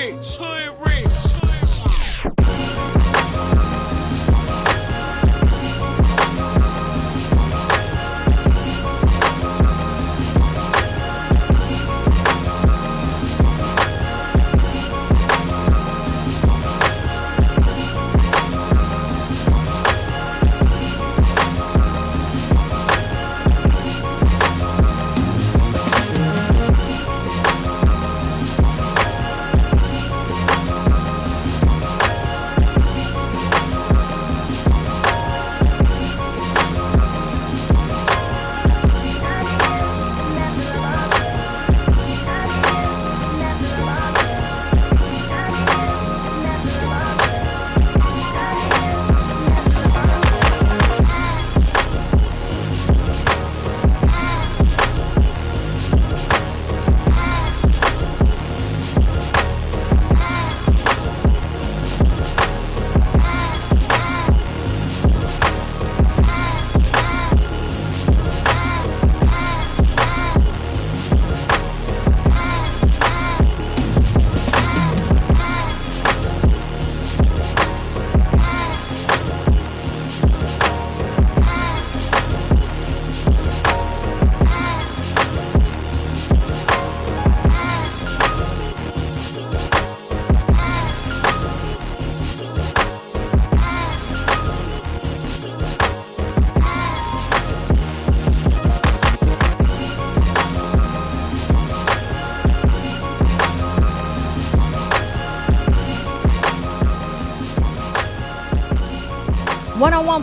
rich, hood rich.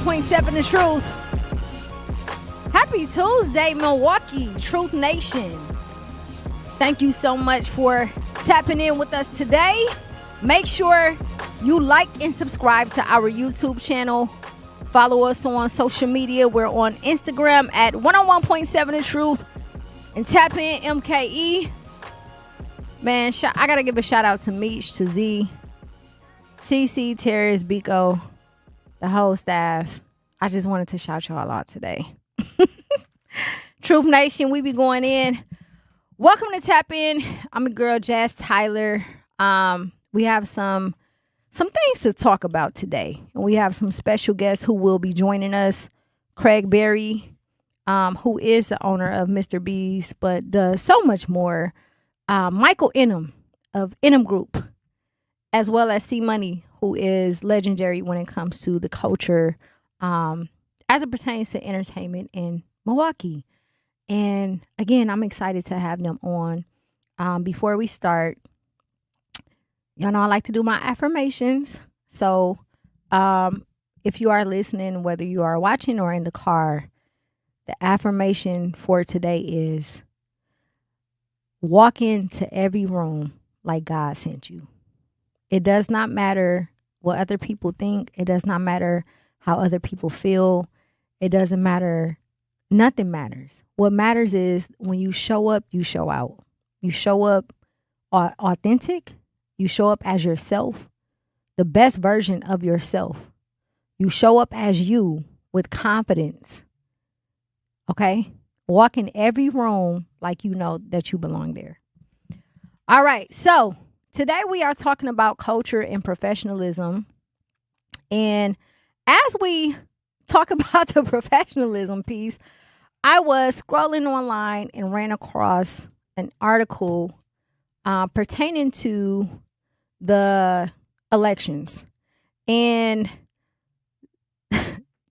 .7 The Truth. Happy Tuesday, Milwaukee, Truth Nation. Thank you so much for tapping in with us today. Make sure you like and subscribe to our YouTube channel. Follow us on social media. We're on Instagram at 101.7 The Truth. And tap in MKE. Man, I got to give a shout out to Meech, to Z, TC, Terrence, Biko, the whole staff. I just wanted to shout y'all out today. Truth Nation, we be going in. Welcome to Tap In. I'm your girl, Jazz Tyler. We have some things to talk about today. And we have some special guests who will be joining us. Craig Berry, who is the owner of Mr. B's, but does so much more. Michael Inham of Mim Group, as well as C Money, who is legendary when it comes to the culture as it pertains to entertainment in Milwaukee. And again, I'm excited to have them on. Before we start, y'all know I like to do my affirmations. So if you are listening, whether you are watching or in the car, the affirmation for today is walk into every room like God sent you. It does not matter what other people think. It does not matter how other people feel. It doesn't matter. Nothing matters. What matters is when you show up, you show out. You show up authentic. You show up as yourself, the best version of yourself. You show up as you with confidence. Okay? Walk in every room like you know that you belong there. All right. So today we are talking about culture and professionalism. And as we talk about the professionalism piece, I was scrolling online and ran across an article pertaining to the elections. And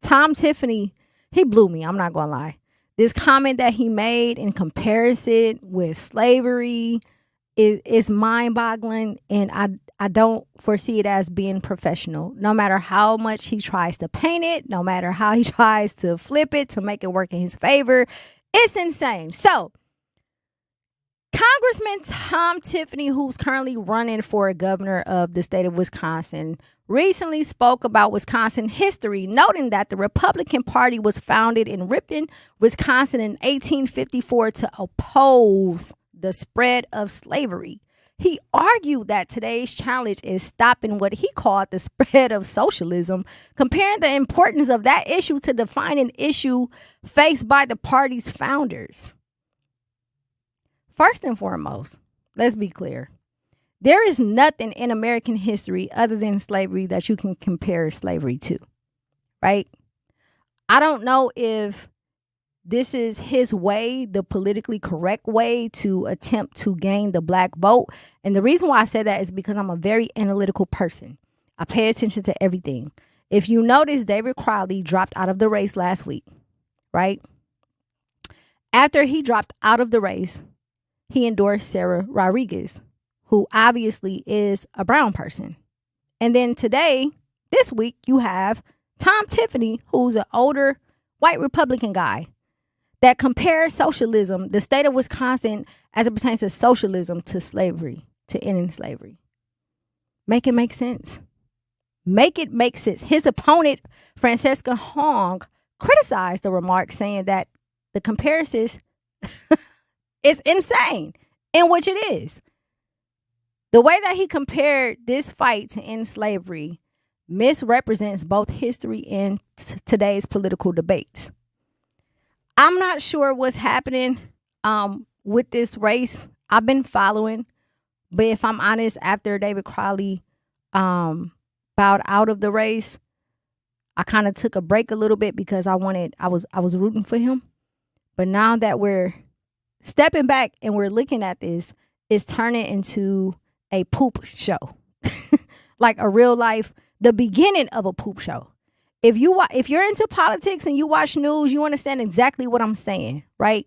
Tom Tiffany, he blew me. I'm not going to lie. This comment that he made in comparison with slavery is mind-boggling, and I don't foresee it as being professional. No matter how much he tries to paint it, no matter how he tries to flip it to make it work in his favor, it's insane. So, Congressman Tom Tiffany, who's currently running for governor of the state of Wisconsin, recently spoke about Wisconsin history, noting that the Republican Party was founded in Ripon, Wisconsin in 1854 to oppose the spread of slavery. He argued that today's challenge is stopping what he called the spread of socialism, comparing the importance of that issue to defining issue faced by the party's founders. First and foremost, let's be clear. There is nothing in American history other than slavery that you can compare slavery to, right? I don't know if this is his way, the politically correct way to attempt to gain the black vote. And the reason why I say that is because I'm a very analytical person. I pay attention to everything. If you notice, David Crowley dropped out of the race last week, right? After he dropped out of the race, he endorsed Sarah Rodriguez, who obviously is a brown person. And then today, this week, you have Tom Tiffany, who's an older white Republican guy, that compares socialism, the state of Wisconsin, as it pertains to socialism, to slavery, to ending slavery. Make it make sense. Make it make sense. His opponent, Francesca Hong, criticized the remark, saying that the comparisons is insane, in which it is. The way that he compared this fight to end slavery misrepresents both history and today's political debates. I'm not sure what's happening with this race. I've been following, but if I'm honest, after David Crowley bowed out of the race, I kind of took a break a little bit because I was rooting for him. But now that we're stepping back and we're looking at this, it's turning into a poop show, like a real life, the beginning of a poop show. If you're into politics and you watch news, you understand exactly what I'm saying, right?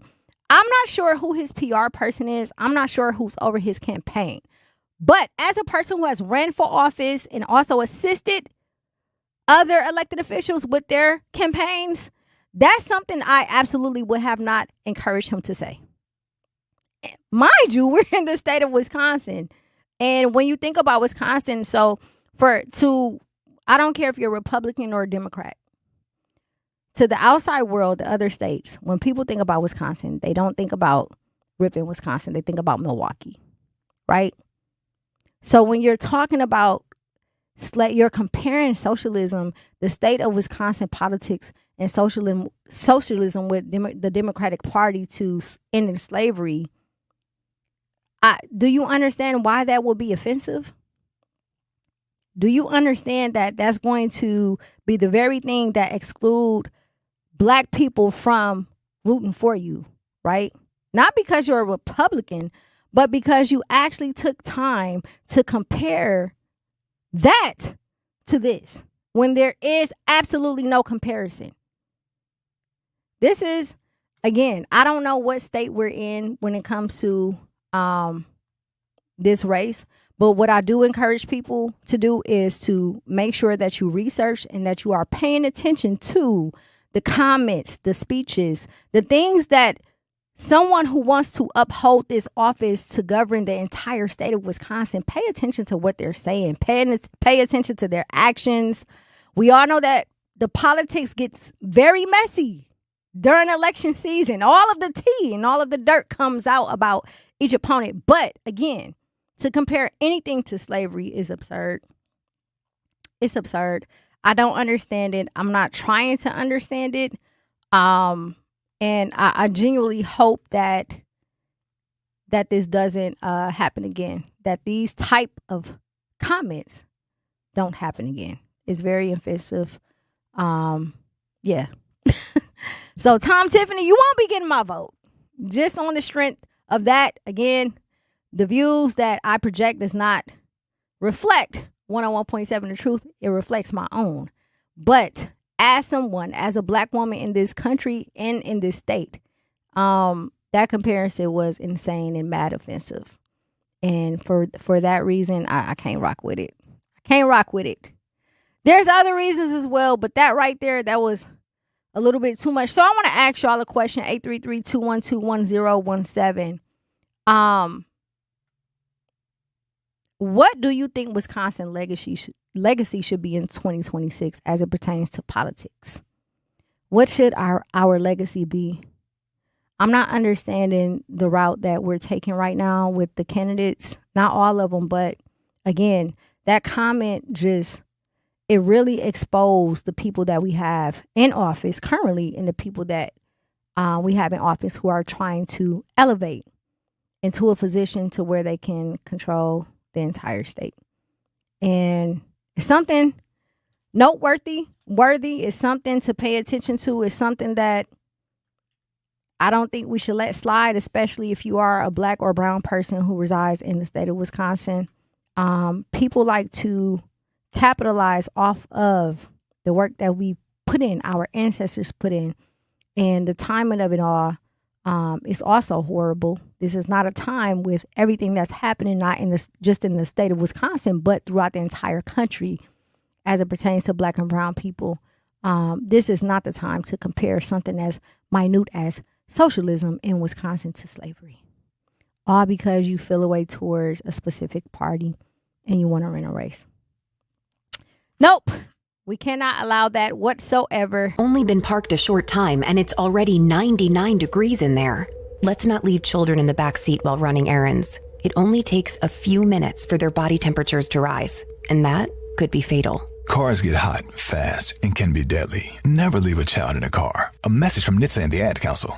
I'm not sure who his PR person is. I'm not sure who's over his campaign. But as a person who has ran for office and also assisted other elected officials with their campaigns, that's something I absolutely would have not encouraged him to say. Mind you, we're in the state of Wisconsin. And when you think about Wisconsin, I don't care if you're Republican or a Democrat. To the outside world, the other states, when people think about Wisconsin, they don't think about Ripon, Wisconsin. They think about Milwaukee, right? So when you're talking about, you're comparing socialism, the state of Wisconsin politics, and socialism with the Democratic Party to ending slavery, do you understand why that would be offensive? Do you understand that that's going to be the very thing that exclude black people from rooting for you, right? Not because you're a Republican, but because you actually took time to compare that to this when there is absolutely no comparison. This is, again, I don't know what state we're in when it comes to this race. But what I do encourage people to do is to make sure that you research and that you are paying attention to the comments, the speeches, the things that someone who wants to uphold this office to govern the entire state of Wisconsin, pay attention to what they're saying, pay attention to their actions. We all know that the politics gets very messy during election season. All of the tea and all of the dirt comes out about each opponent. But again, to compare anything to slavery is absurd. It's absurd. I don't understand it. I'm not trying to understand it. And I genuinely hope that this doesn't happen again. That these type of comments don't happen again. It's very offensive. Yeah. So Tom Tiffany, you won't be getting my vote. Just on the strength of that, again, the views that I project does not reflect 101.7 The Truth. It reflects my own. But as someone, as a black woman in this country and in this state, that comparison was insane and mad offensive. And for that reason, I can't rock with it. I can't rock with it. There's other reasons as well, but that right there, that was a little bit too much. So I want to ask y'all a question, 833-212-1017. What do you think Wisconsin legacy should be in 2026 as it pertains to politics? What should our legacy be? I'm not understanding the route that we're taking right now with the candidates. Not all of them, but again, that comment it really exposed the people that we have in office currently and the people that we have in office who are trying to elevate into a position to where they can control the entire state. And it's something noteworthy, it's something to pay attention to. It's something that I don't think we should let slide, especially if you are a Black or brown person who resides in the state of Wisconsin. People like to capitalize off of the work that we put in, our ancestors put in, and the timing of it all is also horrible. This is not a time with everything that's happening, not in this, just in the state of Wisconsin, but throughout the entire country as it pertains to Black and brown people. This is not the time to compare something as minute as socialism in Wisconsin to slavery, all because you feel a way towards a specific party and you want to run a race. Nope. We cannot allow that whatsoever. Only been parked a short time and it's already 99 degrees in there. Let's not leave children in the back seat while running errands. It only takes a few minutes for their body temperatures to rise, and that could be fatal. Cars get hot, fast, and can be deadly. Never leave a child in a car. A message from NHTSA and the Ad Council.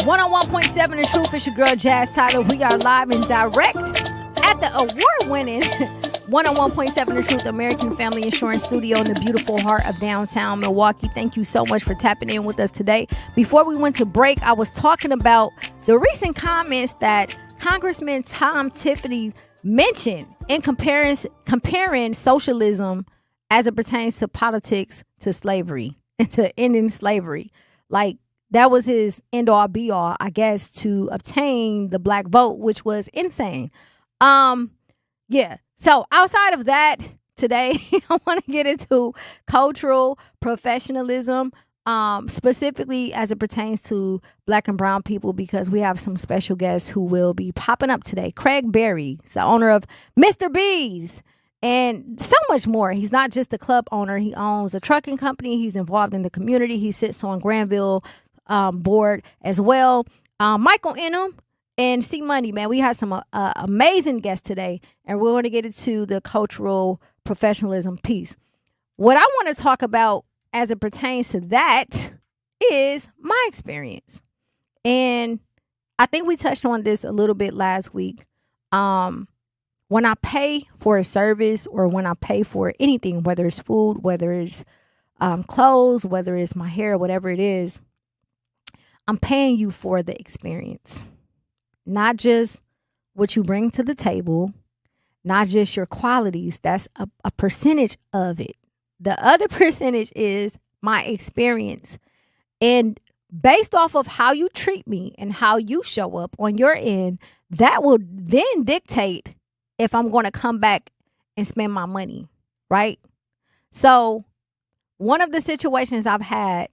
101.7 The Truth. It's your girl Jazz Tyler. We are live and direct at the award-winning 101.7 The Truth American Family Insurance Studio in the beautiful heart of downtown Milwaukee. Thank you so much for tapping in with us today. Before we went to break, I was talking about the recent comments that Congressman Tom Tiffany mentioned in comparing socialism as it pertains to politics to slavery and to ending slavery. Like, that was his end-all be-all, I guess, to obtain the Black vote, which was insane. Yeah. So outside of that, today, I want to get into cultural professionalism, specifically as it pertains to Black and brown people, because we have some special guests who will be popping up today. Craig Berry is the owner of Mr. B's and so much more. He's not just a club owner. He owns a trucking company. He's involved in the community. He sits on Granville board as well. Michael Inham and C Money, man, we had some amazing guests today, and we're going to get into the cultural professionalism piece. What I want to talk about as it pertains to that is my experience, and I think we touched on this a little bit last week. When I pay for a service, or when I pay for anything, whether it's food, whether it's clothes, whether it's my hair, whatever it is, I'm paying you for the experience, not just what you bring to the table, not just your qualities. That's a percentage of it. The other percentage is my experience. And based off of how you treat me and how you show up on your end, that will then dictate if I'm going to come back and spend my money, right? So one of the situations I've had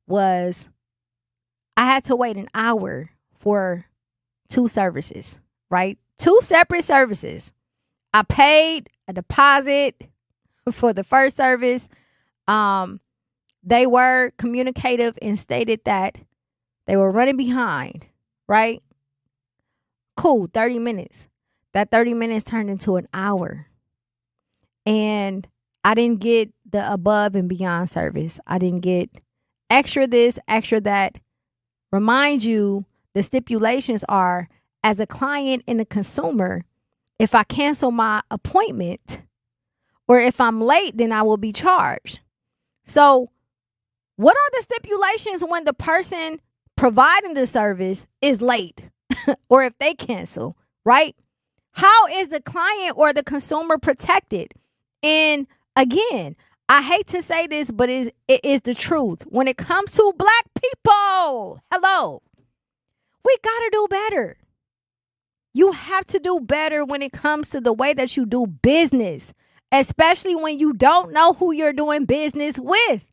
was I had to wait an hour for 2 services, right? 2 separate services. I paid a deposit for the first service. They were communicative and stated that they were running behind, right? Cool, 30 minutes. That 30 minutes turned into an hour. And I didn't get the above and beyond service. I didn't get extra this, extra that. Remind you, the stipulations are, as a client and a consumer, if I cancel my appointment or if I'm late, then I will be charged. So what are the stipulations when the person providing the service is late or if they cancel, right? How is the client or the consumer protected? And again, I hate to say this, but it is the truth. When it comes to Black people, hello, we got to do better. You have to do better when it comes to the way that you do business, especially when you don't know who you're doing business with.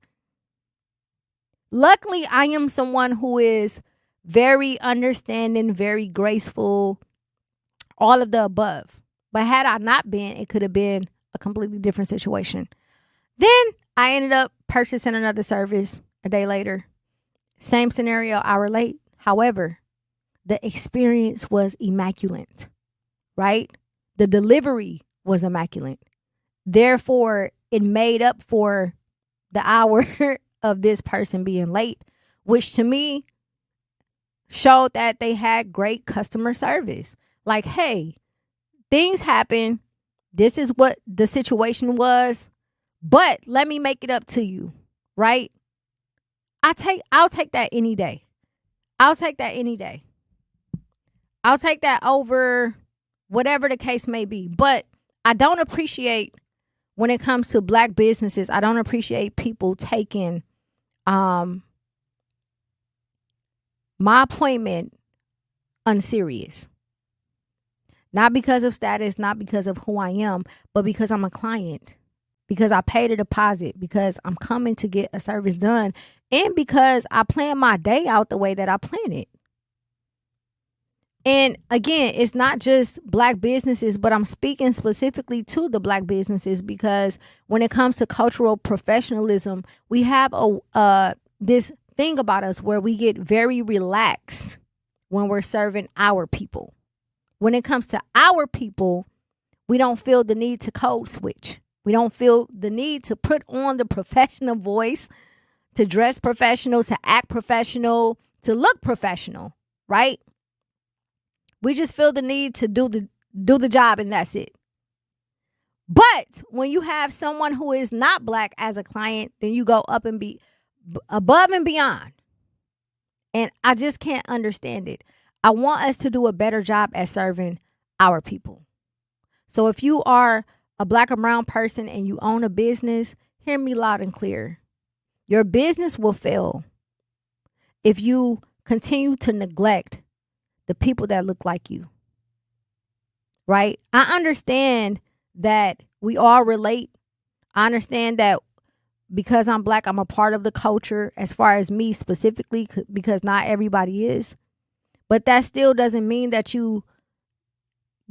Luckily, I am someone who is very understanding, very graceful, all of the above. But had I not been, it could have been a completely different situation. Then I ended up purchasing another service a day later. Same scenario, hour late. However, the experience was immaculate, right? The delivery was immaculate. Therefore, it made up for the hour of this person being late, which to me showed that they had great customer service. Like, hey, things happen. This is what the situation was, but let me make it up to you, right? I'll take that any day. I'll take that any day. I'll take that over whatever the case may be. But I don't appreciate, when it comes to Black businesses, I don't appreciate people taking my appointment unserious. Not because of status, not because of who I am, but because I'm a client, because I paid a deposit, because I'm coming to get a service done, and because I plan my day out the way that I plan it. And again, it's not just Black businesses, but I'm speaking specifically to the Black businesses, because when it comes to cultural professionalism, we have this thing about us where we get very relaxed when we're serving our people. When it comes to our people, we don't feel the need to code switch. We don't feel the need to put on the professional voice, to dress professional, to act professional, to look professional, right? We just feel the need to do the job, and that's it. But when you have someone who is not Black as a client, then you go up and be above and beyond. And I just can't understand it. I want us to do a better job at serving our people. So if you are a Black or brown person and you own a business, hear me loud and clear. Your business will fail if you continue to neglect the people that look like you. Right? I understand that we all relate. I understand that because I'm Black, I'm a part of the culture, as far as me specifically, because not everybody is. But that still doesn't mean that you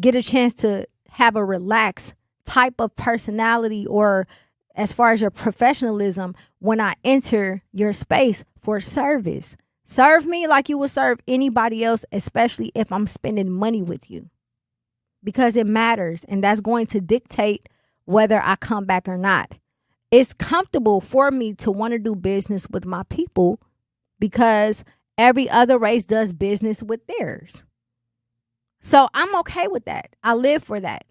get a chance to have a relaxed type of personality, or as far as your professionalism, when I enter your space for service. Serve me like you would serve anybody else, especially if I'm spending money with you, because it matters, and that's going to dictate whether I come back or not. It's comfortable for me to want to do business with my people because every other race does business with theirs. So I'm okay with that. I live for that.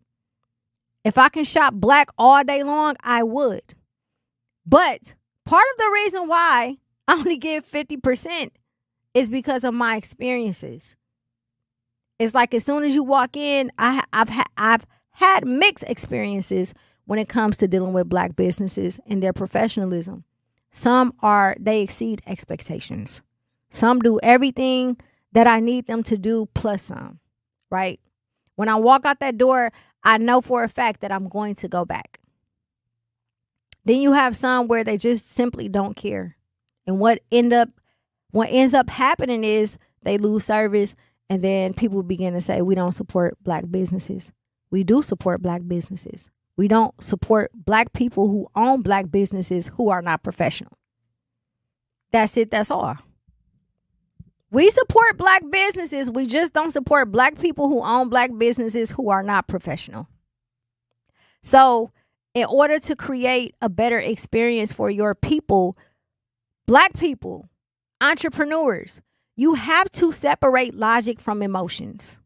If I can shop Black all day long, I would. But part of the reason why I only give 50% is because of my experiences. It's like as soon as you walk in, I've had mixed experiences when it comes to dealing with Black businesses and their professionalism. They exceed expectations. Some do everything that I need them to do plus some, right? When I walk out that door, I know for a fact that I'm going to go back. Then you have some where they just simply don't care. And what ends up happening is they lose service, and then people begin to say, we don't support Black businesses. We do support Black businesses. We don't support Black people who own Black businesses who are not professional. That's it. That's all. We support Black businesses. We just don't support Black people who own Black businesses who are not professional. So in order to create a better experience for your people, Black people, entrepreneurs, you have to separate logic from emotions.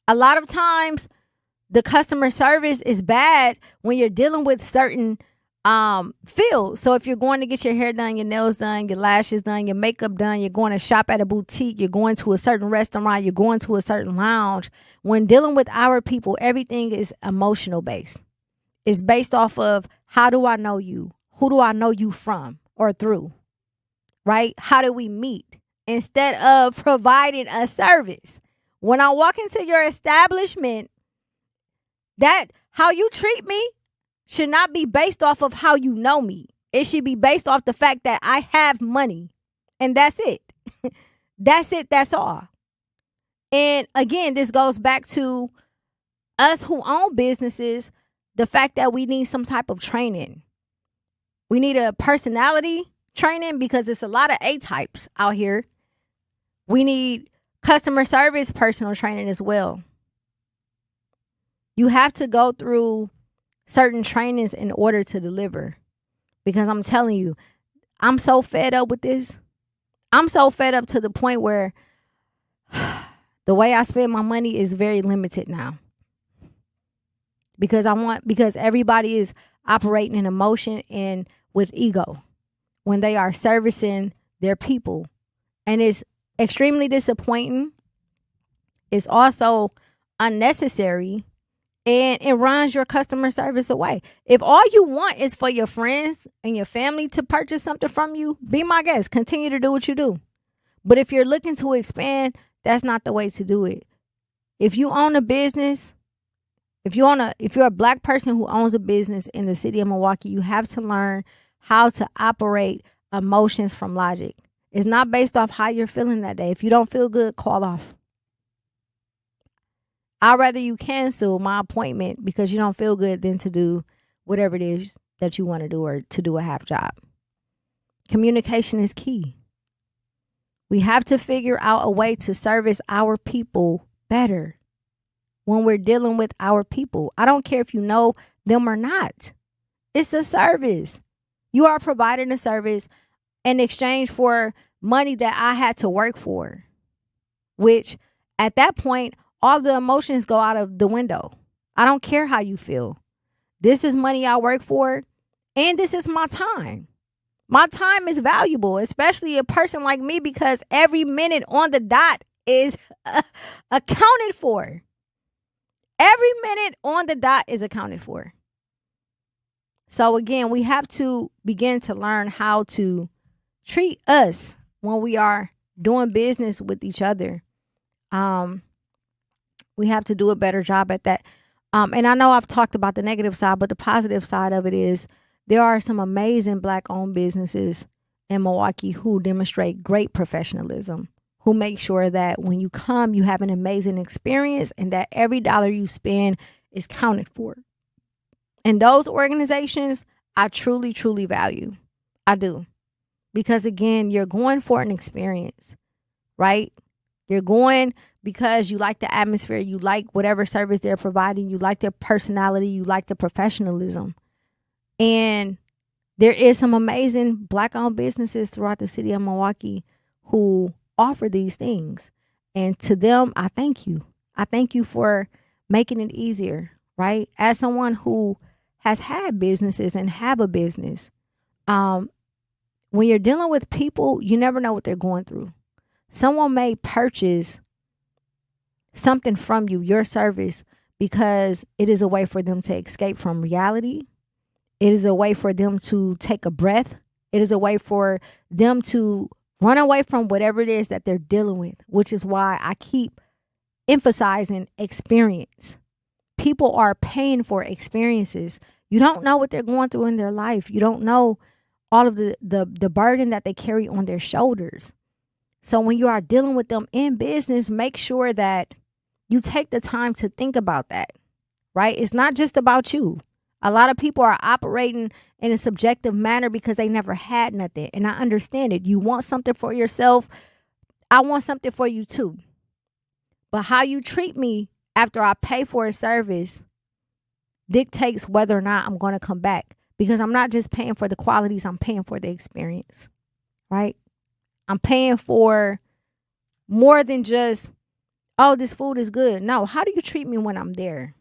A lot of times the customer service is bad when you're dealing with certain field. So if you're going to get your hair done, your nails done, your lashes done, your makeup done, you're going to shop at a boutique, you're going to a certain restaurant, you're going to a certain lounge. When dealing with our people, everything is emotional based. It's based off of, how do I know you? Who do I know you from or through? Right? How do we meet? Instead of providing a service. When I walk into your establishment, that how you treat me should not be based off of how you know me. It should be based off the fact that I have money. And that's it. That's it. That's all. And again, this goes back to us who own businesses, the fact that we need some type of training. We need a personality training because it's a lot of A-types out here. We need customer service personal training as well. You have to go through certain trainings in order to deliver. Because I'm telling you, I'm so fed up with this. I'm so fed up to the point where the way I spend my money is very limited now. Because everybody is operating in emotion and with ego when they are servicing their people. And it's extremely disappointing. It's also unnecessary, and it runs your customer service away. If all you want is for your friends and your family to purchase something from you, be my guest. Continue to do what you do. But if you're looking to expand, that's not the way to do it. If you own a business, if you're a Black person who owns a business in the city of Milwaukee, you have to learn how to operate emotions from logic. It's not based off how you're feeling that day. If you don't feel good, call off. I'd rather you cancel my appointment because you don't feel good than to do whatever it is that you want to do or to do a half job. Communication is key. We have to figure out a way to service our people better when we're dealing with our people. I don't care if you know them or not. It's a service. You are providing a service in exchange for money that I had to work for, which at that point, all the emotions go out of the window. I don't care how you feel. This is money I work for, and this is my time. My time is valuable, especially a person like me, because every minute on the dot is accounted for. Every minute on the dot is accounted for. So again, we have to begin to learn how to treat us when we are doing business with each other. We have to do a better job at that. And I know I've talked about the negative side, but the positive side of it is there are some amazing Black-owned businesses in Milwaukee who demonstrate great professionalism, who make sure that when you come, you have an amazing experience and that every dollar you spend is counted for. And those organizations, I truly, truly value. I do. Because again, you're going for an experience, right? You're going because you like the atmosphere, you like whatever service they're providing, you like their personality, you like the professionalism. And there is some amazing Black-owned businesses throughout the city of Milwaukee who offer these things. And to them, I thank you. I thank you for making it easier, right? As someone who has had businesses and have a business, when you're dealing with people, you never know what they're going through. Someone may purchase something from you, your service, because it is a way for them to escape from reality. It is a way for them to take a breath. It is a way for them to run away from whatever it is that they're dealing with, which is why I keep emphasizing experience. People are paying for experiences. You don't know what they're going through in their life. You don't know all of the burden that they carry on their shoulders. So when you are dealing with them in business, make sure that you take the time to think about that, right? It's not just about you. A lot of people are operating in a subjective manner because they never had nothing. And I understand it. You want something for yourself. I want something for you too. But how you treat me after I pay for a service dictates whether or not I'm going to come back. Because I'm not just paying for the qualities, I'm paying for the experience, right? I'm paying for more than just, oh, this food is good. No, how do you treat me when I'm there?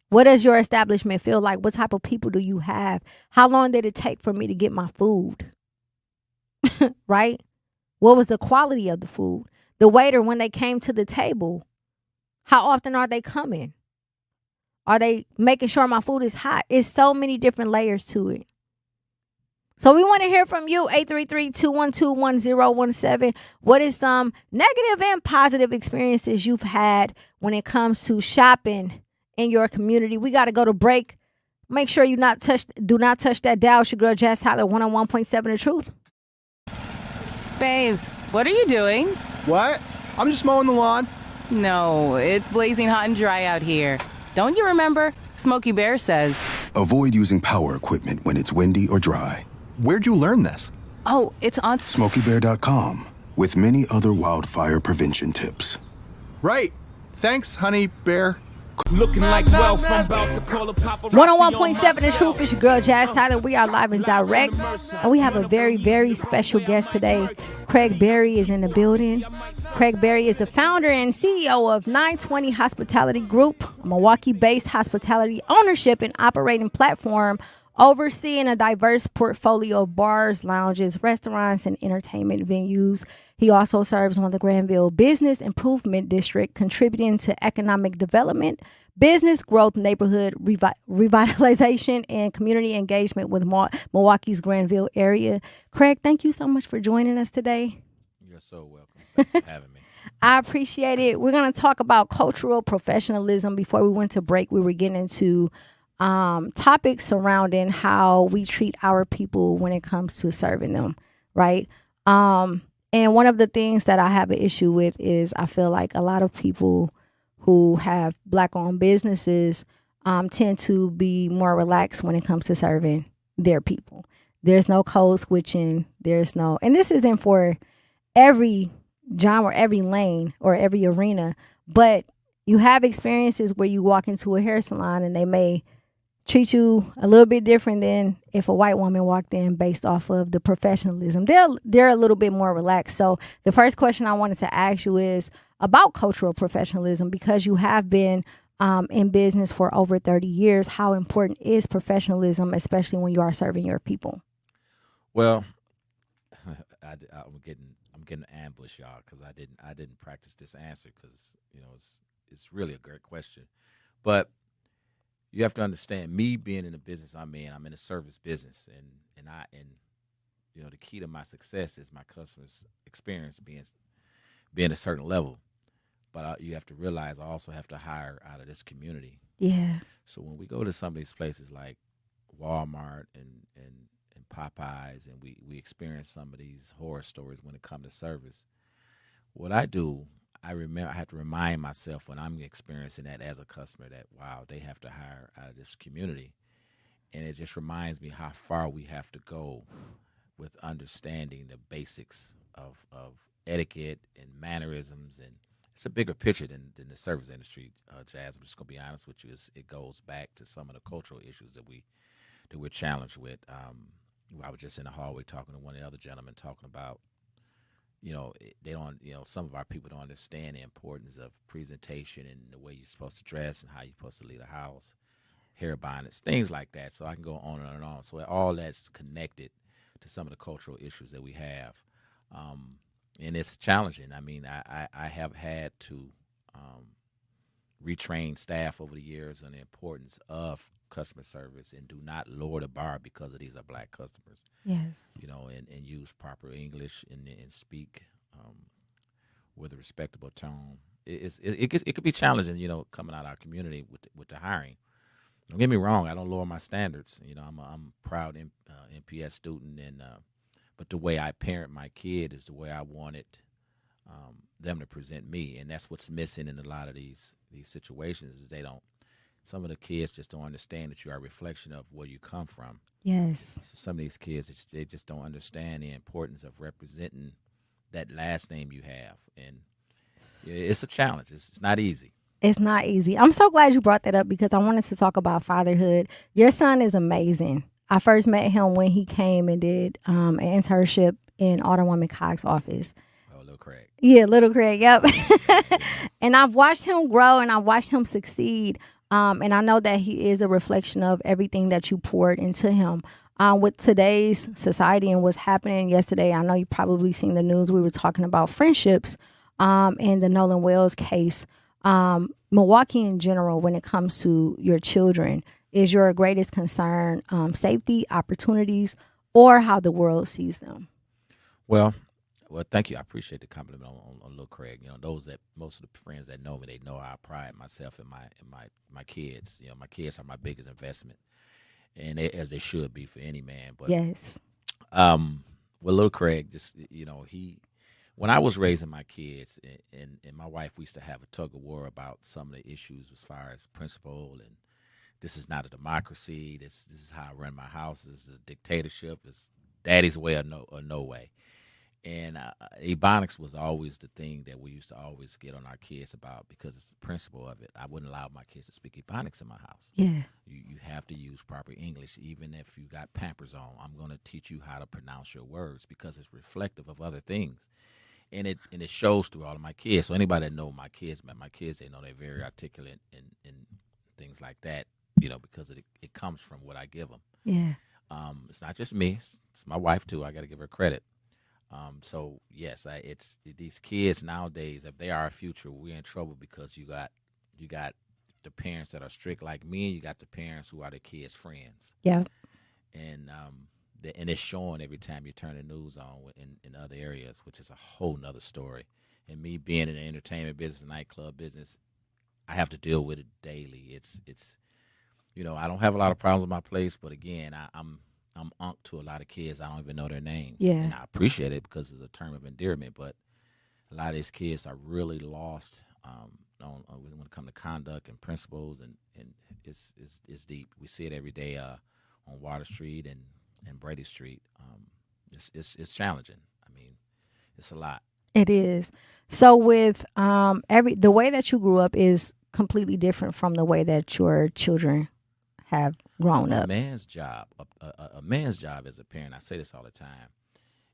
What does your establishment feel like? What type of people do you have? How long did it take for me to get my food? Right? What was the quality of the food? The waiter, when they came to the table, how often are they coming? Are they making sure my food is hot? It's so many different layers to it. So we want to hear from you, 833-212-1017. What is some negative and positive experiences you've had when it comes to shopping in your community? We got to go to break. Make sure do not touch that dial. It's your girl, Jazz Tyler, 101.7 The Truth. Babes, what are you doing? What? I'm just mowing the lawn. No, it's blazing hot and dry out here. Don't you remember? Smokey Bear says, avoid using power equipment when it's windy or dry. Where'd you learn this? oh, it's on... SmokeyBear.com, with many other wildfire prevention tips. Right. Thanks, honey bear. Looking like wealth, I'm about to call a paparazzi 101.7 The Truth. It's your girl Jazz Tyler. We are live and direct, and we have a very, very special guest today. Craig Berry is in the building. Craig Berry is the founder and CEO of 920 Hospitality Group, a Milwaukee-based hospitality ownership and operating platform overseeing a diverse portfolio of bars, lounges, restaurants, and entertainment venues. He also serves on the Granville Business Improvement District, contributing to economic development, business growth, neighborhood revitalization, and community engagement with Milwaukee's Granville area. Craig, thank you so much for joining us today. You're so welcome. Thanks for having me. I appreciate it. We're going to talk about cultural professionalism. Before we went to break, we were getting into topics surrounding how we treat our people when it comes to serving them, right? And one of the things that I have an issue with is I feel like a lot of people who have Black-owned businesses tend to be more relaxed when it comes to serving their people. There's no code switching. There's no, and this isn't for every genre, every lane, or every arena, but you have experiences where you walk into a hair salon and they may treat you a little bit different than if a white woman walked in based off of the professionalism. They're a little bit more relaxed. So the first question I wanted to ask you is about cultural professionalism, because you have been in business for over 30 years. How important is professionalism, especially when you are serving your people? Well, I'm getting ambushed, y'all, because I didn't practice this answer, because it's really a great question, but you have to understand, me being in the business I'm in a service business, and the key to my success is my customers' experience being a certain level. But you have to realize I also have to hire out of this community. Yeah. So when we go to some of these places like Walmart and Popeyes, and we experience some of these horror stories when it comes to service, what I do, I have to remind myself when I'm experiencing that as a customer that, wow, they have to hire out of this community. And it just reminds me how far we have to go with understanding the basics of etiquette and mannerisms. And it's a bigger picture than the service industry, Jazz. I'm just going to be honest with you. It goes back to some of the cultural issues that we're challenged with. I was just in the hallway talking to one of the other gentlemen, talking about, they don't, some of our people don't understand the importance of presentation and the way you're supposed to dress and how you're supposed to leave the house, hair bonnets, things like that. So I can go on and on. So all that's connected to some of the cultural issues that we have. And it's challenging. I mean, I have had to retrain staff over the years on the importance of customer service, and do not lower the bar because of these are Black customers. Yes. And use proper English and speak with a respectable tone. It could be challenging, coming out of our community with the hiring. Don't get me wrong, I don't lower my standards. I'm a proud MPS student, and but the way I parent my kid is the way I wanted them to present me, and that's what's missing in a lot of these situations. Is some of the kids just don't understand that you are a reflection of where you come from. Yes. So some of these kids, they just don't understand the importance of representing that last name you have. And it's a challenge. It's not easy. It's not easy. I'm so glad you brought that up, because I wanted to talk about fatherhood. Your son is amazing. I first met him when he came and did an internship in Alderwoman Cox's office. Oh, Little Craig. Yeah, Little Craig, yep. And I've watched him grow, and I've watched him succeed. And I know that he is a reflection of everything that you poured into him. With today's society and what's happening yesterday, I know you've probably seen the news. We were talking about friendships in the Nolan Wells case. Milwaukee in general, when it comes to your children, is your greatest concern safety, opportunities, or how the world sees them? Well, thank you. I appreciate the compliment on Lil Craig. Those that most of the friends that know me, they know I pride myself in my kids. My kids are my biggest investment, and as they should be for any man. But yes, Lil Craig, just when I was raising my kids, and my wife, we used to have a tug of war about some of the issues as far as principle, and this is not a democracy. This is how I run my house. This is a dictatorship. It's daddy's way or no way. And Ebonics was always the thing that we used to always get on our kids about because it's the principle of it. I wouldn't allow my kids to speak Ebonics in my house. Yeah. You have to use proper English. Even if you got Pampers on, I'm going to teach you how to pronounce your words because it's reflective of other things. And it shows through all of my kids. So anybody that know my kids, man, my kids, they know they're very articulate and things like that, because it comes from what I give them. Yeah. It's not just me. It's my wife, too. I got to give her credit. So yes, it's these kids nowadays. If they are our future, we're in trouble because you got the parents that are strict like me, and you got the parents who are the kids' friends. Yeah, and it's showing every time you turn the news on in other areas, which is a whole nother story. And me being in the entertainment business, nightclub business, I have to deal with it daily. It's I don't have a lot of problems with my place, but again, I'm unk to a lot of kids. I don't even know their names. Yeah. And I appreciate it because it's a term of endearment, but a lot of these kids are really lost when it comes to conduct and principles, and it's deep. We see it every day on Water Street and Brady Street. It's challenging. I mean, it's a lot. It is. So with the way that you grew up is completely different from the way that your children have grown up. A man's job as a parent, I say this all the time,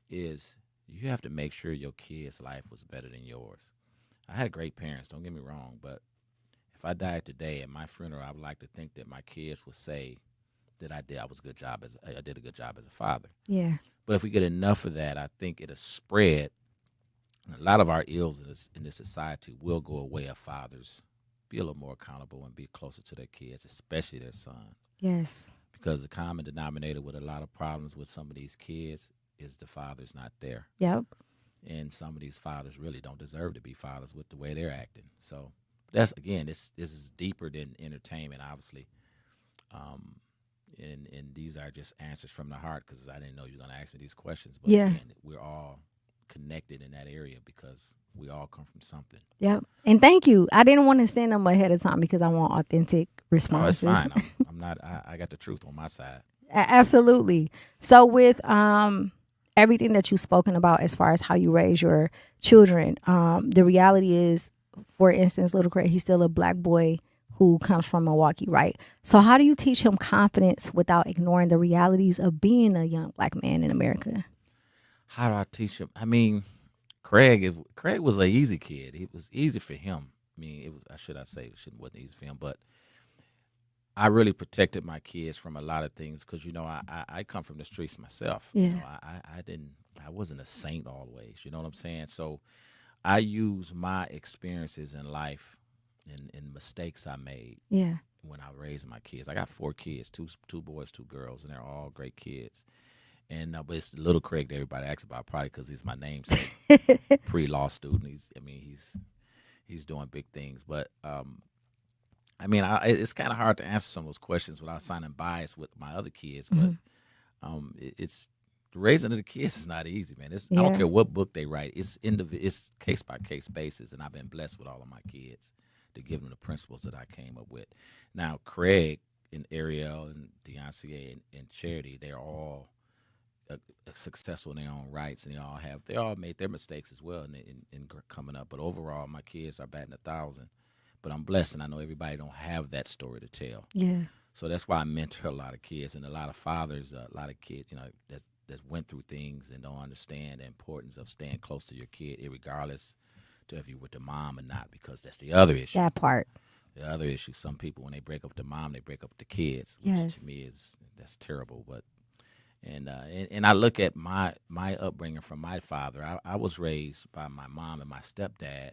is you have to make sure your kid's life was better than yours. I had great parents, don't get me wrong, but if I died today at my funeral, I would like to think that my kids would say that I did a good job as a father. Yeah. But if we get enough of that, I think it'll spread. And a lot of our ills in this society will go away if fathers be a little more accountable and be closer to their kids, especially their sons. Yes. Because the common denominator with a lot of problems with some of these kids is the father's not there. Yep. And some of these fathers really don't deserve to be fathers with the way they're acting. So this is deeper than entertainment, obviously. And these are just answers from the heart because I didn't know you were going to ask me these questions. But yeah. Again, we're all connected in that area because we all come from something. Yep. And thank you. I didn't want to send them ahead of time because I want authentic responses. Oh, it's fine. I'm not. I got the truth on my side. Absolutely. So with everything that you've spoken about as far as how you raise your children, the reality is, for instance, Little Craig, he's still a black boy who comes from Milwaukee, right? So how do you teach him confidence without ignoring the realities of being a young black man in America? How do I teach him? I mean, Craig was an easy kid. It was easy for him. I mean, it wasn't easy for him, but I really protected my kids from a lot of things because, I come from the streets myself. Yeah. I wasn't a saint always, you know what I'm saying? So I use my experiences in life and mistakes I made when I raised my kids. I got 4 kids, two boys, 2 girls, and they're all great kids. And but it's Little Craig that everybody asks about, probably because he's my namesake, pre-law student. He's doing big things. But it's kind of hard to answer some of those questions without sounding biased with my other kids. But it's raising the kids is not easy, man. I don't care what book they write. It's case by case basis, and I've been blessed with all of my kids to give them the principles that I came up with. Now, Craig and Ariel and Deontay and Charity, they're all successful in their own rights, and they all made their mistakes as well in coming up. But overall, my kids are batting 1,000. But I'm blessed, and I know everybody don't have that story to tell. Yeah. So that's why I mentor a lot of kids and a lot of fathers, a lot of kids, that went through things and don't understand the importance of staying close to your kid, regardless to if you're with the mom or not, because that's the other issue. That part. The other issue, some people, when they break up with the mom, they break up with the kids, which to me that's terrible. But and I look at my upbringing from my father. I was raised by my mom and my stepdad,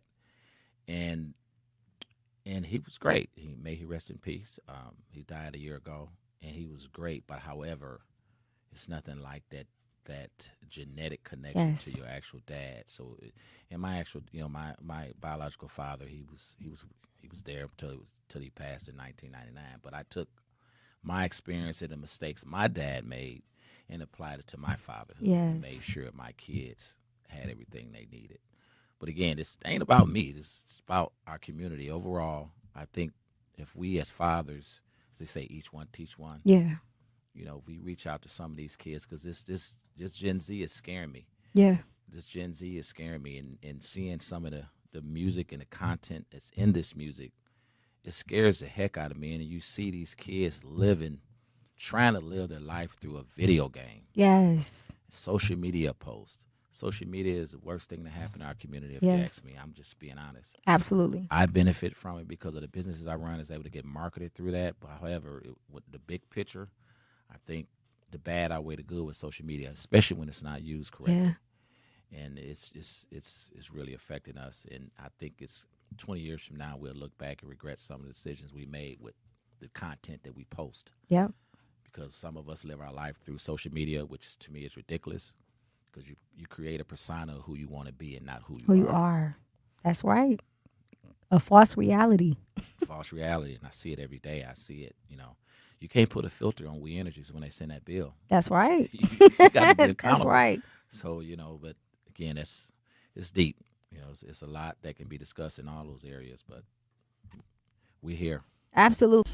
and he was great. May he rest in peace. He died a year ago, and he was great. But however, it's nothing like that genetic connection to your actual dad. So, and my actual, my biological father, he was there till he passed in 1999. But I took my experience and the mistakes my dad made and applied it to my fatherhood and made sure my kids had everything they needed. But again, this ain't about me. This is about our community overall. I think if we as fathers, as they say, each one teach one. Yeah. If we reach out to some of these kids, because this Gen Z is scaring me. Yeah. this Gen Z is scaring me, and seeing some of the music and the content that's in this music, it scares the heck out of me. And you see these kids trying to live their life through a video game. Yes. Social media posts. Social media is the worst thing to happen in our community, if Yes. you ask me. I'm just being honest. Absolutely. I benefit from it because of the businesses I run is able to get marketed through that. But however, with the big picture, I think the bad outweigh the good with social media, especially when it's not used correctly. Yeah. And it's really affecting us. And I think it's 20 years from now we'll look back and regret some of the decisions we made with the content that we post. Yep. Because some of us live our life through social media, which to me is ridiculous. Because you create a persona of who you want to be and not who you are. That's right. A false reality. False reality, and I see it every day. I see it. You can't put a filter on We Energies when they send that bill. That's right. you got to be accountable. That's right. So but again, it's deep. It's a lot that can be discussed in all those areas, but we're here. Absolutely.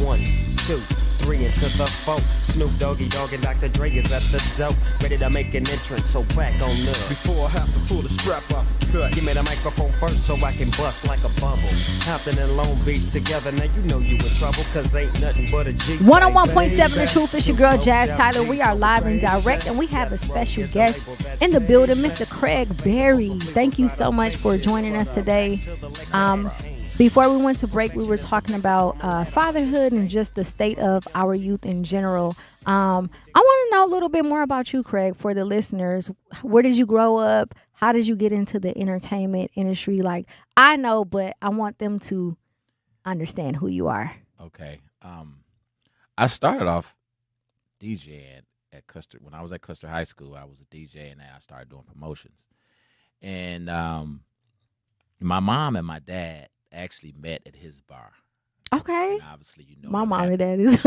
One, two, three into the four. Snoop Doggy Dogg and Dr. Dre is at the door, ready to make an entrance. So back on up. Before I have to pull the strap off the cut, give me the microphone first so I can bust like a bubble. Hampton and Long Beach together, now you know you in trouble, cause ain't nothing but a G. 101.7 The Truth. It's your girl Jazz Tyler. We are live and direct, and we have a special guest in the building, Mr. Craig Berry. Thank you so much for joining us today. Before we went to break, we were talking about fatherhood and just the state of our youth in general. I want to know a little bit more about you, Craig, for the listeners. Where did you grow up? How did you get into the entertainment industry? Like, I know, but I want them to understand who you are. Okay. I started off DJing at Custer. When I was at Custer High School, I was a DJ, and then I started doing promotions. And my mom and my dad actually met at his bar. Okay. And obviously, my mom and dad is.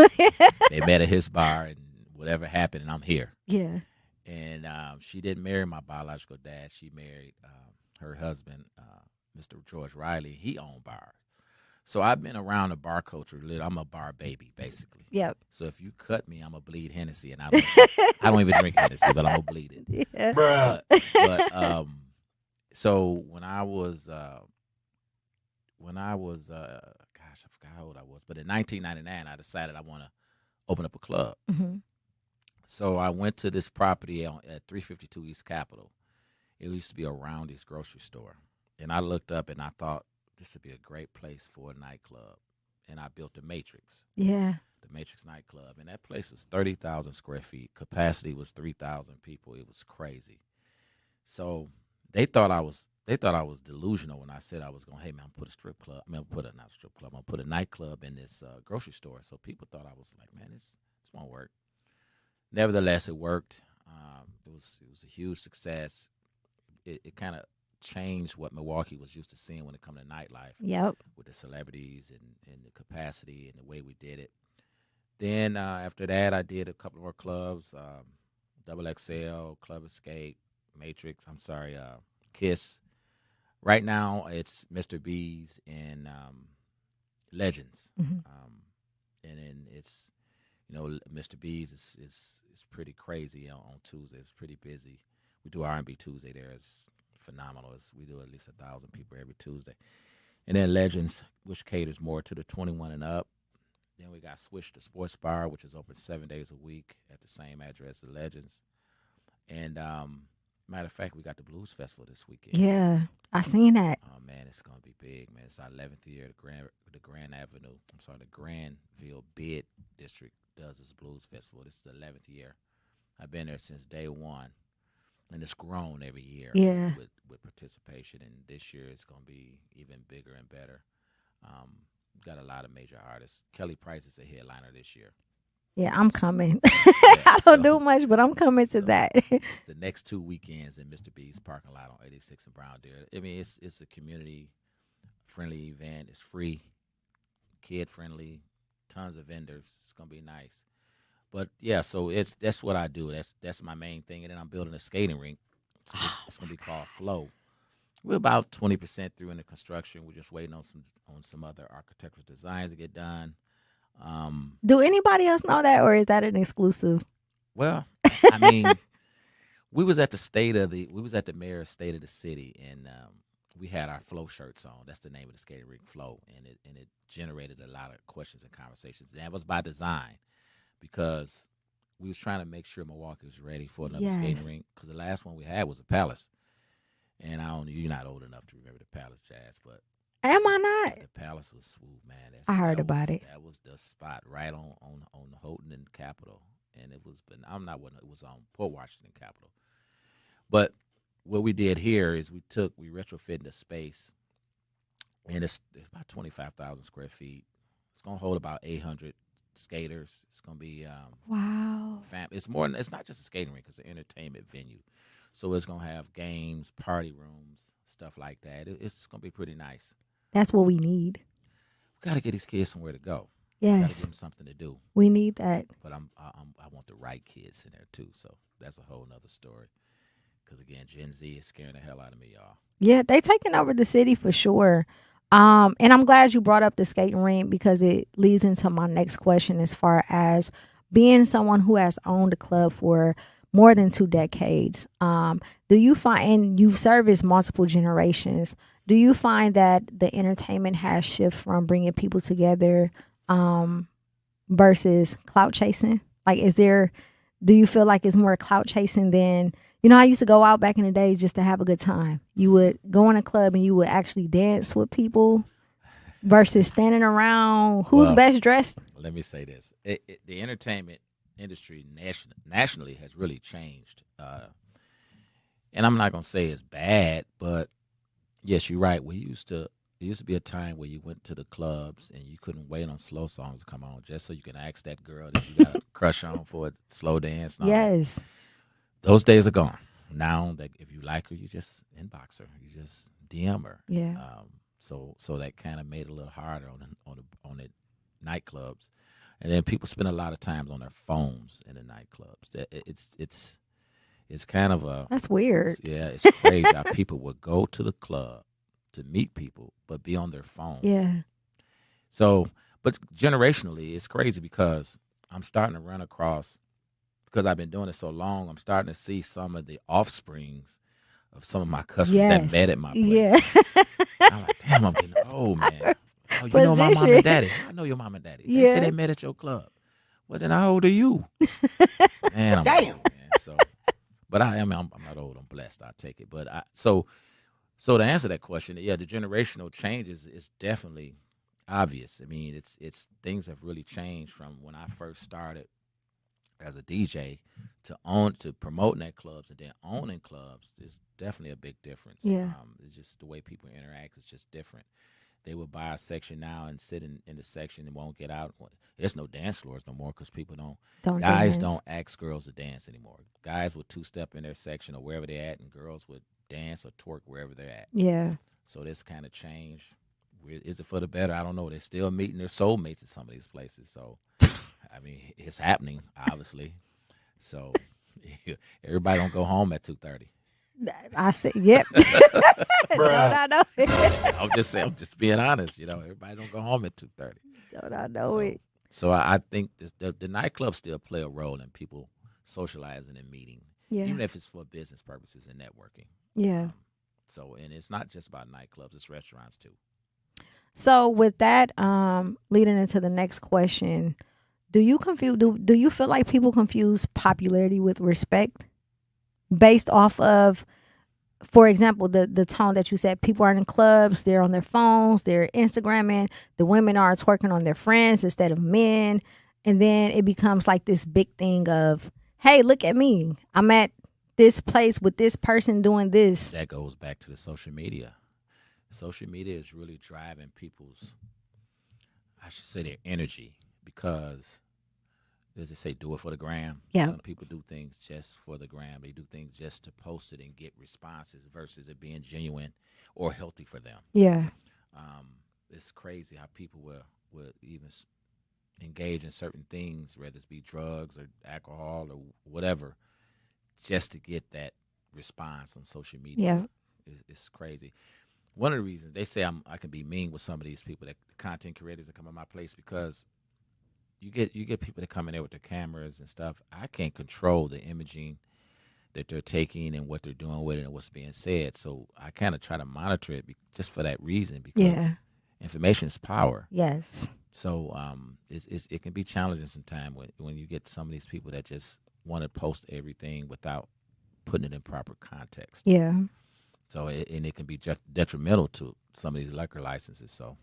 They met at his bar, and whatever happened, and I'm here. Yeah. And she didn't marry my biological dad. She married her husband, Mr. George Riley. He owned bars. So I've been around the bar culture. I'm a bar baby, basically. Yep. So if you cut me, I'm going to bleed Hennessy. And I don't even drink Hennessy, but I'm going to bleed it. Yeah. But so when I was gosh, I forgot how old I was. But in 1999, I decided I want to open up a club. Mm-hmm. So I went to this property at 352 East Capitol. It used to be a Roundy's grocery store. And I looked up and I thought this would be a great place for a nightclub. And I built the Matrix. Yeah. The Matrix nightclub. And that place was 30,000 square feet. Capacity was 3,000 people. It was crazy. So they thought I was delusional when I said I was going, hey, man, I'm going to put a nightclub in this grocery store. So people thought I was like, man, this won't work. Nevertheless, it worked. It was a huge success. It kind of changed what Milwaukee was used to seeing when it come to nightlife. Yep. With the celebrities and the capacity and the way we did it. Then after that, I did a couple more clubs, Double XL, Club Escape, Matrix, Kiss. Right now, it's Mr. B's and Legends. Mm-hmm. And then it's, Mr. B's is pretty crazy on Tuesday. It's pretty busy. We do R&B Tuesday there. It's phenomenal. We do at least 1,000 people every Tuesday. And then Legends, which caters more to the 21 and up. Then we got Switch to Sports Bar, which is open 7 days a week at the same address as Legends. And matter of fact, we got the Blues Festival this weekend. Yeah, I seen that. Oh man, it's gonna be big, man. It's our 11th year. The Granville Bid District does this Blues Festival. This is the 11th year. I've been there since day one, and it's grown every year. Yeah. With participation, and this year it's gonna be even bigger and better. Got a lot of major artists. Kelly Price is a headliner this year. Yeah, I'm coming. Yeah, I don't do much, but I'm coming to that. It's the next 2 weekends in Mr. B's parking lot on 86 and Brown Deer. I mean, it's a community-friendly event. It's free, kid-friendly, tons of vendors. It's going to be nice. But, yeah, so that's what I do. That's my main thing. And then I'm building a skating rink. It's going to be called Flow. We're about 20% through in the construction. We're just waiting on some other architectural designs to get done. Do anybody else know that, or is that an exclusive? Well, I mean, we was at the mayor's state of the city, and we had our Flow shirts on. That's the name of the skating rink, Flow, and it generated a lot of questions and conversations. And that was by design, because we was trying to make sure Milwaukee was ready for another skating rink. Because the last one we had was a Palace, and you're not old enough to remember the Palace, Jazz, but Am I not? the Palace was smooth, man. I heard about it. That was the spot right on Houghton and Capitol, and it was. But I'm not. It was on Port Washington Capitol. But what we did here is we retrofitted the space, and it's about 25,000 square feet. It's gonna hold about 800 skaters. It's gonna be Wow. It's more. It's not just a skating rink; it's an entertainment venue. So it's gonna have games, party rooms, stuff like that. It's gonna be pretty nice. That's what we need. We got to get these kids somewhere to go. Yes. Got to give them something to do. We need that. But I want the right kids in there too. So that's a whole nother story. Because again, Gen Z is scaring the hell out of me, y'all. Yeah, they taking over the city for sure. And I'm glad you brought up the skating rink, because it leads into my next question as far as being someone who has owned a club for more than 2 decades. Do you find, and you've serviced multiple generations, do you find that the entertainment has shifted from bringing people together versus clout chasing? Like, do you feel like it's more clout chasing than, I used to go out back in the day just to have a good time. You would go in a club and you would actually dance with people versus standing around who's best dressed? Let me say this. The entertainment industry nationally has really changed. And I'm not going to say it's bad, but yes, you're right. There used to be a time where you went to the clubs and you couldn't wait on slow songs to come on just so you can ask that girl that you got a crush on for a slow dance. Yes. Those days are gone. Now, that if you like her, you just inbox her. You just DM her. Yeah. So that kind of made it a little harder on the nightclubs. And then people spend a lot of times on their phones in the nightclubs. It's kind of a... That's weird. It's crazy how people would go to the club to meet people, but be on their phone. Yeah. So, but generationally, it's crazy because I'm starting to run across, because I've been doing it so long, I'm starting to see some of the offsprings of some of my customers that met at my place. Yeah. I'm like, damn, I'm getting old, man. Oh, you know my mom and daddy. I know your mom and daddy. They say they met at your club. Well, then how old are you? Man, I'm old, man. So, but I'm not old. I'm blessed. I take it. But so to answer that question, the generational changes is definitely obvious. I mean, it's things have really changed from when I first started as a DJ to promoting at clubs and then owning clubs. There's definitely a big difference. Yeah. It's just the way people interact is just different. They would buy a section now and sit in the section and won't get out. There's no dance floors no more because people guys don't ask girls to dance anymore. Guys would two-step in their section or wherever they're at, and girls would dance or twerk wherever they're at. Yeah. So this kind of changed. Is it for the better? I don't know. They're still meeting their soulmates at some of these places. So, I mean, it's happening, obviously. So everybody don't go home at 2:30. I said, yep. Don't I know it? I'm just being honest. Everybody don't go home at 2:30. Don't I know it? So I think the nightclubs still play a role in people socializing and meeting, even if it's for business purposes and networking. Yeah. And it's not just about nightclubs; it's restaurants too. So with that, leading into the next question, do you feel like people confuse popularity with respect based off of, for example, the tone that you said? People are in clubs, they're on their phones, they're Instagramming, the women are twerking on their friends instead of men, and then it becomes like this big thing of, hey, look at me, I'm at this place with this person doing this. That goes back to the social media. Social media is really driving people's, I should say, their energy, because, as they say, do it for the gram. Yeah. Some people do things just for the gram. They do things just to post it and get responses versus it being genuine or healthy for them. Yeah. It's crazy how people will even engage in certain things, whether it be drugs or alcohol or whatever, just to get that response on social media. Yeah. It's crazy. One of the reasons they say I can be mean with some of these people, that content creators that come in my place, because you get people that come in there with their cameras and stuff. I can't control the imaging that they're taking and what they're doing with it and what's being said. So I kind of try to monitor it just for that reason, because information is power. Yes. So it can be challenging sometimes when you get some of these people that just want to post everything without putting it in proper context. Yeah. So it can be just detrimental to some of these liquor licenses. So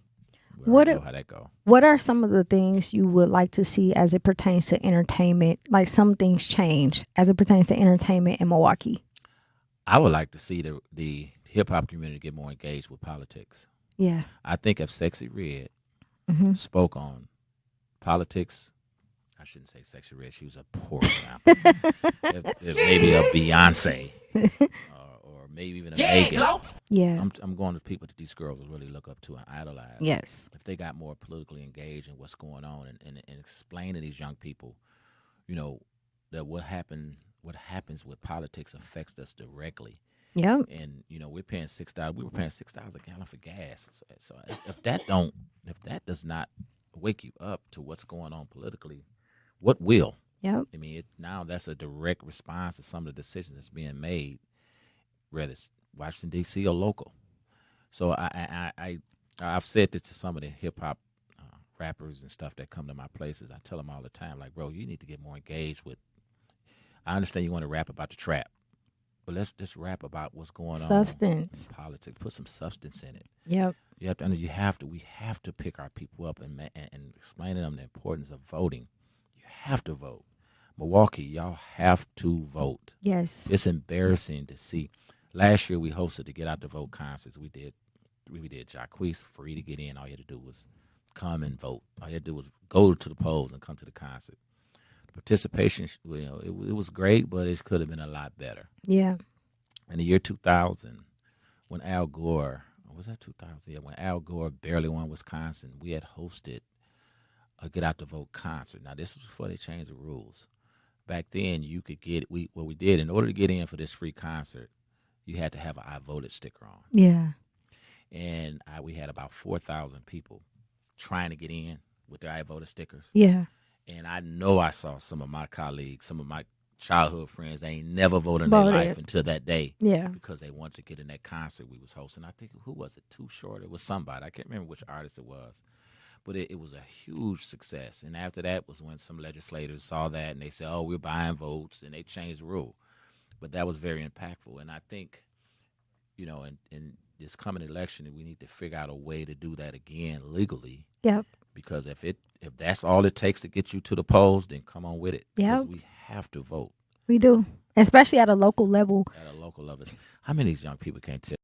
we What know how that go. What are some of the things you would like to see as it pertains to entertainment? Like some things change as it pertains to entertainment in Milwaukee. I would like to see the hip hop community get more engaged with politics. Yeah. I think if Sexy Red spoke on politics, I shouldn't say Sexy Red. She was a poor example. if maybe a Beyonce or maybe even a Megan. Yeah. I'm going to people that these girls really look up to and idolize. Yes. If they got more politically engaged in what's going on and explain to these young people, that what happens with politics affects us directly. Yep. And we're paying $6. We were paying $6 a gallon for gas. So if that does not wake you up to what's going on politically, what will? Yep. I mean, now that's a direct response to some of the decisions that's being made, whether it's Washington D.C. or local. So I've said this to some of the hip hop rappers and stuff that come to my places. I tell them all the time, like, bro, you need to get more engaged with. I understand you want to rap about the trap, but let's just rap about what's going on in politics. Put some substance in it. Yep. We have to pick our people up and explain to them the importance of voting. You have to vote. Milwaukee, y'all have to vote. Yes. It's embarrassing to see. Last year we hosted the Get Out the Vote concerts. We did Jacquees free to get in. All you had to do was come and vote. All you had to do was go to the polls and come to the concert. The participation, it was great, but it could have been a lot better. Yeah. In the year 2000, when Al Gore, was that 2000? Yeah, when Al Gore barely won Wisconsin, we had hosted a Get Out the Vote concert. Now, this was before they changed the rules. Back then, you could what we did, in order to get in for this free concert, you had to have an I Voted sticker on. Yeah. And we had about 4,000 people trying to get in with their I Voted stickers. Yeah. And I know I saw some of my colleagues, some of my childhood friends, they ain't never voted in their life until that day. Yeah. Because they wanted to get in that concert we was hosting. I think, who was it? Too Short? It was somebody. I can't remember which artist it was. But it was a huge success. And after that was when some legislators saw that and they said, oh, we're buying votes, and they changed the rule. But that was very impactful. And I think, in this coming election, we need to figure out a way to do that again legally. Yep. Because if that's all it takes to get you to the polls, then come on with it. Yeah. Because we have to vote. We do. Especially at a local level. At a local level. How many of these young people can't tell?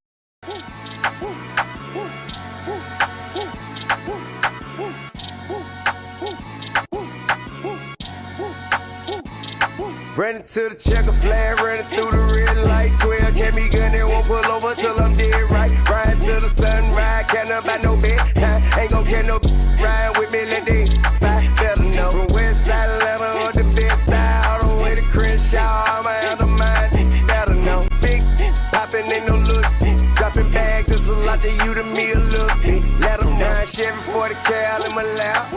Running to the checker flag, running through the red light. 12 can't be gun and won't pull over till I'm dead right. Ride till the sunrise, can't about no bedtime. Ain't gon' get no ride with me, let they fight better know. From West Side Atlanta or the best style, all the way to Crenshaw, I'm out of mind, better know. Big poppin' ain't no look, dropping bags, it's a lot to you, to me a look. Let them down, Chevy 40 Cal in my lap.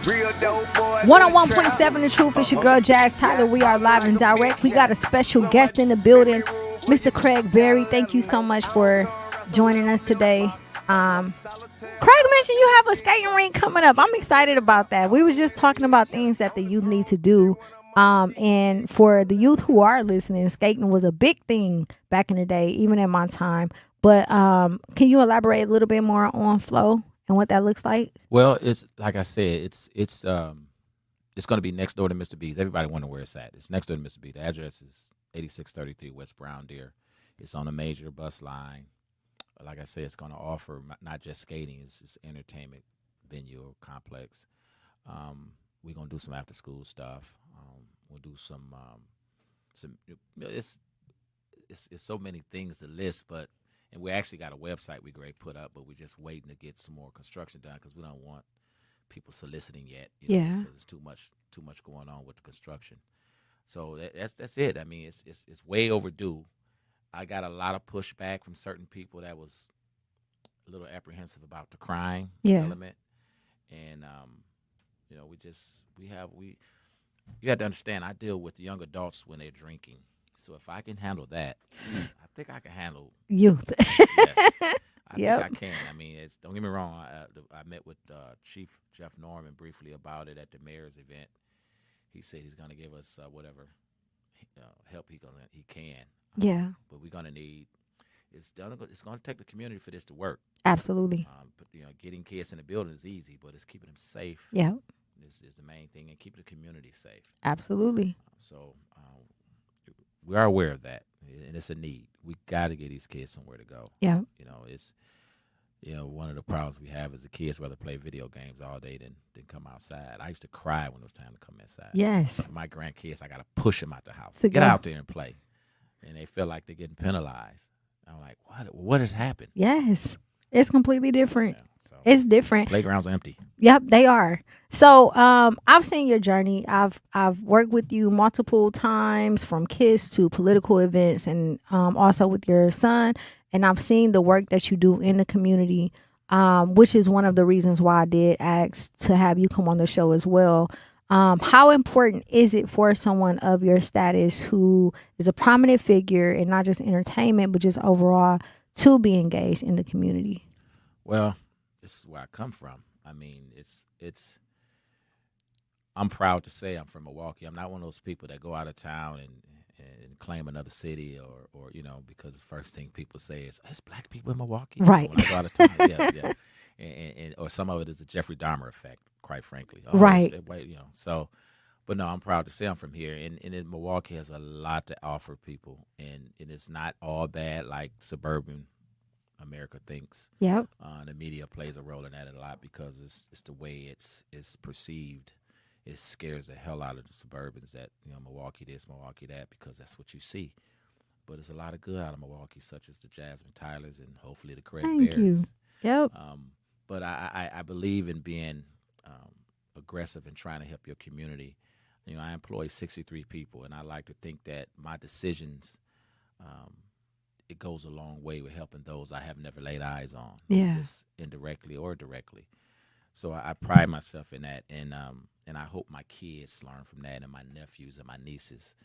Real dope boy. 101.7 The Truth. It's your girl Jazz Tyler. We are live and direct. We got a special guest in the building, Mr. Craig Berry. Thank you so much for joining us today. Craig mentioned you have a skating rink coming up. I'm excited about that. We was just talking about things that the youth need to do. And for the youth who are listening, skating was a big thing back in the day, even in my time. But can you elaborate a little bit more on Flow and what that looks like? Well, it's like I said, it's going to be next door to Mr. B's. Everybody wonder where it's at. It's next door to Mr. B. The address is 8633 West Brown Deer. It's on a major bus line. Like I said, it's going to offer not just skating; it's just entertainment venue or complex. We're going to do some after school stuff. We'll do some. It's so many things to list, but. And we actually got a website we great put up, but we're just waiting to get some more construction done because we don't want people soliciting yet. Yeah. Because there's too much going on with the construction. So that's it. I mean, it's way overdue. I got a lot of pushback from certain people that was a little apprehensive about the crime element, and You know, you have to understand, I deal with young adults when they're drinking. So if I can handle that, I think I can handle youth. yes. I Yep. think I can. I mean, don't get me wrong. I met with Chief Jeff Norman briefly about it at the mayor's event. He said he's going to give us whatever help he can. Yeah. But we're going to need. It's going to take the community for this to work. Absolutely. But getting kids in the building is easy, but it's keeping them safe. Yeah. Is the main thing, and keeping the community safe. Absolutely. So we are aware of that, and it's a need. We got to get these kids somewhere to go. Yeah. It's one of the problems we have is the kids rather play video games all day than come outside. I used to cry when it was time to come inside. Yes. My grandkids, I got to push them out the house. To Get go. out there and play, and they feel like they're getting penalized. I'm like, what has happened? Yes. It's completely different. Yeah, so It's different. playgrounds are empty. Yep, they are. So I've seen your journey. I've worked with you multiple times, from kids to political events, and also with your son. And I've seen the work that you do in the community, which is one of the reasons why I did ask to have you come on the show as well. How important is it for someone of your status who is a prominent figure in not just entertainment, but just overall, to be engaged in the community? Well, this is where I come from. I mean, I'm proud to say I'm from Milwaukee. I'm not one of those people that go out of town and claim another city or because the first thing people say is, it's black people in Milwaukee. Right. When I go out of town, yeah. And or some of it is the Jeffrey Dahmer effect, quite frankly. Right. So, but no, I'm proud to say I'm from here. And Milwaukee has a lot to offer people. And it's not all bad like suburban America thinks. Yep. The media plays a role in that a lot because it's the way it's perceived. It scares the hell out of the suburbans that Milwaukee this, Milwaukee that, because that's what you see. But there's a lot of good out of Milwaukee, such as the Jasmine Tylers and hopefully the Craig Thank Bears. you. Yep. But I believe in being aggressive and trying to help your community. I employ 63 people, and I like to think that my decisions, it goes a long way with helping those I have never laid eyes on, just indirectly or directly. So I pride myself in that, and I hope my kids learn from that, and my nephews and my nieces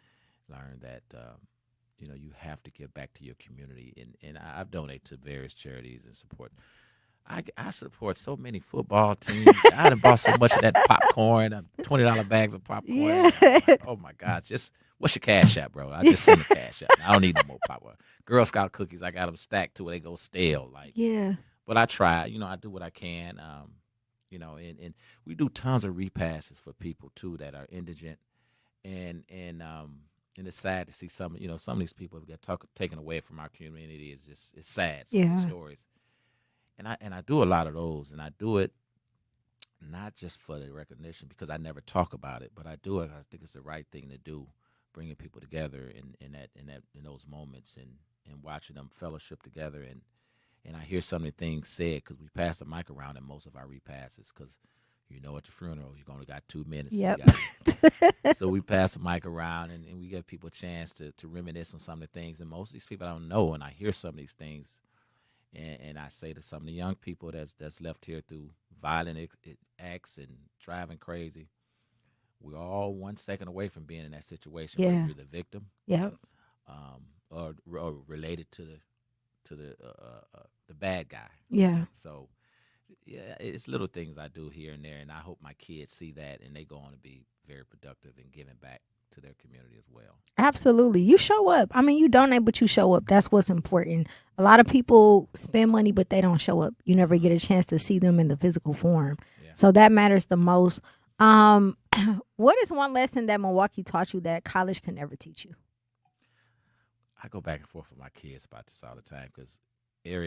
learn that you have to give back to your community. And I've donated to various charities and support. I support so many football teams. I done bought so much of that popcorn, $20 bags of popcorn. Yeah. Like, oh my God! What's your Cash App, bro? I just send the Cash App. I don't need no more popcorn. Girl Scout cookies, I got them stacked to where they go stale. Yeah. But I try. I do what I can. And we do tons of repasses for people too that are indigent, and it's sad to see some of these people get taken away from our community. It's sad. Some of the stories, and I do a lot of those, and I do it not just for the recognition because I never talk about it, but I do it. I think it's the right thing to do, bringing people together in those moments and watching them fellowship together and I hear some of the things said because we pass the mic around in most of our repasses because, at the funeral, you only got 2 minutes. Yep. So we pass the mic around and we give people a chance to reminisce on some of the things. And most of these people I don't know, and I hear some of these things, and I say to some of the young people that's left here through violent acts and driving crazy, we're all 1 second away from being in that situation where you're the victim, or related to the bad guy. Yeah. So, it's little things I do here and there, and I hope my kids see that and they go on to be very productive and giving back to their community as well. Absolutely. You show up. I mean, you donate, but you show up. That's what's important. A lot of people spend money, but they don't show up. You never get a chance to see them in the physical form. Yeah. So that matters the most. What is one lesson that Milwaukee taught you that college can never teach you? I go back and forth with my kids about this all the time because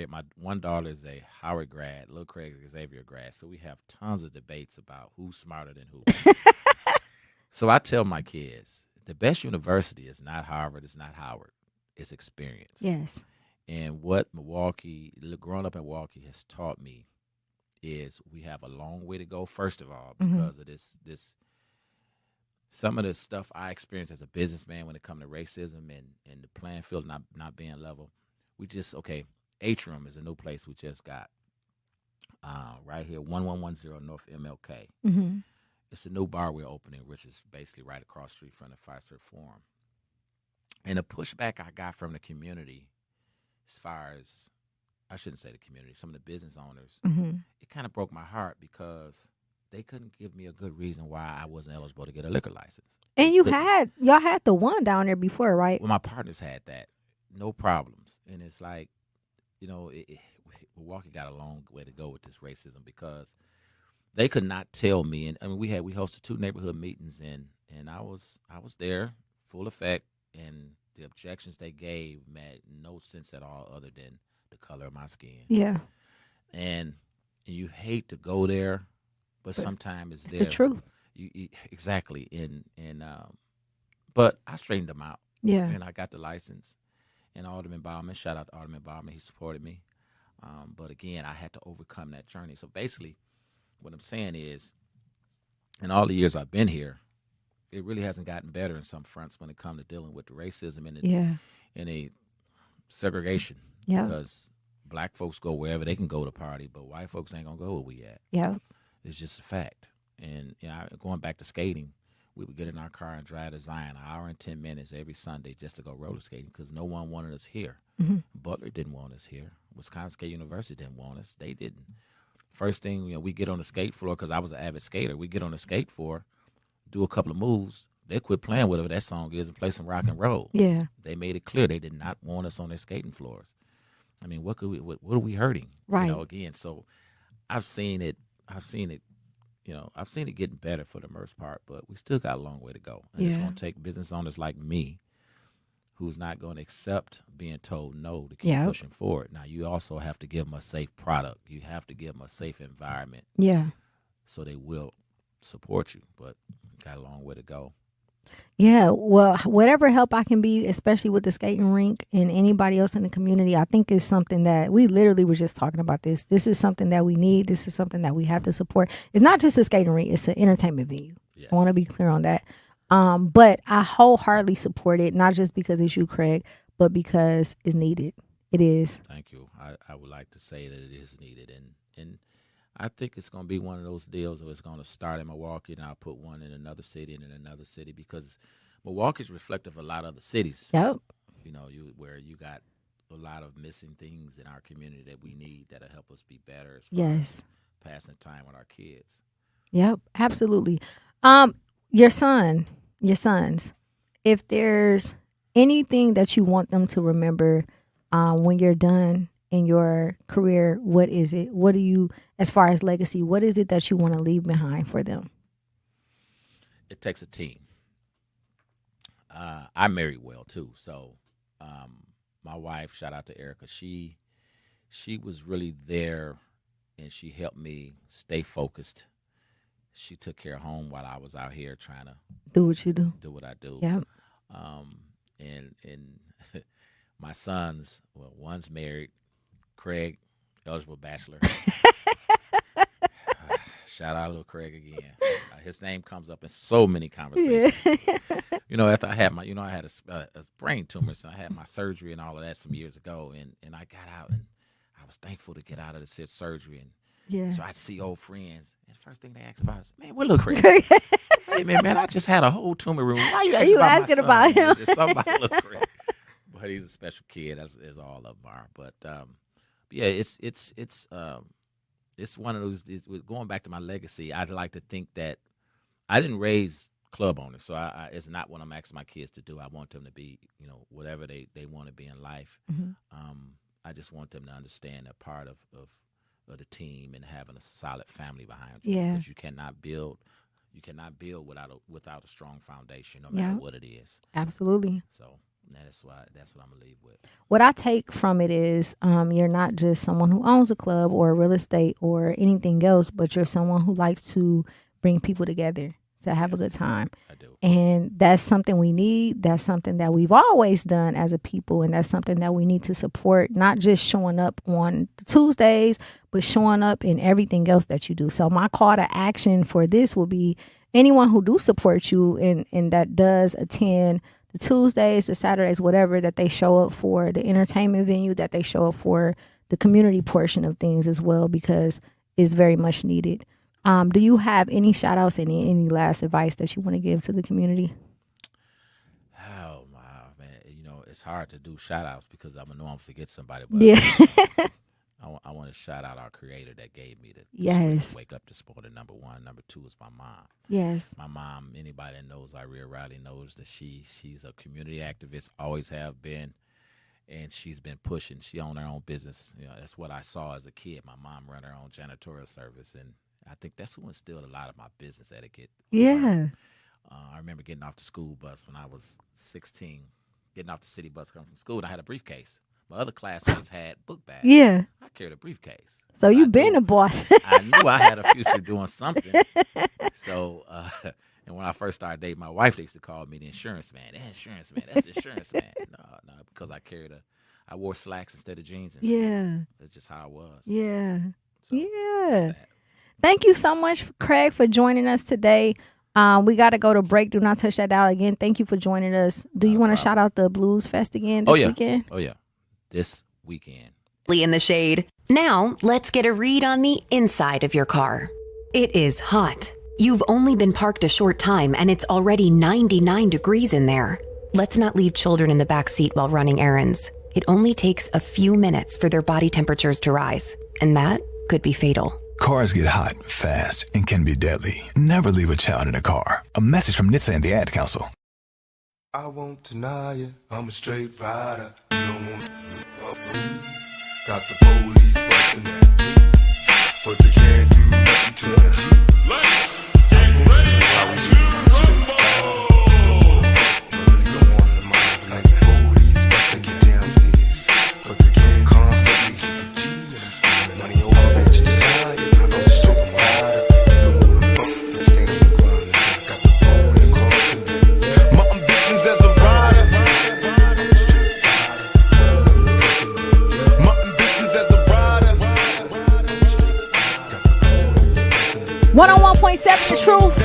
my one daughter is a Howard grad, little Craig Xavier grad, so we have tons of debates about who's smarter than who. So I tell my kids, the best university is not Harvard, it's not Howard, it's experience. Yes. And what growing up in Milwaukee has taught me is we have a long way to go, first of all, because of this some of the stuff I experienced as a businessman when it comes to racism and the playing field not being level. Atrium is a new place we just got right here, 1110 North MLK. it's a new bar we're opening, which is basically right across the street from the Fiserv Forum. And the pushback I got from the community, as far as, I shouldn't say the community, some of the business owners, it kind of broke my heart because they couldn't give me a good reason why I wasn't eligible to get a liquor license. And y'all had the one down there before, right? Well, my partners had that, no problems. And it's like, Milwaukee got a long way to go with this racism because they could not tell me. And I mean, we hosted 2 neighborhood meetings, and I was there, full effect, and the objections they gave made no sense at all other than the color of my skin. Yeah. And you hate to go there, but sometimes it's there. The truth. Exactly. But I straightened them out. Yeah. And I got the license. And Alderman Bauman, shout out to Alderman Bauman, he supported me. But again, I had to overcome that journey. So basically, what I'm saying is, in all the years I've been here, it really hasn't gotten better in some fronts when it comes to dealing with the racism and the segregation. Yeah. Because black folks go wherever they can go to party, but white folks ain't gonna go where we at. Yeah. It's just a fact. And going back to skating, we would get in our car and drive to Zion, an hour and 10 minutes every Sunday just to go roller skating because no one wanted us here. Butler didn't want us here. Wisconsin State University didn't want us. They didn't. First thing, we get on the skate floor because I was an avid skater. We get on the skate floor, do a couple of moves. They quit playing whatever that song is and play some rock and roll. Yeah. They made it clear they did not want us on their skating floors. I mean, what are we hurting? Right. Again, so I've seen it getting better for the most part, but we still got a long way to go. And it's going to take business owners like me who's not going to accept being told no to keep pushing forward. Now, you also have to give them a safe product. You have to give them a safe environment. Yeah. So they will support you, but got a long way to go. Yeah, well, whatever help I can be, especially with the skating rink and anybody else in the community, I think is something that we literally were just talking about this. This is something that we need. This is something that we have to support. It's not just a skating rink. It's an entertainment venue. Yes. I want to be clear on that. But I wholeheartedly support it, not just because it's you, Craig, but because it's needed. It is. Thank you. I would like to say that it is needed. And I think it's going to be one of those deals where it's going to start in Milwaukee and I'll put one in another city and in another city because Milwaukee's reflective of a lot of other cities. Yep. Where you got a lot of missing things in our community that we need that'll help us be better as far as passing time with our kids. Yep, absolutely. Your sons, if there's anything that you want them to remember when you're done in your career, what is it? What do you, as far as legacy, what is it that you want to leave behind for them? It takes a team. I married well too, so my wife, shout out to Erica, she was really there and she helped me stay focused. She took care of home while I was out here trying to do what you do. Do what I do. Yeah. And my sons, well, one's married, Craig, eligible bachelor. Shout out little Craig again. His name comes up in so many conversations. Yeah. After I had I had a brain tumor, so I had my surgery and all of that some years ago, and I got out, and I was thankful to get out of the surgery, and so I'd see old friends, and the first thing they asked about is, man, where little Craig? Hey, man, I just had a whole tumor removed. Why you asking about him? There's something about little Craig. But he's a special kid, as all of them are. But yeah, it's one of those. Going back to my legacy, I'd like to think that I didn't raise club owners, so it's not what I'm asking my kids to do. I want them to be, whatever they want to be in life. Mm-hmm. I just want them to understand they're part of the team and having a solid family behind you. Yeah. Because you cannot build without a strong foundation, no matter what it is. Absolutely. So that's what I'm gonna leave with. What I take from it is you're not just someone who owns a club or real estate or anything else, but you're someone who likes to bring people together to have a good time. I do. And that's something we need. That's something that we've always done as a people, and that's something that we need to support, not just showing up on Tuesdays, but showing up in everything else that you do. So my call to action for this will be anyone who do support you and that does attend the Tuesdays, the Saturdays, whatever, that they show up for the entertainment venue, that they show up for the community portion of things as well, because it's very much needed. Do you have any shout outs, any last advice that you want to give to the community? Oh my man, it's hard to do shout outs because I'm gonna know I'm forget somebody. But Yeah. I want to shout out our creator that gave me the Yes. strength to wake up this morning. Number one, number two is my mom. Yes. My mom. Anybody that knows Iria Riley knows that she's a community activist, always have been, and she's been pushing. She owned her own business. That's what I saw as a kid. My mom ran her own janitorial service, and I think that's who instilled a lot of my business etiquette. Yeah. I remember getting off the school bus when I was 16, getting off the city bus coming from school, and I had a briefcase. My other classmates had book bags. Yeah. I carried a briefcase. So you've been a boss. I knew I had a future doing something. So, and when I first started dating my wife, they used to call me the insurance man. The insurance man. That's the insurance man. No, because I wore slacks instead of jeans. And Yeah. That's just how I was. Yeah. So, Yeah. Thank you so much, Craig, for joining us today. We got to go to break. Do not touch that dial again. Thank you for joining us. Do you want to shout out the Blues Fest again this weekend? Oh, yeah. This weekend. In the shade. Now, let's get a read on the inside of your car. It is hot. You've only been parked a short time and it's already 99 degrees in there. Let's not leave children in the back seat while running errands. It only takes a few minutes for their body temperatures to rise, and that could be fatal. Cars get hot fast and can be deadly. Never leave a child in a car. A message from NHTSA and the Ad Council. I won't deny it, I'm a straight rider. You don't want to give up with me. Got the police busting at me, but they can't do nothing to me. Let's get ready to rumble. Really go on in the mind like the police busting get down for this, but they can't constantly hit the G. I'm spending money over at your side. I'm a straight rider. You don't want to stand in the ground. Got the police crossing me. My ambitions as a rider. 101.7 The Truth.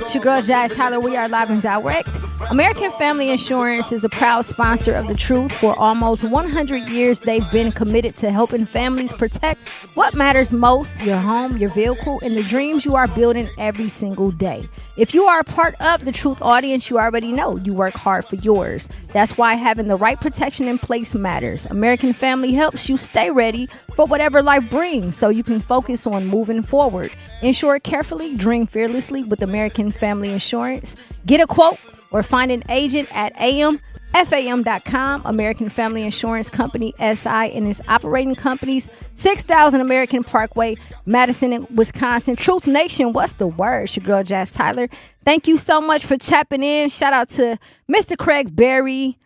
It's your girl, Jazz Tyler. We are live and direct. American Family Insurance is a proud sponsor of The Truth. For almost 100 years, they've been committed to helping families protect what matters most, your home, your vehicle, and the dreams you are building every single day. If you are a part of The Truth audience, you already know you work hard for yours. That's why having the right protection in place matters. American Family helps you stay ready for whatever life brings so you can focus on moving forward. Insure carefully, dream fearlessly with American Family Insurance. Get a quote or find an agent at amfam.com. American Family Insurance Company, SI, and its operating companies, 6000 American Parkway, Madison, Wisconsin. Truth Nation, what's the word? It's your girl, Jazz Tyler. Thank you so much for tapping in. Shout out to Mr. Craig Berry.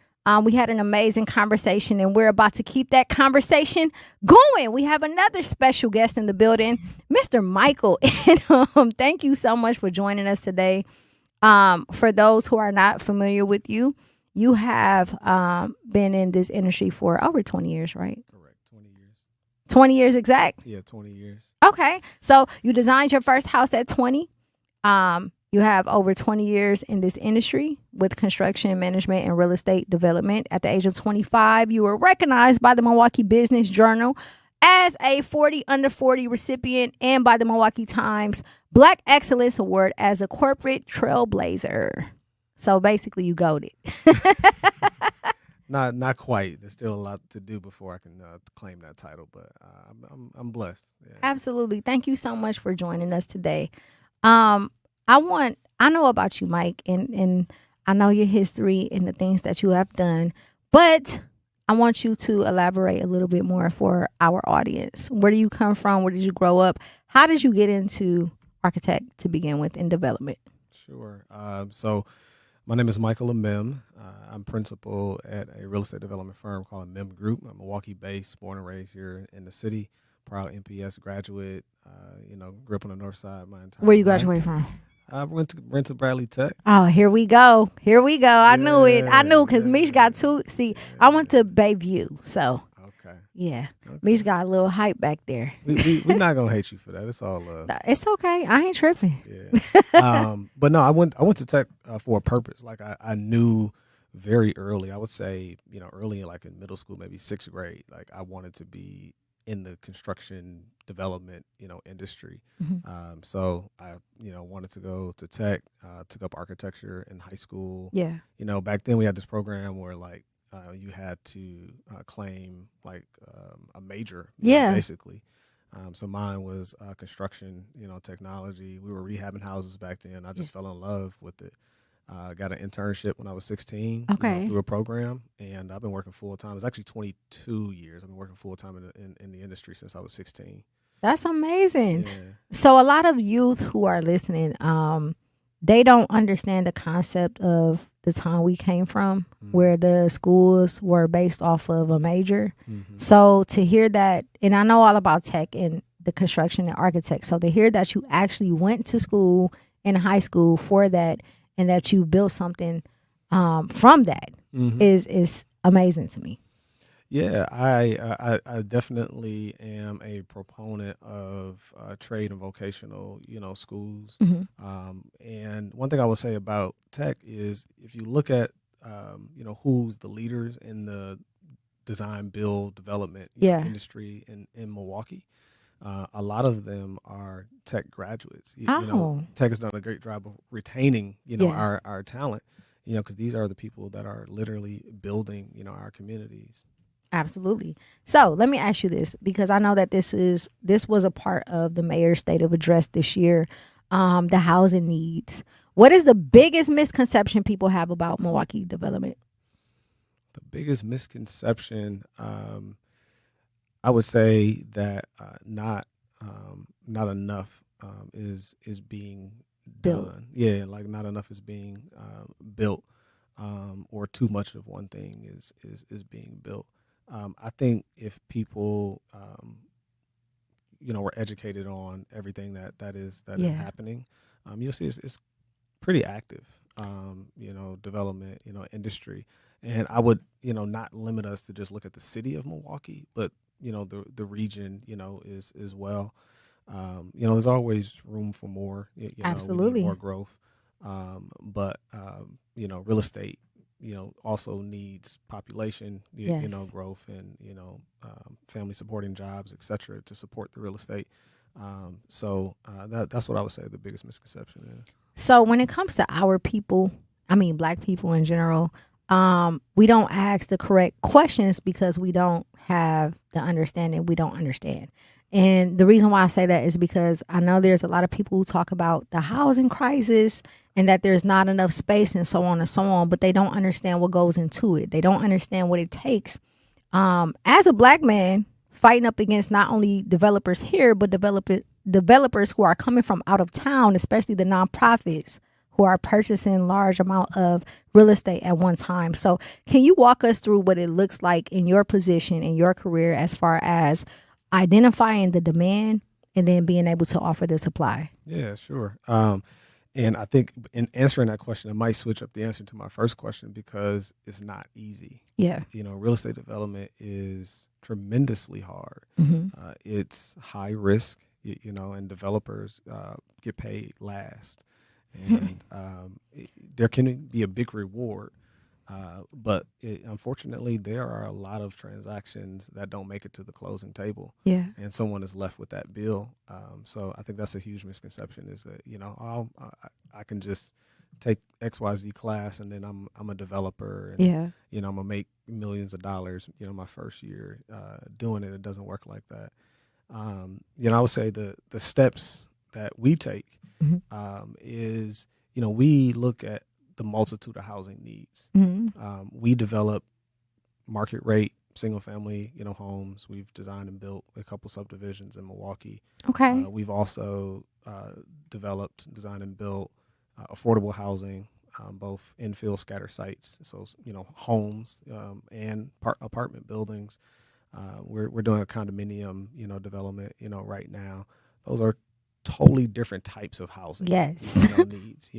We had an amazing conversation, and we're about to keep that conversation going. We have another special guest in the building, Mr. Michael. And thank you so much for joining us today. For those who are not familiar with you, you have been in this industry for over 20 years, right? Correct. 20 years. 20 years exact? Yeah, 20 years. Okay. So you designed your first house at 20. You have over 20 years in this industry with construction management and real estate development. At the age of 25, you were recognized by the Milwaukee Business Journal as a 40 under 40 recipient and by the Milwaukee Times Black Excellence Award as a corporate trailblazer. So basically you goated. Not quite. There's still a lot to do before I can claim that title, but I'm blessed. Yeah. Absolutely. Thank you so much for joining us today. I know about you, Mike, and I know your history and the things that you have done, but I want you to elaborate a little bit more for our audience. Where do you come from? Where did you grow up? How did you get into architect to begin with in development? Sure. So my name is Michael Mim. I'm principal at a real estate development firm called Mim Group. I'm Milwaukee-based, born and raised here in the city. Proud MPS graduate. Grew up on the north side my entire Where you life. graduated from? I went to Bradley Tech. Oh, here we go. I knew it. I knew because Mish got two. See, I went to Bayview, so. Okay. Yeah. Okay. Mish got a little hype back there. We're not going to hate you for that. It's all love. It's okay. I ain't tripping. Yeah. But no, I went to Tech for a purpose. Like I knew very early, I would say, early in middle school, maybe 6th grade, like I wanted to be in the construction development, industry. Mm-hmm. So I, wanted to go to tech, took up architecture in high school. Yeah. Back then we had this program where like you had to claim like a major, basically. So mine was construction, technology. We were rehabbing houses back then. I just fell in love with it. Got an internship when I was 16 through a program, and I've been working full time. It's actually 22 years. I've been working full time in the industry since I was 16. That's amazing. Yeah. So a lot of youth who are listening, they don't understand the concept of the time we came from, where the schools were based off of a major. So to hear that, and I know all about tech and the construction and architect, so to hear that you actually went to school in high school for that, and that you built something from that is amazing to me. Yeah, I definitely am a proponent of trade and vocational, schools. And one thing I would say about tech is if you look at, who's the leaders in the design, build, development industry in Milwaukee, a lot of them are tech graduates. Tech has done a great job of retaining, our talent, because these are the people that are literally building, our communities. Absolutely. So let me ask you this, because I know that this was a part of the mayor's state of address this year, the housing needs. What is the biggest misconception people have about Milwaukee development? The biggest misconception, I would say that not enough is being built. done. Yeah, like not enough is being built, or too much of one thing is being built. I think if people, were educated on everything that is happening, you'll see it's pretty active, development, industry. And I would, not limit us to just look at the city of Milwaukee, but, the region, is as well. There's always room for more, Absolutely. We need more growth. But real estate, also needs population, growth and, family supporting jobs, et cetera, to support the real estate. So that's what I would say the biggest misconception is. So when it comes to our people, I mean, Black people in general, we don't ask the correct questions because we don't have the understanding. We don't understand. And the reason why I say that is because I know there's a lot of people who talk about the housing crisis and that there's not enough space and so on and so on, but they don't understand what goes into it. They don't understand what it takes. As a Black man fighting up against not only developers here, but developers who are coming from out of town, especially the nonprofits who are purchasing large amount of real estate at one time. So can you walk us through what it looks like in your position, in your career, as far as identifying the demand and then being able to offer the supply? Yeah, sure. And I think in answering that question, I might switch up the answer to my first question because it's not easy. Yeah. Real estate development is tremendously hard. It's high risk, and developers get paid last. And there can be a big reward. But unfortunately, there are a lot of transactions that don't make it to the closing table. Yeah. And someone is left with that bill. So I think that's a huge misconception is that, I can just take XYZ class and then I'm a developer. And, I'm going to make millions of dollars, my first year doing it. It doesn't work like that. I would say the steps that we take is, we look at the multitude of housing needs. We develop market rate single family, homes. We've designed and built a couple subdivisions in Milwaukee. Okay. We've also developed, designed and built affordable housing, both infill scatter sites, so homes and apartment buildings. We're doing a condominium, development, right now. Those are totally different types of housing. Yes. Needs.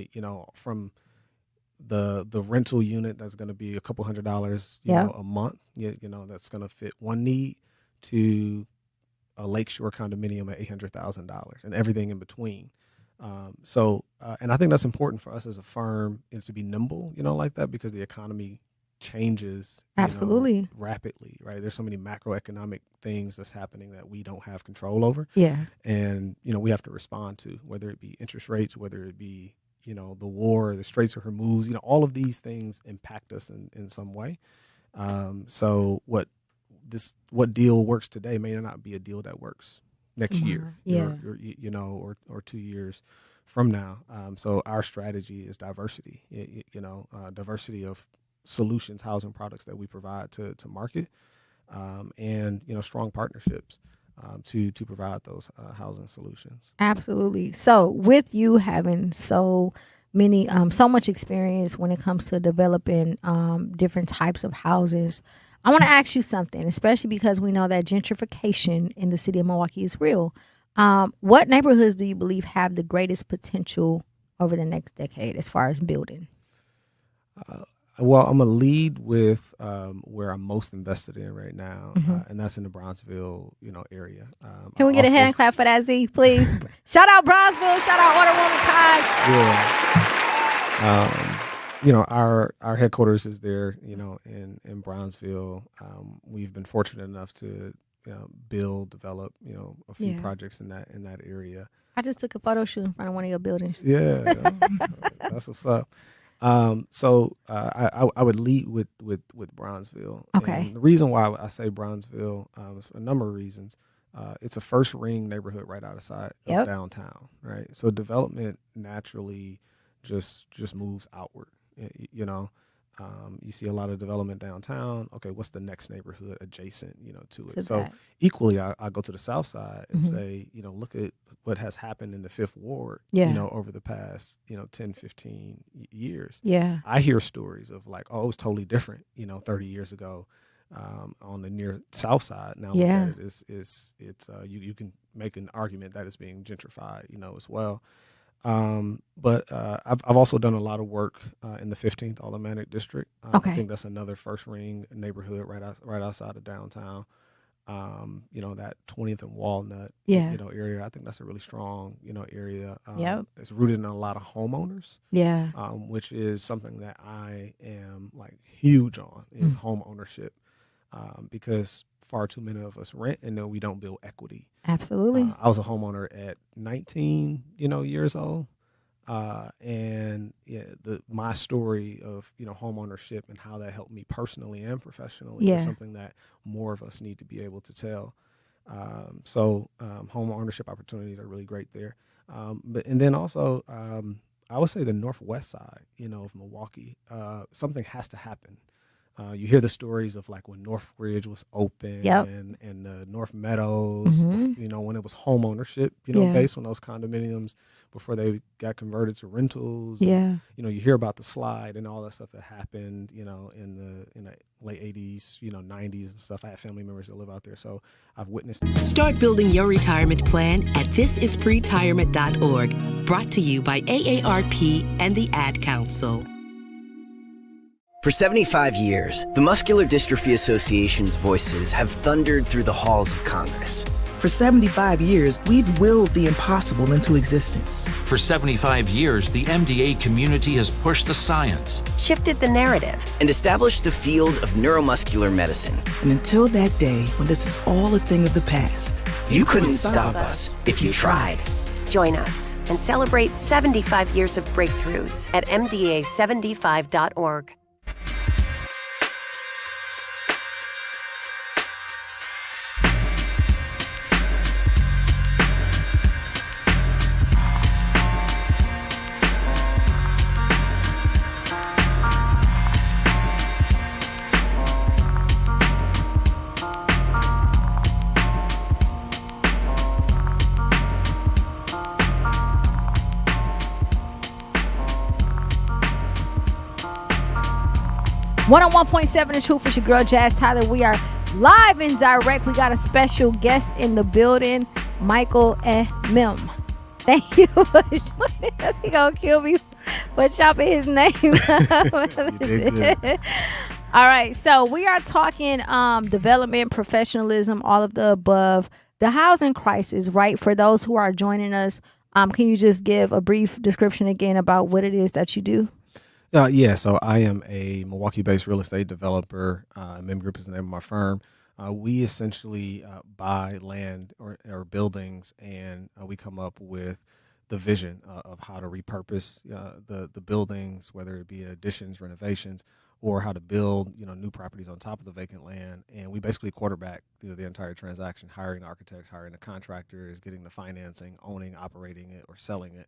From the rental unit that's going to be a couple $100, a month. That's going to fit one need to a lakeshore condominium at $800,000 and everything in between. And I think that's important for us as a firm is to be nimble, like that, because the economy changes Absolutely. rapidly, right? There's so many macroeconomic things that's happening that we don't have control over. Yeah. And, we have to respond to, whether it be interest rates, whether it be, the war, the Straits of Hormuz, all of these things impact us in some way. So what deal works today may not be a deal that works next year, or 2 years from now. So our strategy is diversity, diversity of solutions, housing products that we provide to market, and strong partnerships to provide those housing solutions. Absolutely. So with you having so much experience when it comes to developing different types of houses, I want to ask you something, especially because we know that gentrification in the city of Milwaukee is real. What neighborhoods do you believe have the greatest potential over the next decade as far as building? Well, I'm going to lead with where I'm most invested in right now, and that's in the Bronzeville, area. Can we get a hand clap for that, Z, please? Shout out Bronzeville. Shout out Waterwoman Cox. Yeah. Our headquarters is there, in Bronzeville. We've been fortunate enough to develop, a few projects in that area. I just took a photo shoot in front of one of your buildings. Yeah, that's what's up. So I would lead with Bronzeville. Okay. And the reason why I say Bronzeville is for a number of reasons. It's a first ring neighborhood right outside of downtown, right? So development naturally just moves outward. You see a lot of development downtown. Okay, what's the next neighborhood adjacent, to it? So equally, I go to the south side and say, look at what has happened in the Fifth Ward, over the past, 10, 15 years. Yeah. I hear stories of like, oh, it was totally different, 30 years ago on the near south side. Now look at it, it's you can make an argument that it's being gentrified, as well. But I've also done a lot of work in the 15th Allemanic District. I think that's another first ring neighborhood right outside of downtown. That 20th and Walnut, area. I think that's a really strong, area. It's rooted in a lot of homeowners. Yeah. Which is something that I am like huge on is home ownership, because far too many of us rent and then we don't build equity. Absolutely. I was a homeowner at 19, years old. And my story of, home ownership and how that helped me personally and professionally is something that more of us need to be able to tell. So home ownership opportunities are really great there. And then also, I would say the northwest side, of Milwaukee, something has to happen. You hear the stories of like when Northridge was open and the North Meadows, when it was home ownership, based on those condominiums before they got converted to rentals. And, you hear about the slide and all that stuff that happened, in the late 80s, 90s and stuff. I have family members that live out there, so I've witnessed. Start building your retirement plan at thisispretirement.org. Brought to you by AARP and the Ad Council. For 75 years, the Muscular Dystrophy Association's voices have thundered through the halls of Congress. For 75 years, we've willed the impossible into existence. For 75 years, the MDA community has pushed the science, shifted the narrative, and established the field of neuromuscular medicine. And until that day, when this is all a thing of the past, you couldn't stop us if you tried. Join us and celebrate 75 years of breakthroughs at MDA75.org. One on 1.7 The Truth with your girl Jazz Tyler. We are live and direct. We got a special guest in the building, Michael and Mim. Thank you for joining us. He gonna kill me for chopping his name. All right, so we are talking development, professionalism, all of the above. The housing crisis, right? For those who are joining us, can you just give a brief description again about what it is that you do? Yeah, so I am a Milwaukee-based real estate developer. Mim Group is the name of my firm. We essentially buy land or buildings, and we come up with the vision of how to repurpose the buildings, whether it be additions, renovations, or how to build new properties on top of the vacant land. And we basically quarterback the entire transaction, hiring architects, hiring the contractors, getting the financing, owning, operating it, or selling it.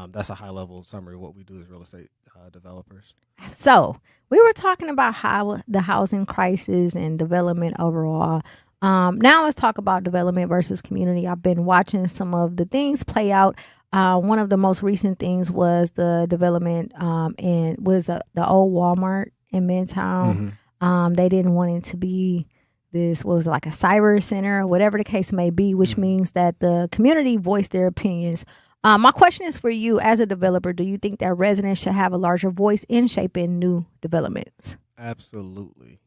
That's a high-level summary of what we do as real estate developers. So we were talking about how the housing crisis and development overall. Now let's talk about development versus community. I've been watching some of the things play out. One of the most recent things was the development the old Walmart in Midtown. Mm-hmm. They didn't want it to be this was like a cyber center or whatever the case may be, which means that the community voiced their opinions. My question is for you as a developer. Do you think that residents should have a larger voice in shaping new developments? Absolutely.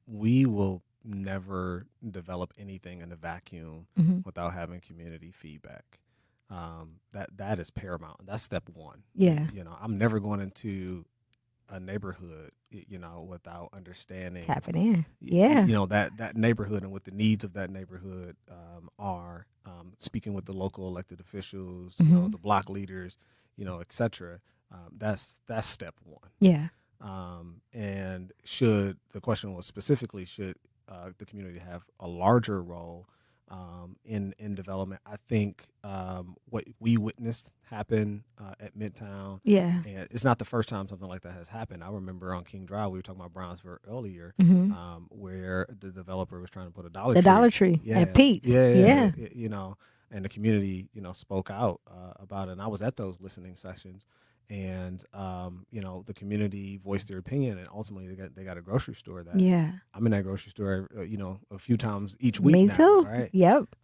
We will never develop anything in a vacuum without having community feedback. That is paramount. That's step one. Yeah. I'm never going into a neighborhood, without understanding tapping in. Yeah. That neighborhood and what the needs of that neighborhood are. Speaking with the local elected officials, the block leaders, et cetera. That's step one. Yeah. And the question was specifically, should the community have a larger role in development? I think what we witnessed happen at Midtown, and it's not the first time something like that has happened. I remember on King Drive, we were talking about Bronzeville earlier, where the developer was trying to put a Dollar Tree at Pete's. Yeah. And the community, spoke out about it. And I was at those listening sessions. And the community voiced their opinion, and ultimately they got a grocery store. I'm in that grocery store, a few times each week. Me now, too. Right? Yep.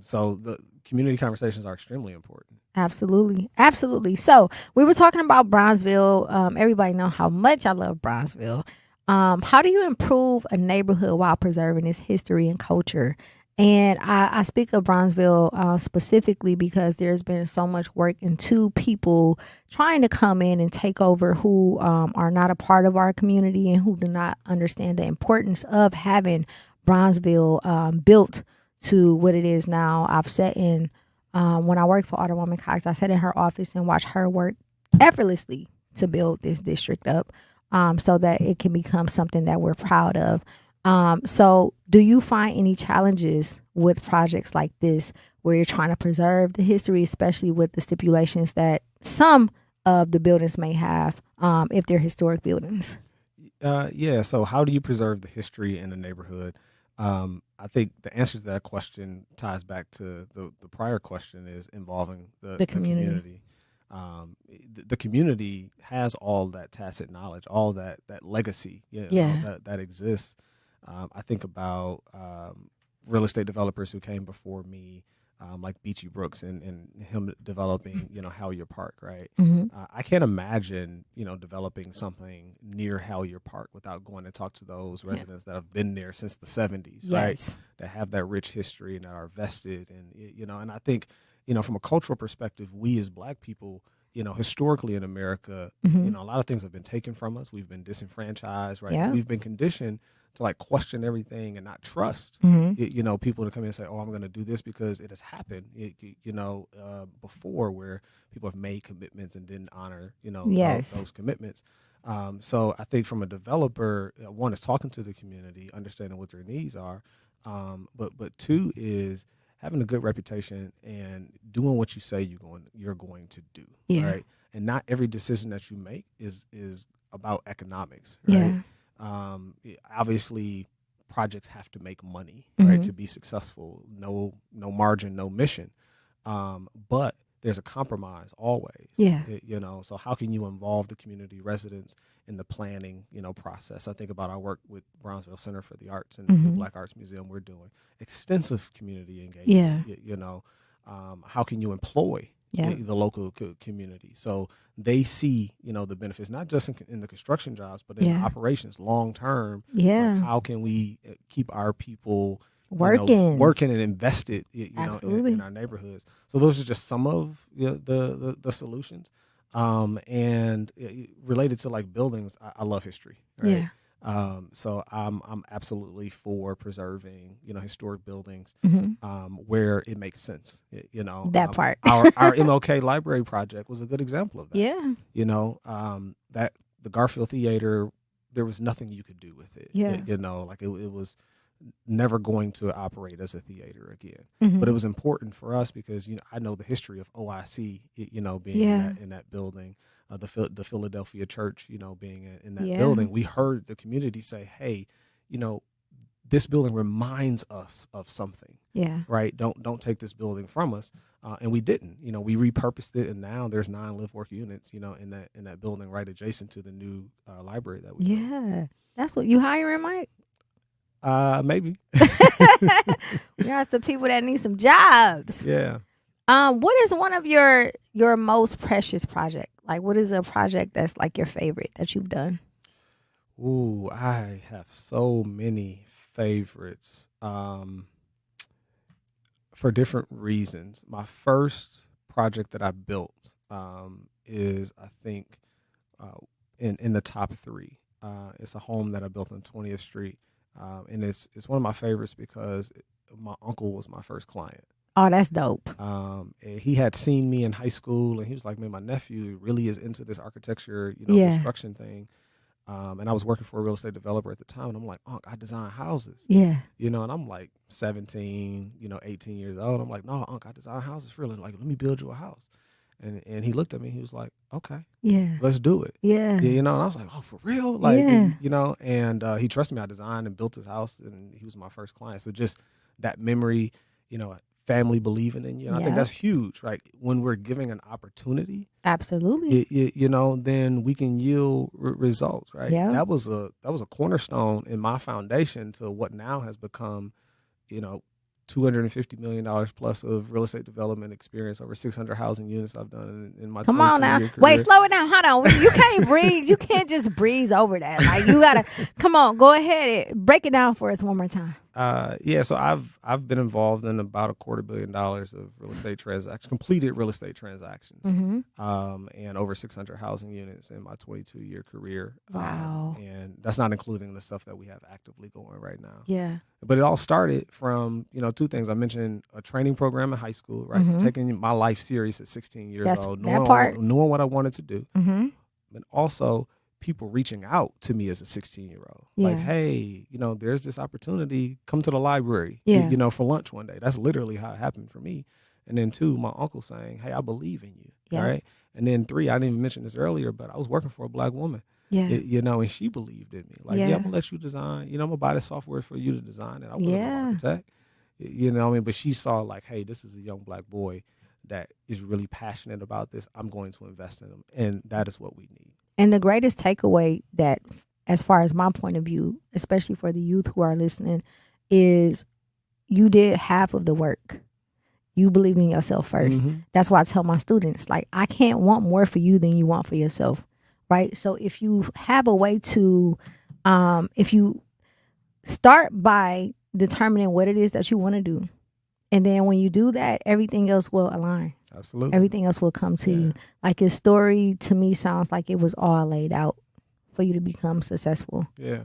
So the community conversations are extremely important. Absolutely. So we were talking about Bronzeville. Everybody know how much I love Bronzeville. How do you improve a neighborhood while preserving its history and culture? And I speak of Bronzeville specifically because there's been so much work into people trying to come in and take over who are not a part of our community and who do not understand the importance of having Bronzeville built to what it is now. I've sat in, when I worked for Alderwoman Cox, I sat in her office and watched her work effortlessly to build this district up so that it can become something that we're proud of. So do you find any challenges with projects like this where you're trying to preserve the history, especially with the stipulations that some of the buildings may have if they're historic buildings? So how do you preserve the history in the neighborhood? I think the answer to that question ties back to the prior question, is involving the community. The community has all that tacit knowledge, all that legacy that exists. I think about real estate developers who came before me, like Beachy Brooks and him developing, Howyer Park, right? I can't imagine, developing something near Howyer Park without going to talk to those residents that have been there since the 70s, right? That have that rich history and that are vested. And I think, from a cultural perspective, we as Black people, historically in America, a lot of things have been taken from us. We've been disenfranchised, right? Yeah. We've been conditioned to question everything and not trust, people to come in and say, oh, I'm going to do this because it has happened, before, where people have made commitments and didn't honor, those commitments. So I think from a developer, one is talking to the community, understanding what their needs are. But two is having a good reputation and doing what you say you're going to do. Right. And not every decision that you make is about economics. Right. Obviously projects have to make money, right, to be successful. No margin, no mission. But there's a compromise always. So how can you involve the community residents in the planning, process? I think about our work with Bronzeville Center for the Arts and the Black Arts Museum. We're doing extensive community engagement. How can you employ the local community so they see, the benefits, not just in the construction jobs, but in operations long term? How can we keep our people working and invested, in our neighborhoods? So those are just some of the solutions. And related to like buildings, I love history. Right? Yeah. So I'm absolutely for preserving, historic buildings, Mm-hmm. where it makes sense. That part. our MLK library project was a good example of that. Yeah. That the Garfield Theater, there was nothing you could do with it. Yeah. It was never going to operate as a theater again. Mm-hmm. But it was important for us because I know the history of OIC, being in that building. The Philadelphia Church, being in that building, we heard the community say, "Hey, this building reminds us of something." Yeah. Right. Don't take this building from us, and we didn't. We repurposed it, and now there's 9 live work units, in that building right adjacent to the new library that we. Yeah, that's what you hiring, Mike. Maybe. We got some people that need some jobs. Yeah. What is one of your most precious project? Like, what is a project that's like your favorite that you've done? Ooh, I have so many favorites for different reasons. My first project that I built is, I think, in the top 3. It's a home that I built on 20th Street, and it's one of my favorites because my uncle was my first client. Oh, that's dope. And he had seen me in high school, and he was like, "Man, my nephew really is into this architecture, construction thing." And I was working for a real estate developer at the time, and I'm like, "Unc, I design houses." Yeah. And I'm like 17, 18 years old. I'm like, "No, Unc, I design houses for real. Like, let me build you a house." And he looked at me. He was like, "Okay, yeah, let's do it." Yeah. And I was like, "Oh, for real?" Like, yeah. And he trusted me. I designed and built his house, and he was my first client. So just that memory, family believing in you. And I think that's huge, right? When we're giving an opportunity, absolutely, then we can yield results, right? Yeah. That was a cornerstone in my foundation to what now has become, $250 million plus of real estate development experience, over 600 housing units I've done in my 22-year career. Wait, slow it down. Hold on. You can't breeze. You can't just breeze over that. Like, you gotta come on. Go ahead. Break it down for us one more time. So I've been involved in about $250 million of real estate transactions, completed real estate transactions, and over 600 housing units in my 22-year career. Wow. And that's not including the stuff that we have actively going right now. Yeah. But it all started from, 2 things. I mentioned a training program in high school, right? Taking my life serious at 16 years old, knowing what I wanted to do. Mm-hmm. And also people reaching out to me as a 16-year-old. Yeah. Like, hey, there's this opportunity. Come to the library, for lunch one day. That's literally how it happened for me. And then 2, my uncle saying, hey, I believe in you. Yeah. Right. And then 3, I didn't even mention this earlier, but I was working for a Black woman. Yeah. And she believed in me. Like, I'm going to let you design. I'm going to buy the software for you to design it. I wasn't an architect. But she saw like, hey, this is a young Black boy that is really passionate about this. I'm going to invest in him. And that is what we need. And the greatest takeaway that, as far as my point of view, especially for the youth who are listening, is you did half of the work. You believe in yourself first. Mm-hmm. That's why I tell my students, like, I can't want more for you than you want for yourself, right? So if you have a way to, if you start by determining what it is that you want to do, and then when you do that, everything else will align. Absolutely. Everything else will come to you. Like, your story to me sounds like it was all laid out for you to become successful. Yeah.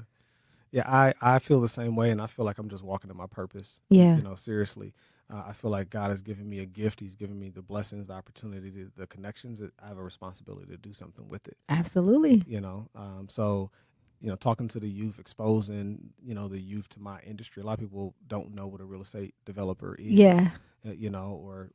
Yeah, I feel the same way, and I feel like I'm just walking in my purpose. Yeah. Seriously. I feel like God has given me a gift. He's given me the blessings, the opportunity, the connections. I have a responsibility to do something with it. Absolutely. So, talking to the youth, exposing, the youth to my industry. A lot of people don't know what a real estate developer is. Yeah. Or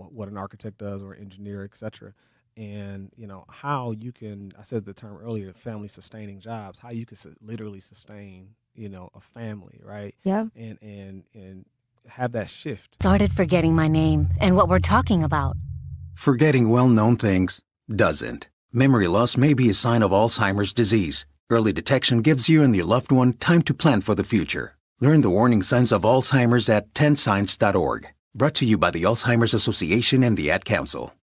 what an architect does, or engineer, et cetera. And, how you can, I said the term earlier, family sustaining jobs, how you can literally sustain, a family, right? Yeah. And have that shift. Started forgetting my name and what we're talking about. Forgetting well-known things doesn't. Memory loss may be a sign of Alzheimer's disease. Early detection gives you and your loved one time to plan for the future. Learn the warning signs of Alzheimer's at 10signs.org. Brought to you by the Alzheimer's Association and the Ad Council.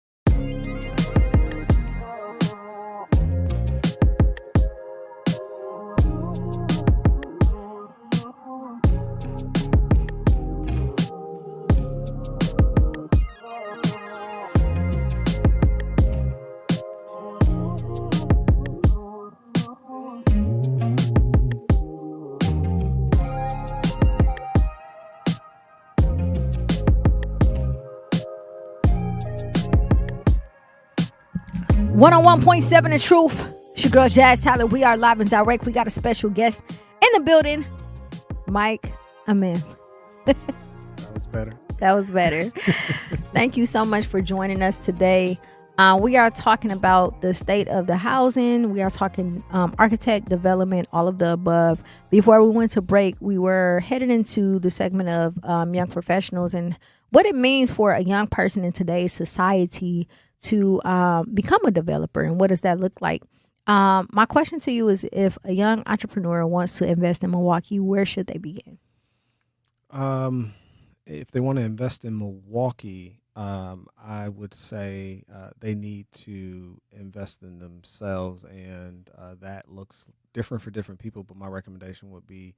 101.7 The Truth. It's your girl Jazz Tyler. We are live and direct. We got a special guest in the building, Mike. Amen. That was better. That was better. Thank you so much for joining us today. We are talking about the state of the housing. We are talking architect development, all of the above. Before we went to break, we were headed into the segment of young professionals and what it means for a young person in today's society to become a developer, and what does that look like? My question to you is, if a young entrepreneur wants to invest in Milwaukee, where should they begin? If they want to invest in Milwaukee, I would say they need to invest in themselves, and that looks different for different people, but my recommendation would be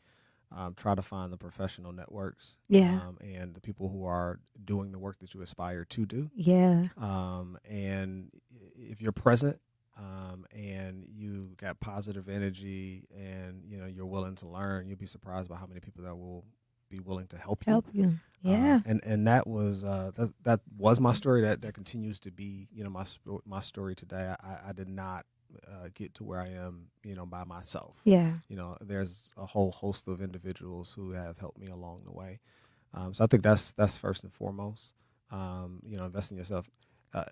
try to find the professional networks, and the people who are doing the work that you aspire to do. And if you're present, and you got positive energy, and you're willing to learn, you'll be surprised by how many people that will be willing to help you. And that was that was my story. That continues to be my story today. I did not get to where I am by myself. There's a whole host of individuals who have helped me along the way. So I think that's first and foremost. Invest in yourself.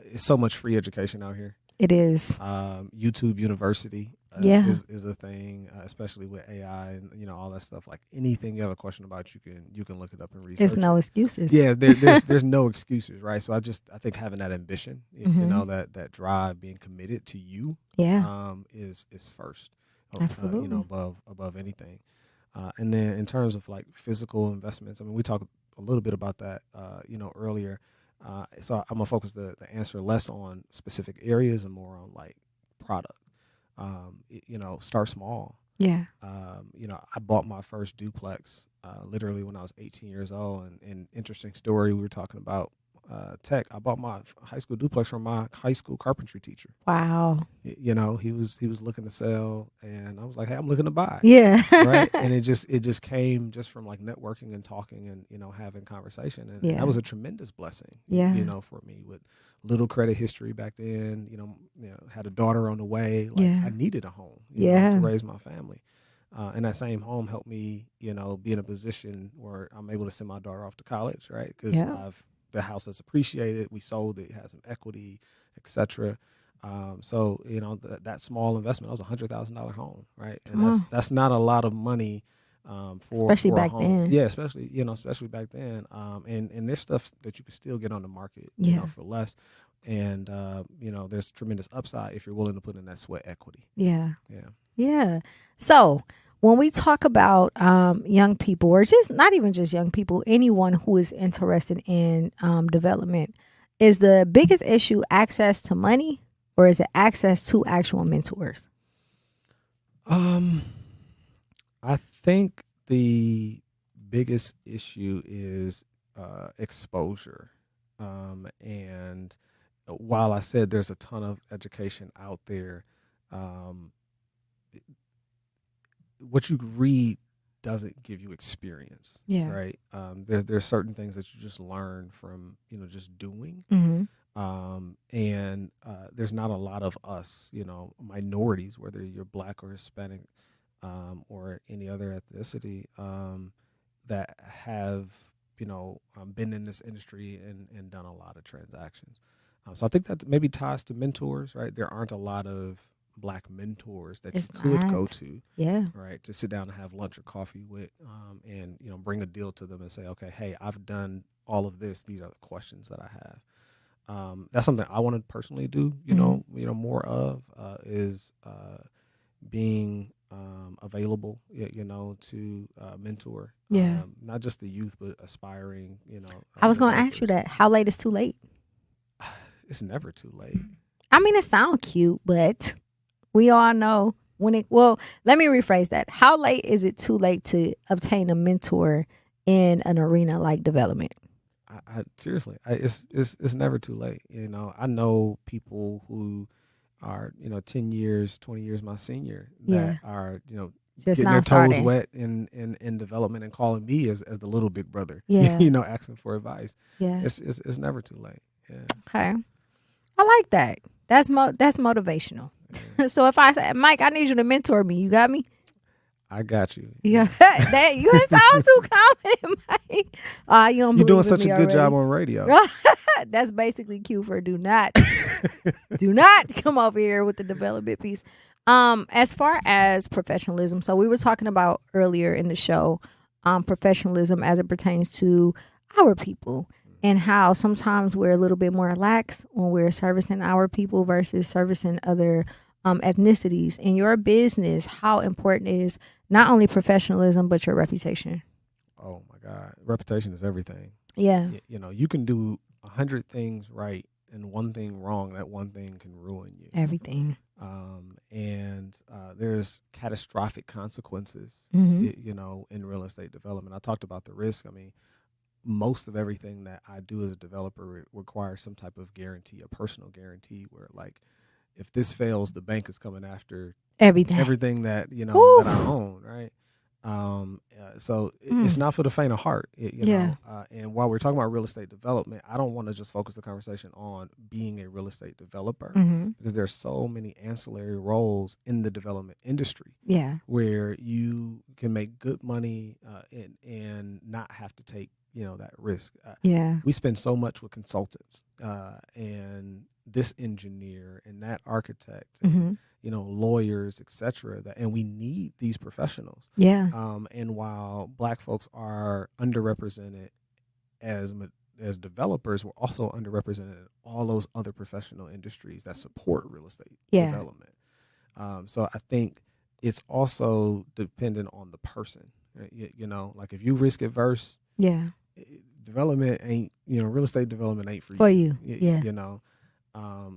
It's so much free education out here. It is. YouTube University is a thing, especially with AI and all that stuff. Like anything you have a question about, you can look it up and research. There's no excuses. Yeah, there's no excuses, right? So I think having that ambition, that drive, being committed to you, is first. Absolutely. Above anything. And then in terms of like physical investments, I mean, we talked a little bit about that, earlier. So I'm gonna focus the answer less on specific areas and more on like product. Start small. I bought my first duplex literally when I was 18 years old. And interesting story, we were talking about tech. I bought my high school duplex from my high school carpentry teacher. Wow. He was looking to sell, and I was like, hey, I'm looking to buy. Right. And it just came just from like networking and talking and having conversation, and that was a tremendous blessing. For me, with little credit history back then. Had a daughter on the way. I needed a home. To raise my family. And that same home helped me, be in a position where I'm able to send my daughter off to college, right? Because the house has appreciated. We sold it, had some equity, etc. So that small investment, that was $100,000 home, right? And that's not a lot of money for especially for back a home. then. Yeah, especially back then. And there's stuff that you can still get on the market, for less. And there's tremendous upside if you're willing to put in that sweat equity. Yeah. So when we talk about young people, or just not even just young people, anyone who is interested in development, is the biggest issue access to money, or is it access to actual mentors? I think the biggest issue is exposure. And while I said there's a ton of education out there, what you read doesn't give you experience, right? There's certain things that you just learn from, just doing. And there's not a lot of us, minorities, whether you're Black or Hispanic, or any other ethnicity, that have, been in this industry and done a lot of transactions. So I think that maybe ties to mentors, right? There aren't a lot of Black mentors that you could go to, right, to sit down and have lunch or coffee with, and bring a deal to them and say, okay, hey, I've done all of this. These are the questions that I have. That's something I want to personally do. More of is being available, to mentor, not just the youth but aspiring. I was going to ask you that. How late is too late? It's never too late. I mean, it sounds cute, but we all know let me rephrase that. How late is it too late to obtain a mentor in an arena like development? Seriously, it's never too late. I know people who are 10 years, 20 years my senior that are just getting their toes starting. wet in development and calling me as the little big brother. Asking for advice. It's never too late. Okay, I like that. That's motivational. So if I say, Mike, I need you to mentor me, you got me? I got you. Yeah, that you sound too confident, Mike. You don't You're doing believe such in a me good already. job on radio. That's basically cue for do not come over here with the development piece. As far as professionalism, so we were talking about earlier in the show, professionalism as it pertains to our people and how sometimes we're a little bit more lax when we're servicing our people versus servicing other ethnicities. In your business, how important is not only professionalism but your reputation? Oh my God, reputation is everything. Yeah. You know, you can do 100 things right and one thing wrong. That one thing can ruin you. Everything. And there's catastrophic consequences, you know, in real estate development. I talked about the risk. I mean, most of everything that I do as a developer requires some type of guarantee, a personal guarantee, where like, if this fails, the bank is coming after everything that, you know, that I own, right? So it's not for the faint of heart, you know. And while we're talking about real estate development, I don't want to just focus the conversation on being a real estate developer, because there's so many ancillary roles in the development industry. Yeah, where you can make good money and not have to take, you know, that risk. We spend so much with consultants and this engineer and that architect and, you know, lawyers, etc. And we need these professionals. And while Black folks are underrepresented as developers, we're also underrepresented in all those other professional industries that support real estate development. So I think it's also dependent on the person. Right? You know, like if you risk adverse, development ain't, you know, real estate development ain't for you. You know.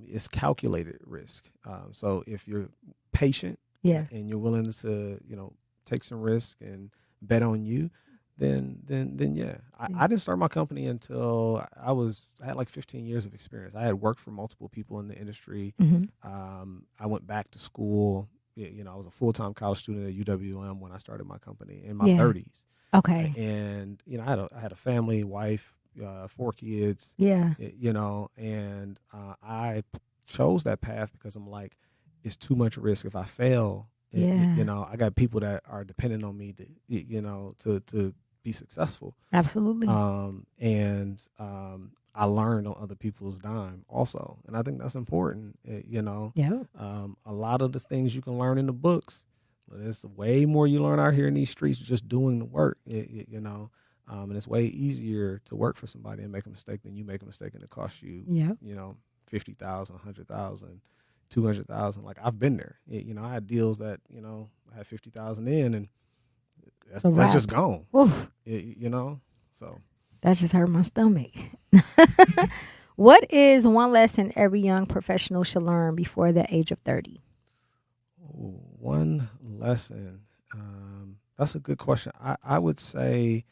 It's calculated risk. So if you're patient and you're willing to, you know, take some risk and bet on you, then yeah. I didn't start my company until I had like 15 years of experience. I had worked for multiple people in the industry. I went back to school. You know, I was a full-time college student at UWM when I started my company in my 30s. Okay. And, you know, I had a family, wife, 4 kids, you know, and I chose that path because I'm like, it's too much risk. If I fail, you know, I got people that are dependent on me to, you know, to be successful. Absolutely. And I learned on other people's dime also. And I think that's important, you know. A lot of the things you can learn in the books, but there's way more you learn out here in these streets just doing the work, you know. And it's way easier to work for somebody and make a mistake than you make a mistake and it costs you, you know, $50,000, $100,000, $200,000. Like I've been there. You know, I had deals that, you know, I had $50,000 in and that's just gone. You know, so that just hurt my stomach. What is one lesson every young professional should learn before the age of 30? One lesson. That's a good question. I would say,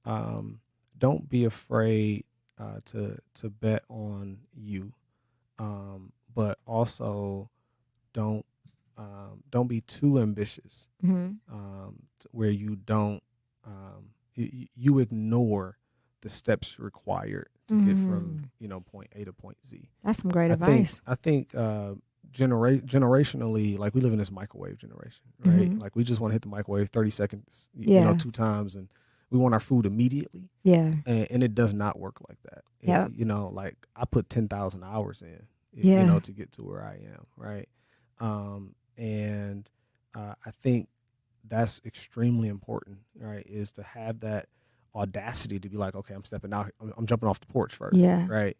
don't be afraid to bet on you, but also don't be too ambitious, where you don't you ignore the steps required to get from, you know, point A to point Z. That's some great advice. I think generationally, like we live in this microwave generation, right? Like we just want to hit the microwave 30 seconds, you know, 2 times, and we want our food immediately. And it does not work like that. You know, like I put 10,000 hours in, you know, to get to where I am, right? And I think that's extremely important, right? Is to have that audacity to be like, okay, I'm stepping out, I'm jumping off the porch first, right?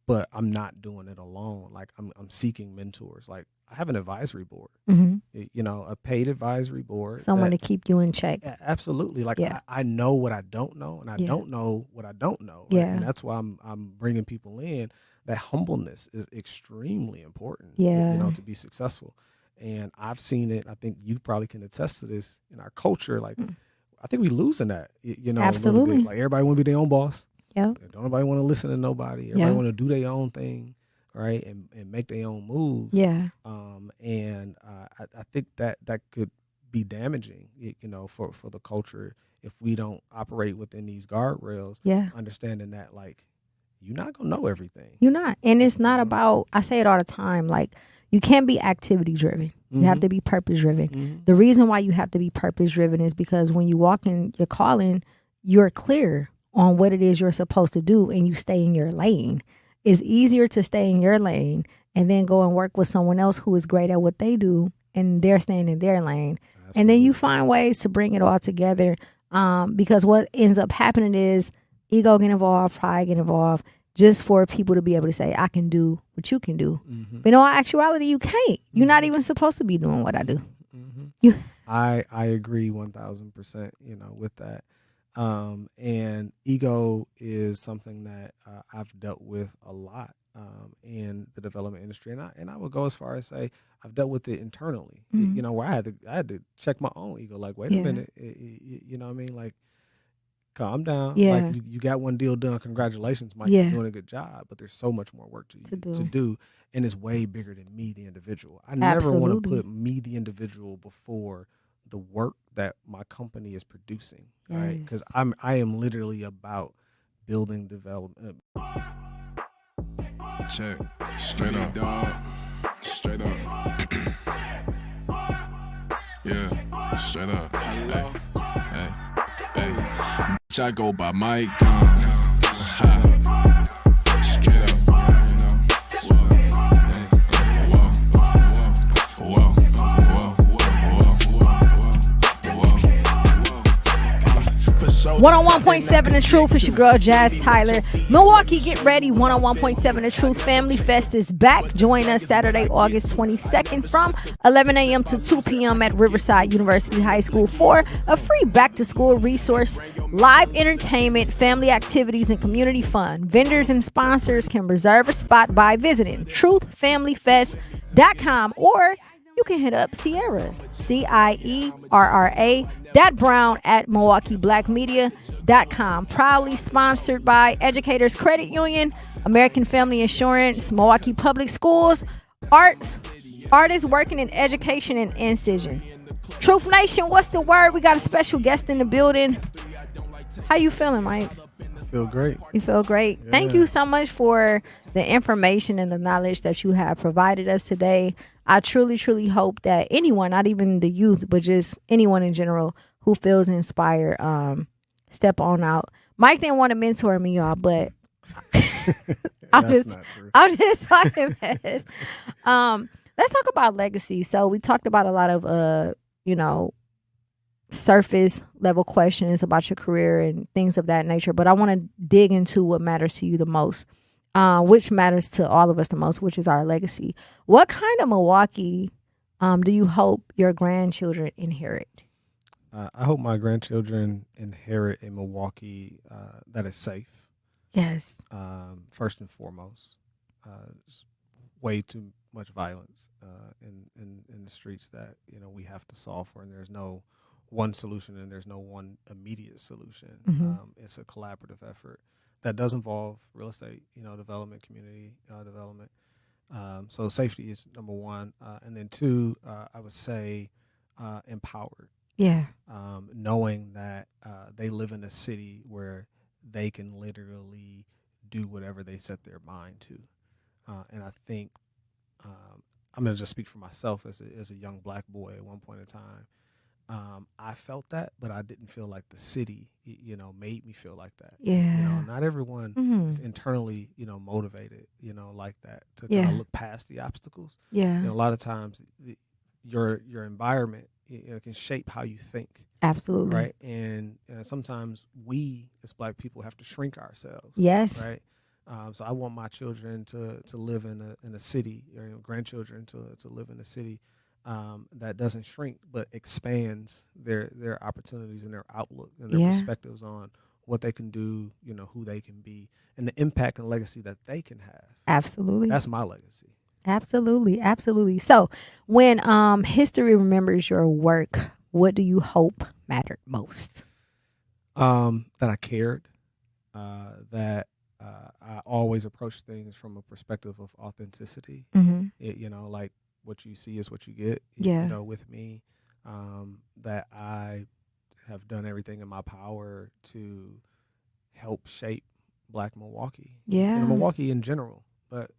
But I'm not doing it alone. Like I'm seeking mentors. Like I have an advisory board, you know, a paid advisory board. Someone to keep you in check. Absolutely. Like I know what I don't know, and I don't know what I don't know. Right? And that's why I'm bringing people in. That humbleness is extremely important, you know, to be successful. And I've seen it. I think you probably can attest to this in our culture. Like I think we losing that, you know, absolutely. A little bit. Like everybody want to be their own boss. Don't nobody want to listen to nobody. Everybody want to do their own thing, right? And make their own moves. And I think that could be damaging, you know, for the culture if we don't operate within these guardrails. Understanding that, like, you're not gonna know everything. You're not. And it's not about, I say it all the time, like, you can't be activity driven. You have to be purpose driven. The reason why you have to be purpose driven is because when you walk in your calling, you're clear on what it is you're supposed to do and you stay in your lane. It's easier to stay in your lane and then go and work with someone else who is great at what they do and they're staying in their lane. Absolutely. And then you find ways to bring it all together, because what ends up happening is ego get involved, pride get involved, just for people to be able to say, I can do what you can do. But in all actuality, you can't. You're not even supposed to be doing what I do. I agree 1,000%, with that. And ego is something that I've dealt with a lot in the development industry. And I would go as far as say I've dealt with it internally, where I had to check my own ego. Like, wait a minute, you know what I mean? Like, calm down. Yeah. Like, you got one deal done. Congratulations, Mike. You're doing a good job. But there's so much more work to do. And it's way bigger than me, the individual. I never want to put me, the individual, before the work that my company is producing, right? Because I am literally about building development. Check. Straight up, dog. Straight up. Yeah. Straight up. Hello. Hey. I go by Mike. Straight up. 101.7 The Truth. It's your girl Jazz Tyler. Milwaukee, get ready. 101.7 The Truth Family Fest is back. Join us Saturday, August 22nd from 11 a.m. to 2 p.m. at Riverside University High School for a free back-to-school resource, live entertainment, family activities, and community fun. Vendors and sponsors can reserve a spot by visiting truthfamilyfest.com, or you can hit up Sierra, CIERRA, Brown at MilwaukeeBlackMedia.com. Proudly sponsored by Educators Credit Union, American Family Insurance, Milwaukee Public Schools, artists working in education and incision. Truth Nation, what's the word? We got a special guest in the building. How you feeling, Mike? I feel great. You feel great. Yeah. Thank you so much for the information and the knowledge that you have provided us today. I truly, truly hope that anyone, not even the youth, but just anyone in general who feels inspired, step on out. Mike didn't want to mentor me, y'all, but I'm just talking mess. Let's talk about legacy. So we talked about a lot of, surface level questions about your career and things of that nature. But I want to dig into what matters to you the most, which matters to all of us the most, which is our legacy. What kind of Milwaukee do you hope your grandchildren inherit? I hope my grandchildren inherit a Milwaukee that is safe. Yes. First and foremost, there's way too much violence in the streets that we have to solve for, and there's no one solution and there's no one immediate solution. It's a collaborative effort that does involve real estate, development, community development. So safety is number one, and then two, I would say empowered. Yeah. Knowing that they live in a city where they can literally do whatever they set their mind to. And I think I'm going to just speak for myself as a young black boy at one point in time. I felt that, but I didn't feel like the city, made me feel like that. Yeah. Not everyone is internally, motivated, like that to kind of look past the obstacles. Yeah. A lot of times your environment can shape how you think. Absolutely. Right. And sometimes we as black people have to shrink ourselves. Yes. Right. So I want my children to live in a city, or grandchildren to live in a city that doesn't shrink but expands their opportunities and their outlook and their perspectives on what they can do, who they can be, and the impact and legacy that they can have. Absolutely. That's my legacy. Absolutely. Absolutely. So when history remembers your work, what do you hope mattered most? That I cared, that I always approach things from a perspective of authenticity. Like what you see is what you get. With me, that I have done everything in my power to help shape Black Milwaukee. Yeah. And Milwaukee in general, but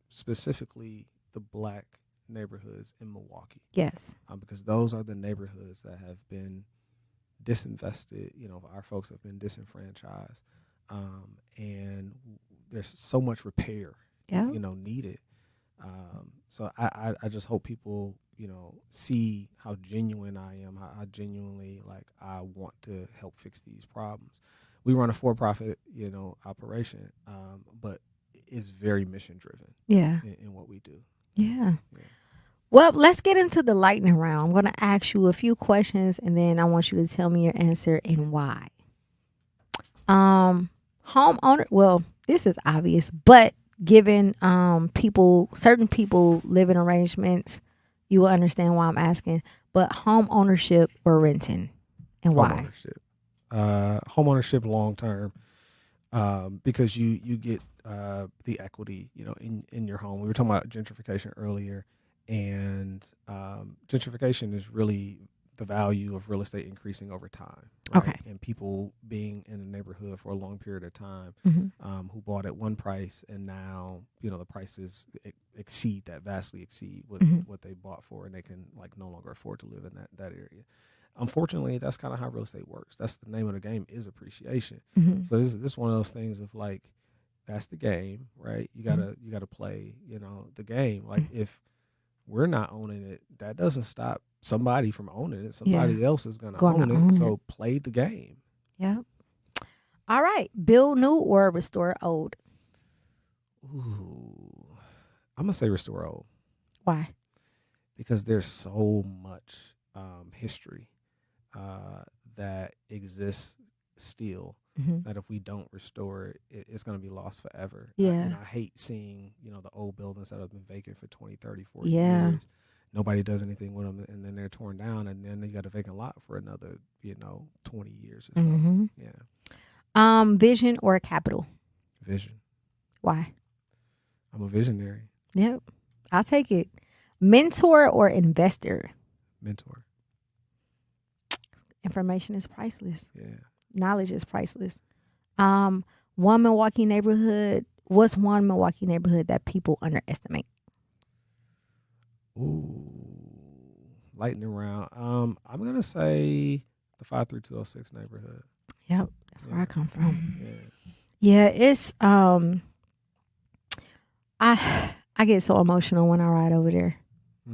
specifically the Black neighborhoods in Milwaukee. Yes. Because those are the neighborhoods that have been disinvested. Our folks have been disenfranchised. And there's so much repair, needed. So I just hope people, see how genuine I am, how genuinely I want to help fix these problems. We run a for-profit, operation, but it's very mission driven. Yeah. In what we do. Yeah. Well, let's get into the lightning round. I'm going to ask you a few questions, and then I want you to tell me your answer and why. Homeowner. Well, this is obvious, but given certain people live in arrangements, you will understand why I'm asking. But home ownership or renting, and why? Home ownership long term, because you get the equity, in your home. We were talking about gentrification earlier, and gentrification is really the value of real estate increasing over time. Right? Okay. And people being in a neighborhood for a long period of time, who bought at one price, and now the prices vastly exceed what they bought for, and they can no longer afford to live in that area. Unfortunately, that's kind of how real estate works. That's the name of the game, is appreciation. So this is one of those things of that's the game, right? You gotta play, the game. If we're not owning it, that doesn't stop somebody from owning it. Somebody else is gonna own it. So play the game. Yeah. All right. Build new or restore old? Ooh, I'm gonna say restore old. Why? Because there's so much history that exists still, that if we don't restore it, it's going to be lost forever. Yeah. And I hate seeing, the old buildings that have been vacant for 20, 30, 40 Yeah. years. Nobody does anything with them, and then they're torn down, and then you got a vacant lot for another, 20 years or so. Yeah. Vision or capital? Vision. Why? I'm a visionary. Yep. I'll take it. Mentor or investor? Mentor. Information is priceless. Yeah. Knowledge is priceless. What's one Milwaukee neighborhood that people underestimate? Ooh, lightning round. I'm gonna say the 53206 neighborhood. Yep, that's where I come from. Yeah, it's I get so emotional when I ride over there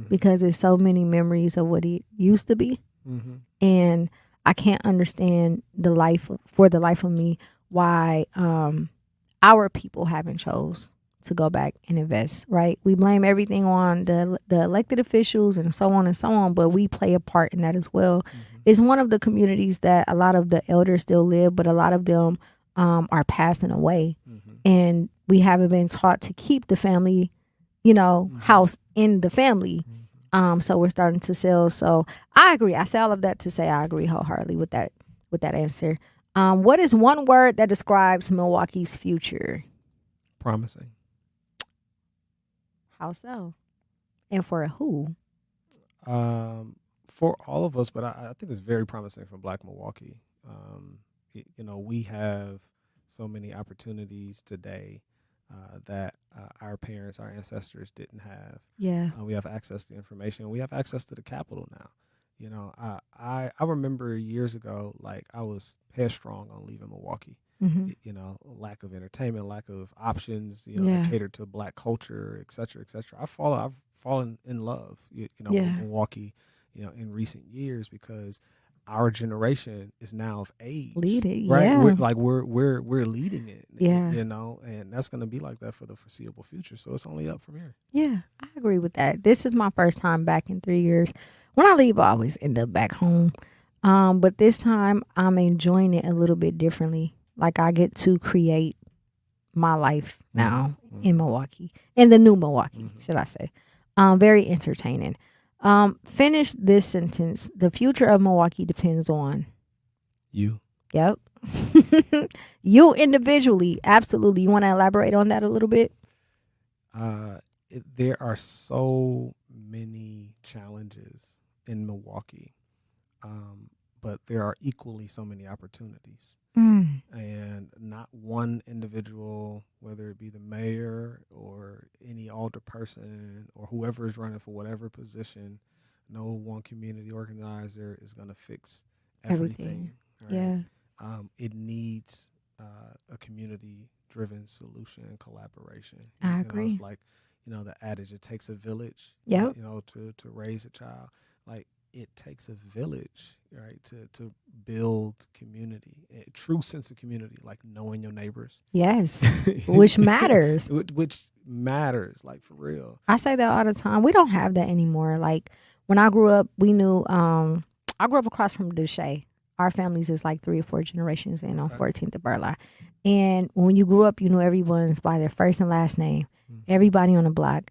because there's so many memories of what it used to be, and I can't understand for the life of me why our people haven't chose to go back and invest, right? We blame everything on the elected officials and so on, but we play a part in that as well. It's one of the communities that a lot of the elders still live, but a lot of them are passing away. And we haven't been taught to keep the family, house in the family. So we're starting to sell. So I agree. I say all of that to say I agree wholeheartedly with that answer. What is one word that describes Milwaukee's future? Promising. How so? And for who? For all of us, but I think it's very promising for Black Milwaukee. We have so many opportunities today that our parents, our ancestors didn't have. Yeah. We have access to information. We have access to the capital now. I remember years ago, I was headstrong on leaving Milwaukee. Lack of entertainment, lack of options, that cater to Black culture, et cetera, et cetera. I've fallen in love, with Milwaukee, in recent years because our generation is now of age. Lead it, right? yeah. We're leading it. Yeah. And that's going to be like that for the foreseeable future. So it's only up from here. Yeah, I agree with that. This is my first time back in 3 years. When I leave, I always end up back home. But this time I'm enjoying it a little bit differently. I get to create my life now in Milwaukee, in the new Milwaukee, should I say. Very entertaining. Finish this sentence. The future of Milwaukee depends on you. Yep. You individually. Absolutely. You want to elaborate on that a little bit? There are so many challenges in Milwaukee. but there are equally so many opportunities. And not one individual, whether it be the mayor or any alder person or whoever is running for whatever position, no one community organizer is going to fix everything. Right? Yeah. It needs a community-driven solution and collaboration. I agree. It's like, the adage, it takes a village, Yep. to raise a child. Like, it takes a village, right, to build community, a true sense of community, like knowing your neighbors. Yes, which matters. Which matters, like, for real. I say that all the time. We don't have that anymore. Like, when I grew up, we knew, I grew up across from Duche. Our families is like 3 or 4 generations in on 14th of Burleigh. And when you grew up, you knew everyone's by their first and last name, everybody on the block.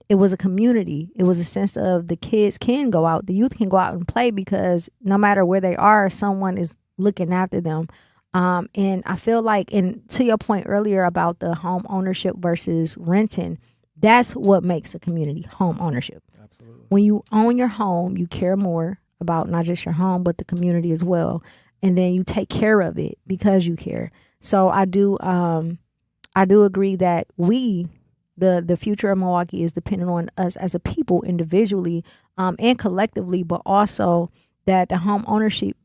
It was a community. It was a sense of the kids can go out, the youth can go out and play because no matter where they are, someone is looking after them. And I feel like, and to your point earlier about the home ownership versus renting, that's what makes a community, home ownership. Absolutely. When you own your home, you care more about not just your home, but the community as well. And then you take care of it because you care. So I do agree that the future of Milwaukee is dependent on us as a people individually and collectively, but also that the home ownership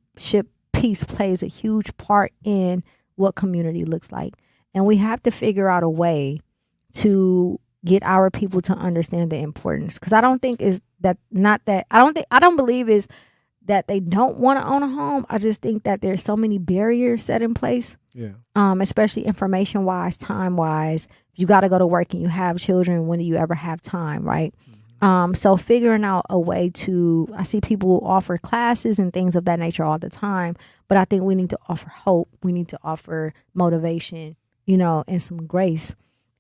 piece plays a huge part in what community looks like. And we have to figure out a way to get our people to understand the importance. Because I don't think is that not that I don't believe is that they don't want to own a home. I just think that there's so many barriers set in place. Yeah. Especially information wise, time wise. You got to go to work and you have children. When do you ever have time, right? So figuring out a way to, I see people offer classes and things of that nature all the time, but I think we need to offer hope. We need to offer motivation, and some grace,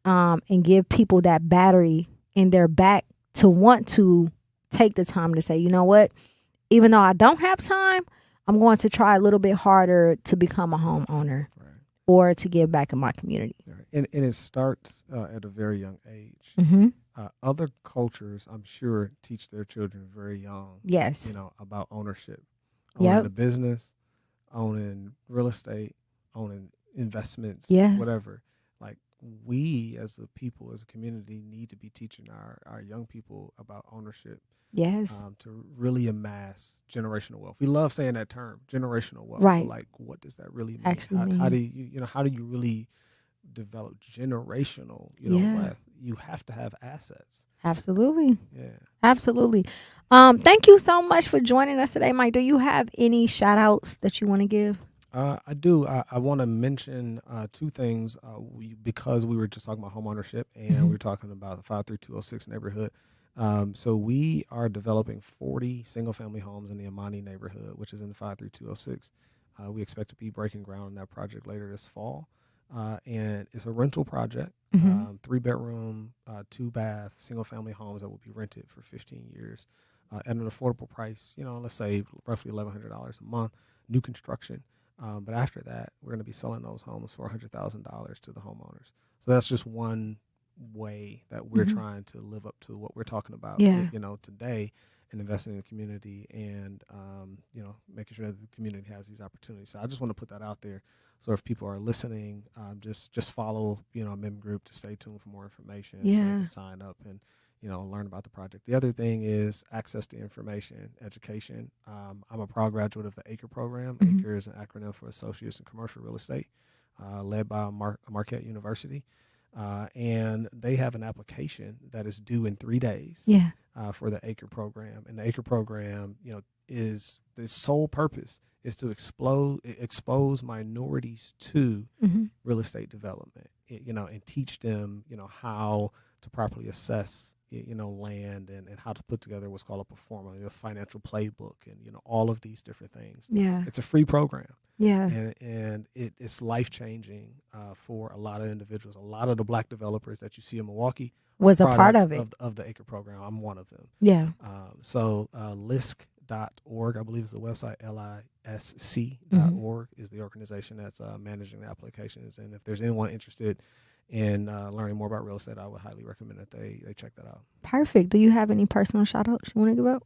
and give people that battery in their back to want to take the time to say, you know what, even though I don't have time, I'm going to try a little bit harder to become a homeowner or to give back in my community. And it starts at a very young age. Mm-hmm. Other cultures, I'm sure, teach their children very young. Yes. About ownership, Yep. owning a business, owning real estate, owning investments, Yeah. whatever. Like, we as a people, as a community, need to be teaching our young people about ownership. Yes. To really amass generational wealth. We love saying that term, generational wealth. Right. But like, what does that really mean? Actually How mean. do you, how do you really develop generational, Yeah. wealth? You have to have assets. Absolutely. Yeah. Absolutely. Thank you so much for joining us today, Mike. Do you have any shout outs that you want to give? I do. I want to mention 2 things because we were just talking about homeownership and we were talking about the 53206 neighborhood. So we are developing 40 single-family homes in the Amani neighborhood, which is in 53206. We expect to be breaking ground on that project later this fall. And it's a rental project, 3-bedroom, 2-bath, single-family homes that will be rented for 15 years at an affordable price, let's say roughly $1,100 a month, new construction. But after that, we're going to be selling those homes for $100,000 to the homeowners. So that's just one way that we're trying to live up to what we're talking about, today, and investing in the community and, making sure that the community has these opportunities. So I just want to put that out there. So if people are listening, just follow, Mim Group to stay tuned for more information. So they can sign up and, learn about the project. The other thing is access to information, education. I'm a proud graduate of the ACRE program. ACRE is an acronym for Associates in Commercial Real Estate, led by Marquette University. And they have an application that is due in 3 days for the ACRE program. And the ACRE program, is the sole purpose is to expose minorities to real estate development, and teach them, how to properly assess, land and how to put together what's called a performa, a financial playbook, and, all of these different things. Yeah. It's a free program. Yeah. And it's life-changing for a lot of individuals. A lot of the Black developers that you see in Milwaukee was a part of it. Of the ACRE program. I'm one of them. Yeah. So LISC.org, I believe is the website, LISC.org is the organization that's managing the applications. And if there's anyone interested and learning more about real estate, I would highly recommend that they check that out. Perfect. Do you have any personal shout outs you want to give out?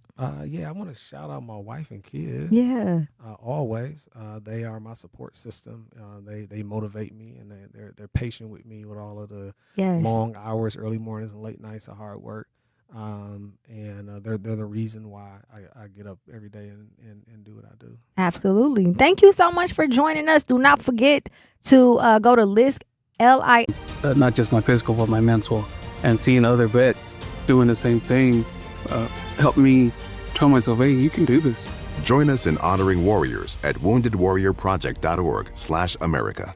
Yeah, I want to shout out my wife and kids. Yeah. Always. They are my support system. They motivate me, and they're patient with me with all of the long hours, early mornings and late nights of hard work. And they're the reason why I get up every day and do what I do. Absolutely. Thank you so much for joining us. Do not forget to go to LISC, L-I. Not just my physical, but my mental. And seeing other vets doing the same thing helped me tell myself, hey, you can do this. Join us in honoring warriors at woundedwarriorproject.org/America.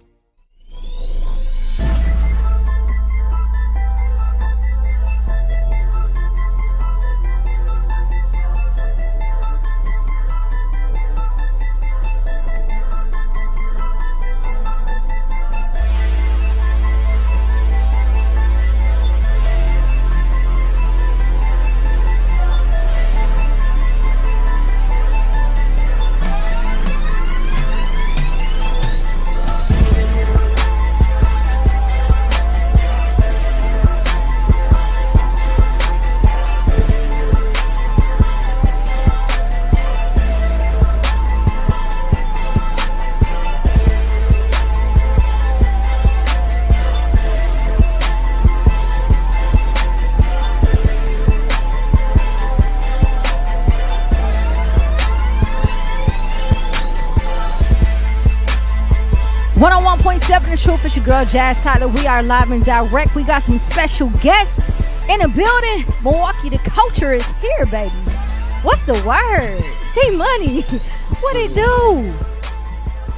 The Truth, it's your girl Jazz Tyler. We are live and direct. We got some special guests in the building. Milwaukee, the culture is here, baby. What's the word? C Money. What it do?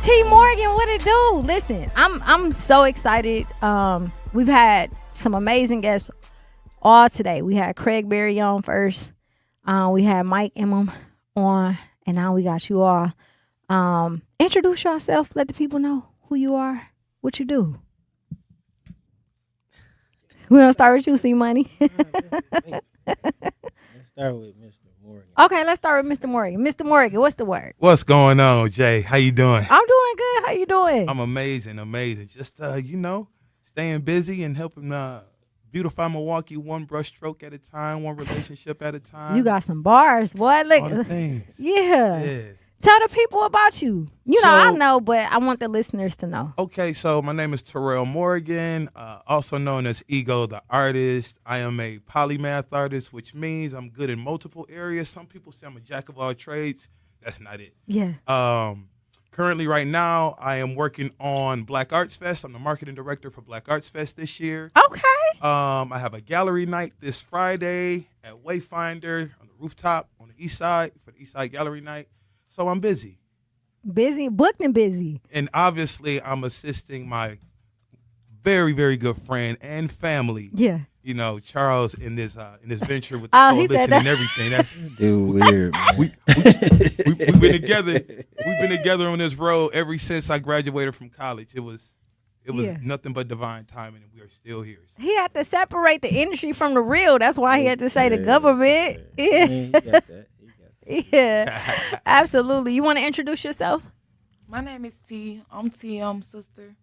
T Morgan, what it do? Listen, I'm so excited. We've had some amazing guests all today. We had Craig Berry on first. We had Mike Emmem on, and now we got you all. Introduce yourself. Let the people know who you are. What you do? We're going to start with you, C Money. Let's start with Mr. Morgan. Okay, let's start with Mr. Morgan. Mr. Morgan, what's the word? What's going on, Jay? How you doing? I'm doing good. How you doing? I'm amazing. Just, staying busy and helping beautify Milwaukee one brush stroke at a time, one relationship at a time. You got some bars, boy. Look. All the things. Yeah. Tell the people about you. I know, but I want the listeners to know. Okay, so my name is Terrell Morgan, also known as Ego the Artist. I am a polymath artist, which means I'm good in multiple areas. Some people say I'm a jack of all trades. That's not it. Yeah. Currently, right now, I am working on Black Arts Fest. I'm the marketing director for Black Arts Fest this year. Okay. I have a gallery night this Friday at Wayfinder on the rooftop on the east side for the East Side Gallery Night. So I'm busy. Busy, booked and busy. And obviously, I'm assisting my very, very good friend and family. Yeah. Charles in this venture with the coalition and everything. That's dude weird, man. We've been together. We've been together on this road ever since I graduated from college. It was nothing but divine timing, and we are still here. He had to separate the industry from the real. That's why he had to say the government. Yeah. He got that. Yeah, absolutely. You want to introduce yourself? My name is T. I'm T. Sister.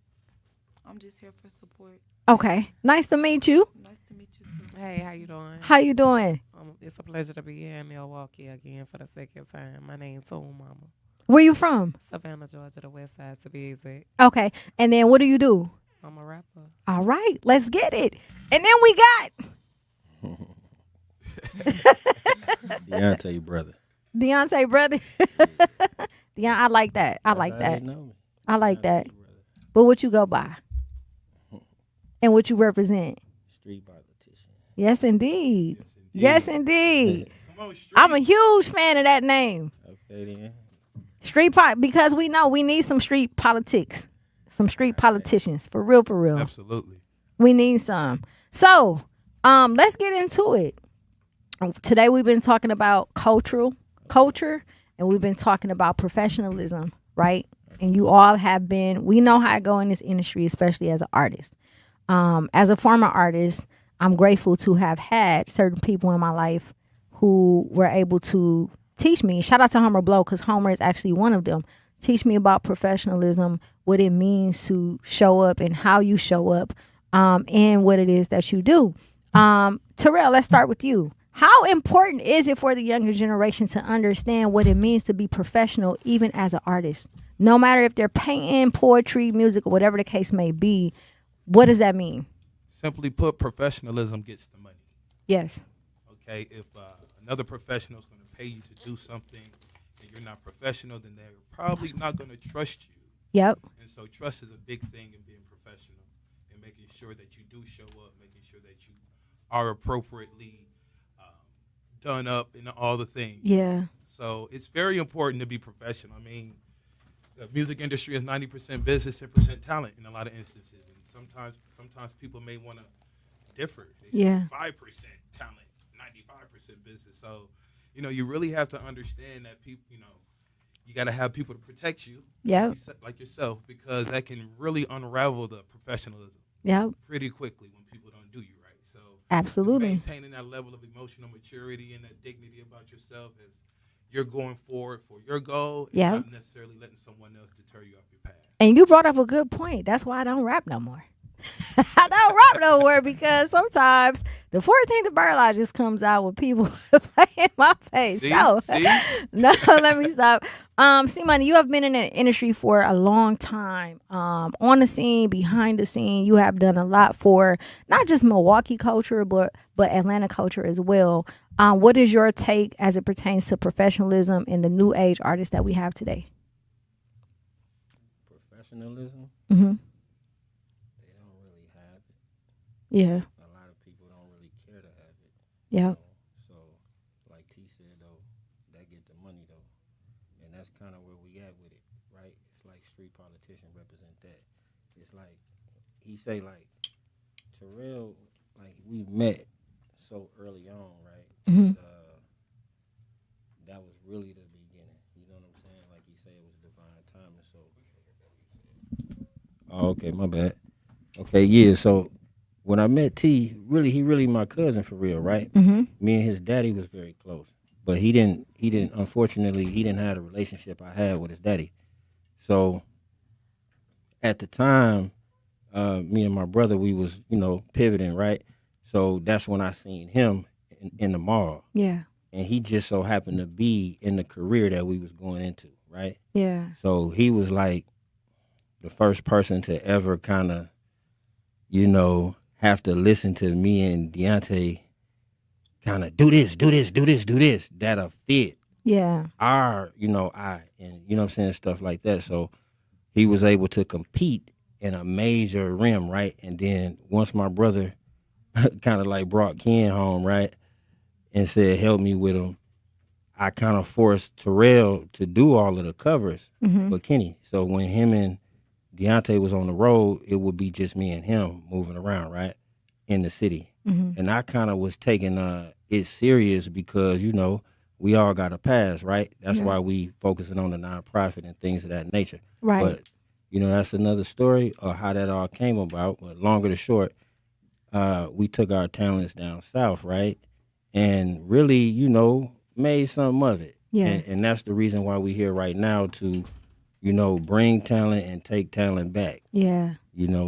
I'm just here for support. Okay. Nice to meet you. Nice to meet you too. Hey, how you doing? How you doing? It's a pleasure to be here in Milwaukee again for the second time. My name's Soul Mama. Where you from? Savannah, Georgia, the west side to be exact. Okay. And then what do you do? I'm a rapper. All right. Let's get it. And then we got Deontay brother. Deontay brother. Yeah, I like that. I like that. I like that. But what you go by? And what you represent? Street politician. Yes, indeed. Yes, indeed. I'm a huge fan of that name. Okay, then. Because we know we need some street politics. Some street politicians. For real, for real. Absolutely. We need some. So, let's get into it. Today we've been talking about culture, and we've been talking about professionalism, right? And you all have been, we know how I go in this industry, especially as an artist. As a former artist, I'm grateful to have had certain people in my life who were able to teach me. Shout out to Homer Blow, because Homer is actually one of them. Teach me about professionalism, what it means to show up and how you show up. in what it is that you do. Terrell, let's start with you. How important is it for the younger generation to understand what it means to be professional, even as an artist? No matter if they're painting, poetry, music, or whatever the case may be, what does that mean? Simply put, professionalism gets the money. Yes. Okay, if another professional is going to pay you to do something and you're not professional, then they're probably not going to trust you. Yep. And so trust is a big thing in being professional and making sure that you do show up, making sure that you are appropriately done up in all the things. Yeah. So it's very important to be professional. I mean, the music industry is 90% business, 10% talent in a lot of instances. And sometimes people may want to differ. They say 5% talent, 95% business. So, you really have to understand that people, you got to have people to protect you. Yeah. Like yourself, because that can really unravel the professionalism. Yeah. Pretty quickly when people don't do you right. So absolutely maintaining that level of emotional maturity and that dignity about yourself as you're going forward for your goal, and not necessarily letting someone else deter you off your path. And you brought up a good point. That's why I don't rap no more. I don't rap no more because sometimes the 14th of Bird Law just comes out with people playing my face. See? No, let me stop. C-Money, you have been in the industry for a long time. On the scene, behind the scene, you have done a lot for not just Milwaukee culture, but Atlanta culture as well. What is your take as it pertains to professionalism and the new age artists that we have today? Professionalism? Mm-hmm. They don't really have it. Yeah. A lot of people don't really care to have it. Yeah. So, like T said, though, that get the money, though. And that's kind of where we at with it, right? It's like street politician represent that. It's like, he say, like, Terrell, like, we met so early on, right? Mm-hmm. That was really the beginning. You know what I'm saying? Like you say, it was divine timing. So, oh, okay, my bad. Okay, yeah. So when I met T, he really my cousin for real, right? Mm-hmm. Me and his daddy was very close, but he didn't. Unfortunately, he didn't have the relationship I had with his daddy. So at the time, me and my brother, we was pivoting, right? So that's when I seen him in the mall. Yeah. And he just so happened to be in the career that we was going into, right? Yeah. So he was like the first person to ever kind of, have to listen to me and Deontay kind of do this, that'll fit. Yeah. And you know what I'm saying, stuff like that. So he was able to compete in a major rim, right? And then once my brother kind of like brought Ken home, right? And said, help me with him. I kind of forced Terrell to do all of the covers for Kenny. So when him and Deontay was on the road, it would be just me and him moving around, right? In the city. Mm-hmm. And I kind of was taking it serious because, we all got a pass, right? That's why we focusing on the nonprofit and things of that nature. Right. But, that's another story of how that all came about. But longer to short, we took our talents down south, right? And really, made something of it. Yeah. And that's the reason why we're here right now to, bring talent and take talent back. Yeah.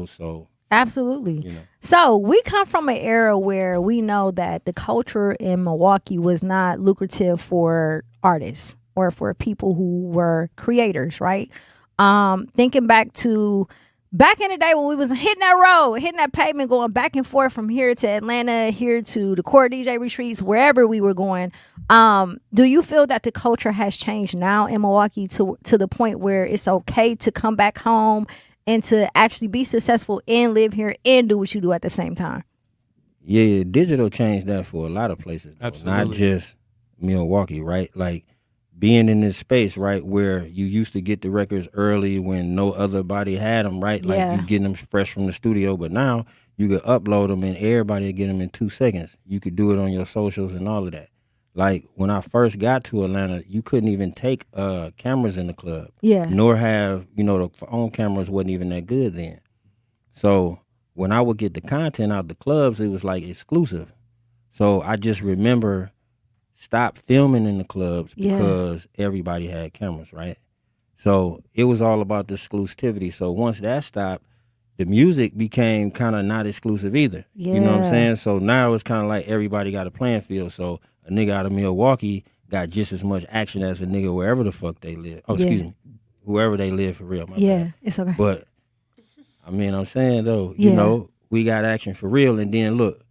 So. Absolutely. So we come from an era where we know that the culture in Milwaukee was not lucrative for artists or for people who were creators, right? Thinking back in the day when we was hitting that road, hitting that pavement, going back and forth from here to Atlanta, here to the core DJ retreats, wherever we were going. Do you feel that the culture has changed now in Milwaukee to the point where it's okay to come back home and to actually be successful and live here and do what you do at the same time? Yeah, digital changed that for a lot of places. Absolutely. Not just Milwaukee, right? Like being in this space, right, where you used to get the records early when no other body had them, right? Like you getting them fresh from the studio, but now you could upload them and everybody will get them in 2 seconds. You could do it on your socials and all of that. Like when I first got to Atlanta, you couldn't even take cameras in the club. Yeah. Nor have, the phone cameras wasn't even that good then. So when I would get the content out the clubs, it was like exclusive. So I just remember stop filming in the clubs because everybody had cameras, right? So it was all about the exclusivity. So once that stopped, the music became kind of not exclusive either. You know what I'm Yeah. saying? So now it's kind of like everybody got a playing field. So a nigga out of Milwaukee got just as much action as a nigga wherever the fuck they live. Oh, excuse me. Whoever they live for real. My Yeah, bad. it's okay. But, I mean, I'm saying, though, Yeah. you know, we got action for real. And then, look,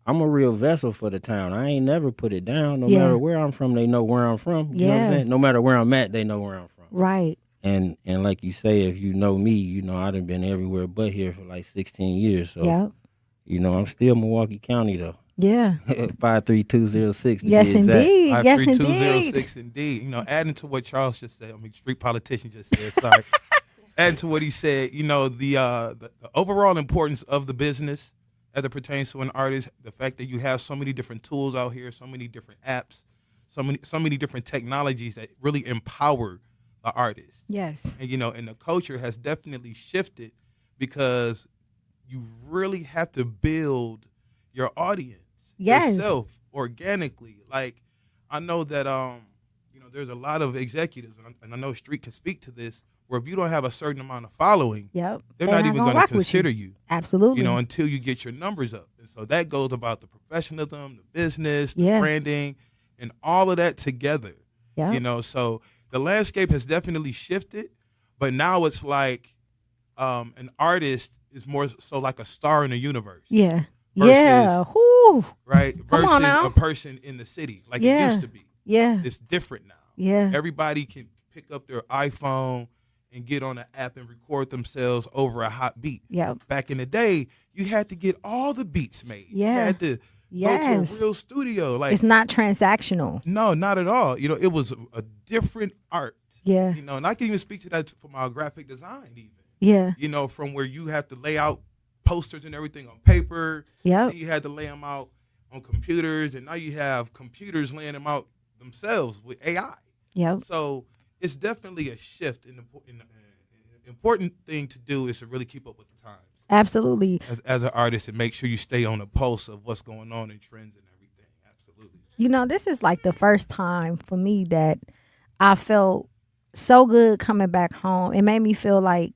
I'm a real vessel for the town. I ain't never put it down. No Yeah. matter where I'm from, they know where I'm from. You know what I'm Yeah. saying? No matter where I'm at, they know where I'm from. Right. And like you say, if you know me, you know I done been everywhere but here for like 16 years. So, Yep. you know, I'm still Milwaukee County, though. Yeah. 53206 to Yes, be exact. indeed. Yes, 53206 indeed. You know, adding to what Charles just said, I mean, street politician just said, sorry. Adding to what he said, you know, the overall importance of the business as it pertains to an artist, the fact that you have so many different tools out here, so many different apps, so many different technologies that really empower the artist. Yes. And, you know, and the culture has definitely shifted because you really have to build your audience yourself organically. Like, I know that, you know, there's a lot of executives, and I know Street can speak to this, where if you don't have a certain amount of following, Yep. they're not even going to consider you. Absolutely. You know, until you get your numbers up. And so that goes about the professionalism, the business, the Yeah. branding, and all of that together. Yep. You know, so the landscape has definitely shifted, but now it's like an artist is more so like a star in the universe. Yeah. Versus, Yeah. Whoo. Right? Come on Versus now. a person in the city like it Yeah. used to be. Yeah. It's different now. Yeah. Everybody can pick up their iPhone and get on an app and record themselves over a hot beat. Yep. Back in the day, you had to get all the beats made. Yeah. You had to go to a real studio. Like, it's not transactional. no, not at all. You know, it was a different art. Yeah. You know, and I can even speak to that for my graphic design even. Yeah. You know, from where you have to lay out posters and everything on paper. Yep. Then you had to lay them out on computers, and now you have computers laying them out themselves with AI. Yep. So it's definitely a shift. And the important thing to do is to really keep up with the times. Absolutely. As an artist, and make sure you stay on the pulse of what's going on in trends and everything. Absolutely. You know, this is like the first time for me that I felt so good coming back home. It made me feel like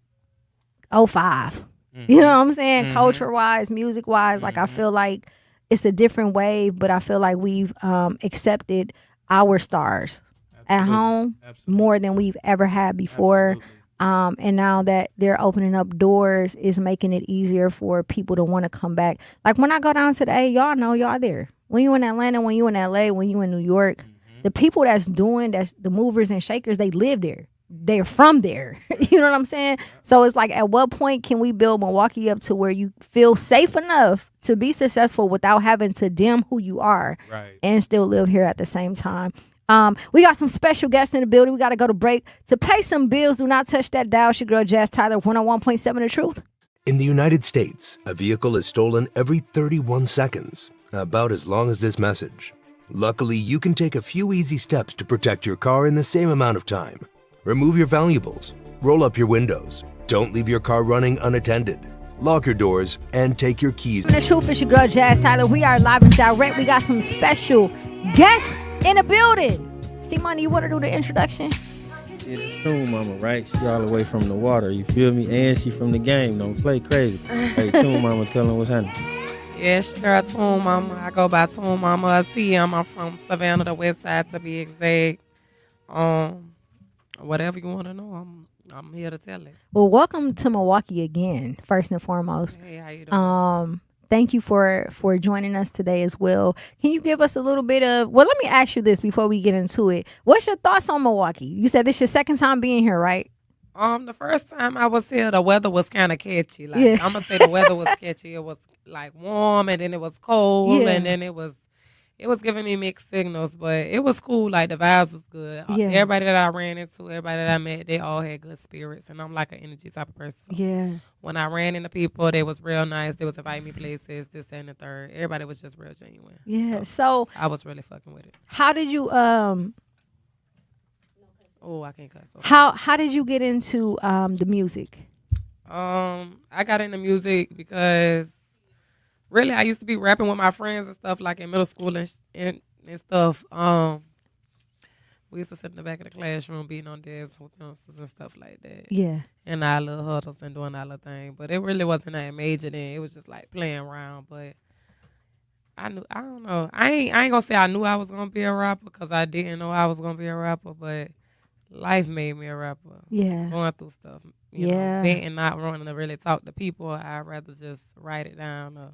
05. You know what I'm saying? Culture wise, music wise, like I feel like it's a different wave, but I feel like we've accepted our stars at home more than we've ever had before. And now that they're opening up doors, is making it easier for people to want to come back. Like when I go down to the A, y'all know y'all there. When you in Atlanta, when you in LA, when you in New York, the people that's the movers and shakers, they live there. They're from there. You know what I'm saying? So it's like, at what point can we build Milwaukee up to where you feel safe enough to be successful without having to dim who you are and still live here at the same time? We got some special guests in the building. We got to go to break to pay some bills. Do not touch that dial. It's your girl, Jazz Tyler, 101.7 The Truth. In the United States, a vehicle is stolen every 31 seconds, about as long as this message. Luckily, you can take a few easy steps to protect your car in the same amount of time. Remove your valuables, roll up your windows, don't leave your car running unattended, lock your doors, and take your keys. The Truth is your girl, Jazz Tyler. We are live and direct. We got some special guests in the building. C-Money, you want to do the introduction? Yeah, that's Toon Mama, right? She all the way from the water, you feel me? And she from the game, don't play crazy. Hey, Toon Mama, tell them what's happening. Yes, girl, Toon Mama. I go by Toon Mama TM. I'm from Savannah, the West Side, to be exact. Whatever you want to know, I'm here to tell it. Well, welcome to Milwaukee again, first and foremost. Hey, how you doing? Thank you for joining us today as well. Can you give us a little bit of, well, let me ask you this before we get into it. What's your thoughts on Milwaukee? You said this is your second time being here, right? The first time I was here, the weather was kind of catchy. Like, I'm gonna say the weather was catchy. It was like warm, and then it was cold, and then it was giving me mixed signals, but it was cool. Like, the vibes was good. Yeah. Everybody that I ran into, everybody that I met, they all had good spirits, and I'm like an energy type of person. So Yeah. when I ran into people, they was real nice. They was inviting me places, this and the third. Everybody was just real genuine. Yeah. So I was really fucking with it. how did you Oh, I can't cuss. Okay. how did you get into the music? I got into music because really I used to be rapping with my friends and stuff, like in middle school and stuff. We used to sit in the back of the classroom beating on desks with pencils and stuff like that. Yeah. And our little huddles and doing our little thing. But it really wasn't that major then. It was just like playing around. But I don't know. I ain't gonna say I knew I was gonna be a rapper because I didn't know I was gonna be a rapper, but life made me a rapper. Yeah. Going through stuff. You know, venting, not wanting to really talk to people. I'd rather just write it down or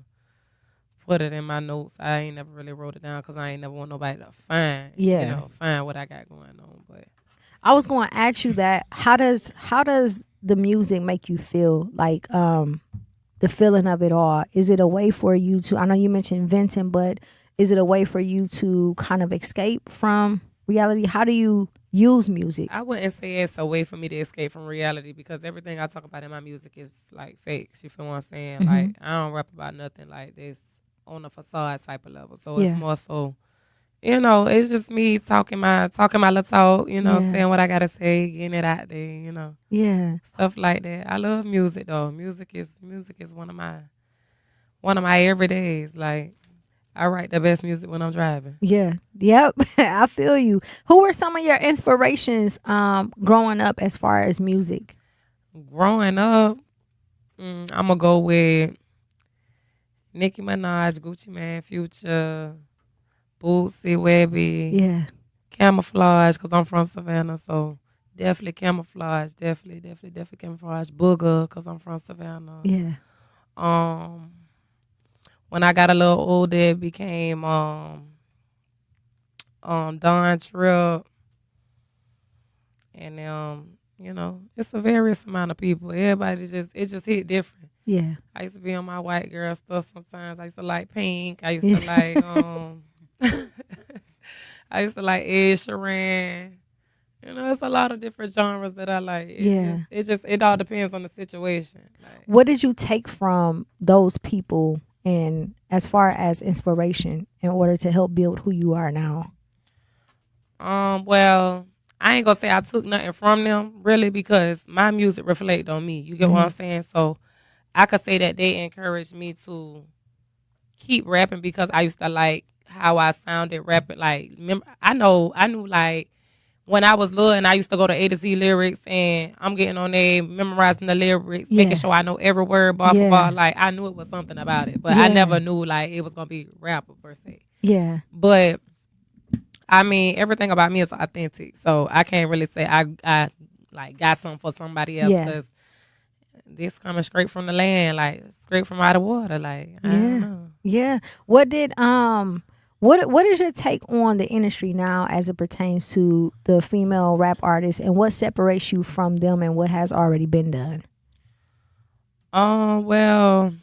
put it in my notes. I ain't never really wrote it down because I ain't never want nobody to find, find what I got going on. But I was going to ask you that. How does the music make you feel? Like the feeling of it all. Is it a way for you to? I know you mentioned venting, but is it a way for you to kind of escape from reality? How do you use music? I wouldn't say it's a way for me to escape from reality because everything I talk about in my music is like fakes. You feel what I'm saying? Like I don't rap about nothing like this on a facade type of level. So it's more so, it's just me talking my little talk, saying what I gotta say, getting it out there, Yeah. stuff like that. I love music though. Music is one of my everydays. Like I write the best music when I'm driving. Yeah. Yep. I feel you. Who were some of your inspirations growing up as far as music? Growing up, I'm gonna go with Nicki Minaj, Gucci Mane, Future, Bootsy, Webby. Yeah. Camouflage, because I'm from Savannah, so definitely Camouflage. Definitely Camouflage. Booger, because I'm from Savannah. Yeah. When I got a little older, it became Don Tripp. And it's a various amount of people. Everybody it just hit different. Yeah. I used to be on my white girl stuff sometimes. I used to like Pink. I used to like I used to like Ed Sheeran. It's a lot of different genres that I like. It all depends on the situation. Like, what did you take from those people and as far as inspiration in order to help build who you are now? Well, I ain't gonna say I took nothing from them really because my music reflect on me. You get what I'm saying? So I could say that they encouraged me to keep rapping because I used to like how I sounded rapping. Like, I knew like when I was little and I used to go to A to Z lyrics and I'm getting on there, memorizing the lyrics, making sure I know every word bar for bar. Like, I knew it was something about it, but I never knew like it was gonna be rapper per se. Yeah. But I mean, everything about me is authentic, so I can't really say I like got something for somebody else because this coming straight from the land, like straight from out of water. Like I don't know. Yeah. What did what is your take on the industry now as it pertains to the female rap artists, and what separates you from them and what has already been done? Well,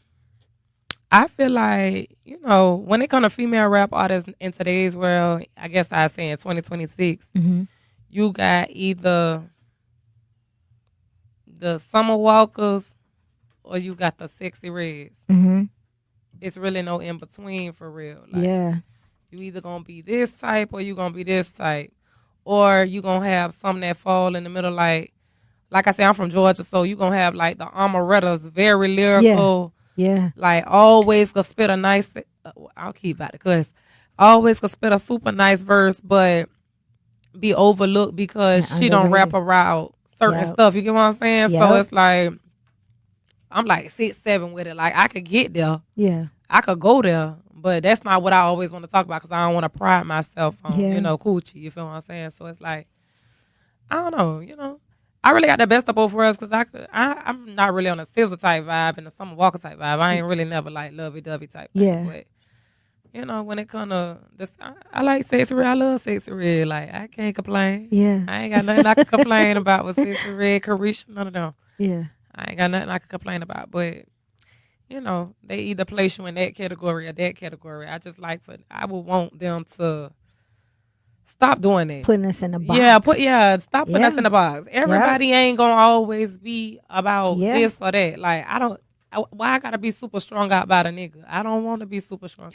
I feel like, when it comes to female rap artists in today's world, I guess I'd say in 2026, you got either the Summer Walkers or you got the Sexy Reds. It's really no in between for real. Like, you either gonna be this type or you gonna be this type, or you gonna have some that fall in the middle. Like I say, I'm from Georgia, so you gonna have like the Amarettas, very lyrical. Yeah. Like always could spit a nice. I'll keep at it, cause always could spit a super nice verse, but be overlooked because she don't rap around certain stuff. You get what I'm saying? So it's like I'm like 6'7" with it. Like I could get there. Yeah. I could go there, but that's not what I always want to talk about because I don't want to pride myself on, coochie. You feel what I'm saying? So it's like, I don't know, I really got the best of both worlds because I'm not really on a Scissor type vibe and a Summer Walker type vibe. I ain't really never like lovey-dovey type vibe. But, when it come to this, I like Sexy Red. I love Sexy Red. Like, I can't complain. Yeah. I ain't got nothing I can complain about with Sexy Red, Carisha, none of them. Yeah. I ain't got nothing I can complain about. But, they either place you in that category or that category. I would want them to stop doing that. Putting us in a box. Stop putting us in a box. Everybody ain't gonna always be about this or that. Like, why I gotta be super strong out by the nigga? I don't want to be super strong.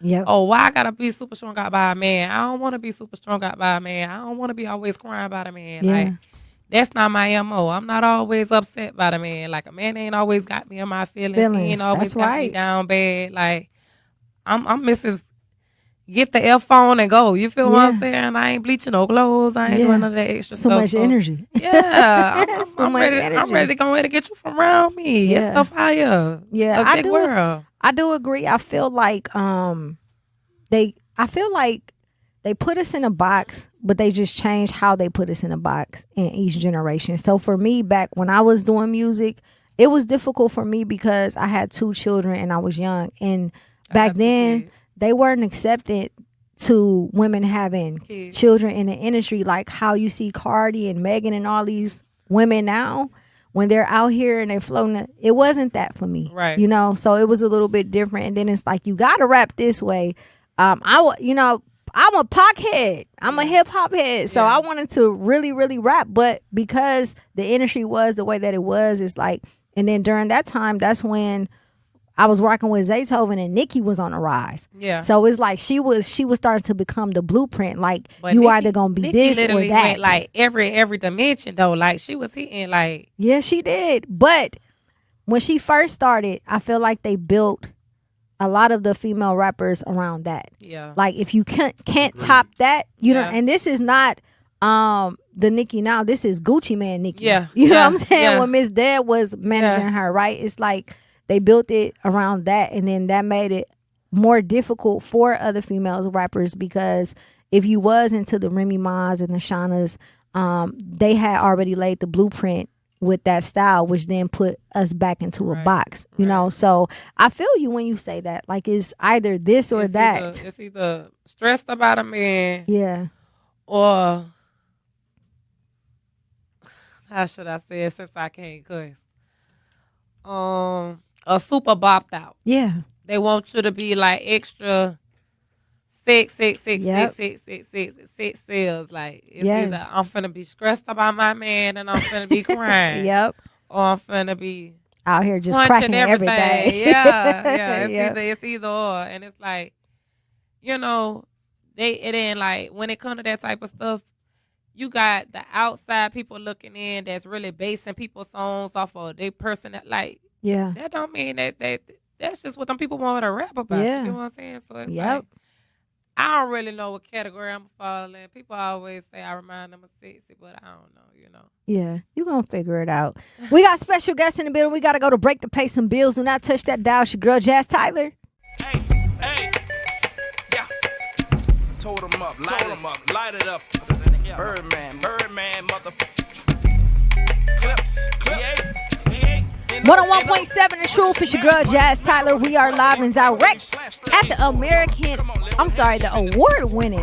Yeah. Oh, why I gotta be super strong out by a man? I don't want to be super strong out by a man. I don't want to be always crying about a man. Yeah. Like, that's not my MO. I'm not always upset by the man. Like, a man ain't always got me in my feelings. He ain't always got me down bad. Like, I'm Mrs. get the F on and go. You feel what I'm saying? I ain't bleaching no clothes. I ain't doing none of that extra so stuff. much energy. Yeah, I'm much ready. energy. I'm ready to go ahead and get you from around me. Yeah. It's stuff higher. Yeah, a big world. I do agree. I feel like they put us in a box, but they just changed how they put us in a box in each generation. So for me, back when I was doing music, it was difficult for me because I had 2 children and I was young. And back then, they weren't accepted to women having children in the industry, like how you see Cardi and Megan and all these women now. When they're out here and they're floating, it wasn't that for me, right? You know, so it was a little bit different. And then it's like you got to rap this way. I'm a Pac head. I'm a hip hop head, so I wanted to really, really rap. But because the industry was the way that it was, it's like, and then during that time, that's when I was rocking with Zaytoven and Nicki was on the rise. Yeah. So it's like she was starting to become the blueprint. Like But you Nicki- either gonna be Nicki this or literally that. went like every dimension though. Like she was hitting like Yeah, she did. But when she first started, I feel like they built a lot of the female rappers around that. Yeah. Like if you can't top that, you know, and this is not the Nicki now. This is Gucci Man Nicki. Yeah. You know Yeah. what I'm saying? Yeah. When Miss Dad was managing her, right? It's like they built it around that, and then that made it more difficult for other female rappers because if you was into the Remy Ma's and the Shaunas, they had already laid the blueprint with that style, which then put us back into a box, you know? So I feel you when you say that. Like it's either this or that. It's either stressed about a man. Yeah. Or how should I say it since I can't cuss? A super bopped out. Yeah. They want you to be like extra six sales. Like it's either I'm finna be stressed about my man and I'm finna be crying. Yep. Or I'm finna be out here just punching cracking everything. every day. Yeah. It's either or. And it's like, you know, it ain't like when it comes to that type of stuff, you got the outside people looking in that's really basing people's songs off of their person that like that don't mean that's just what them people want to rap about. Yeah. You know what I'm saying? So it's like I don't really know what category I'm falling in. People always say I remind them of sexy, but I don't know, you know. Yeah, you're going to figure it out. We got special guests in the building. We got to go to break to pay some bills. Do not touch that dial. It's your girl, Jazz Tyler. Hey, yeah. Told them up, light it up. Birdman, motherfucker. Clips. 101.7 The Truth. It's your girl, Jazz Tyler. We are live and direct at the award-winning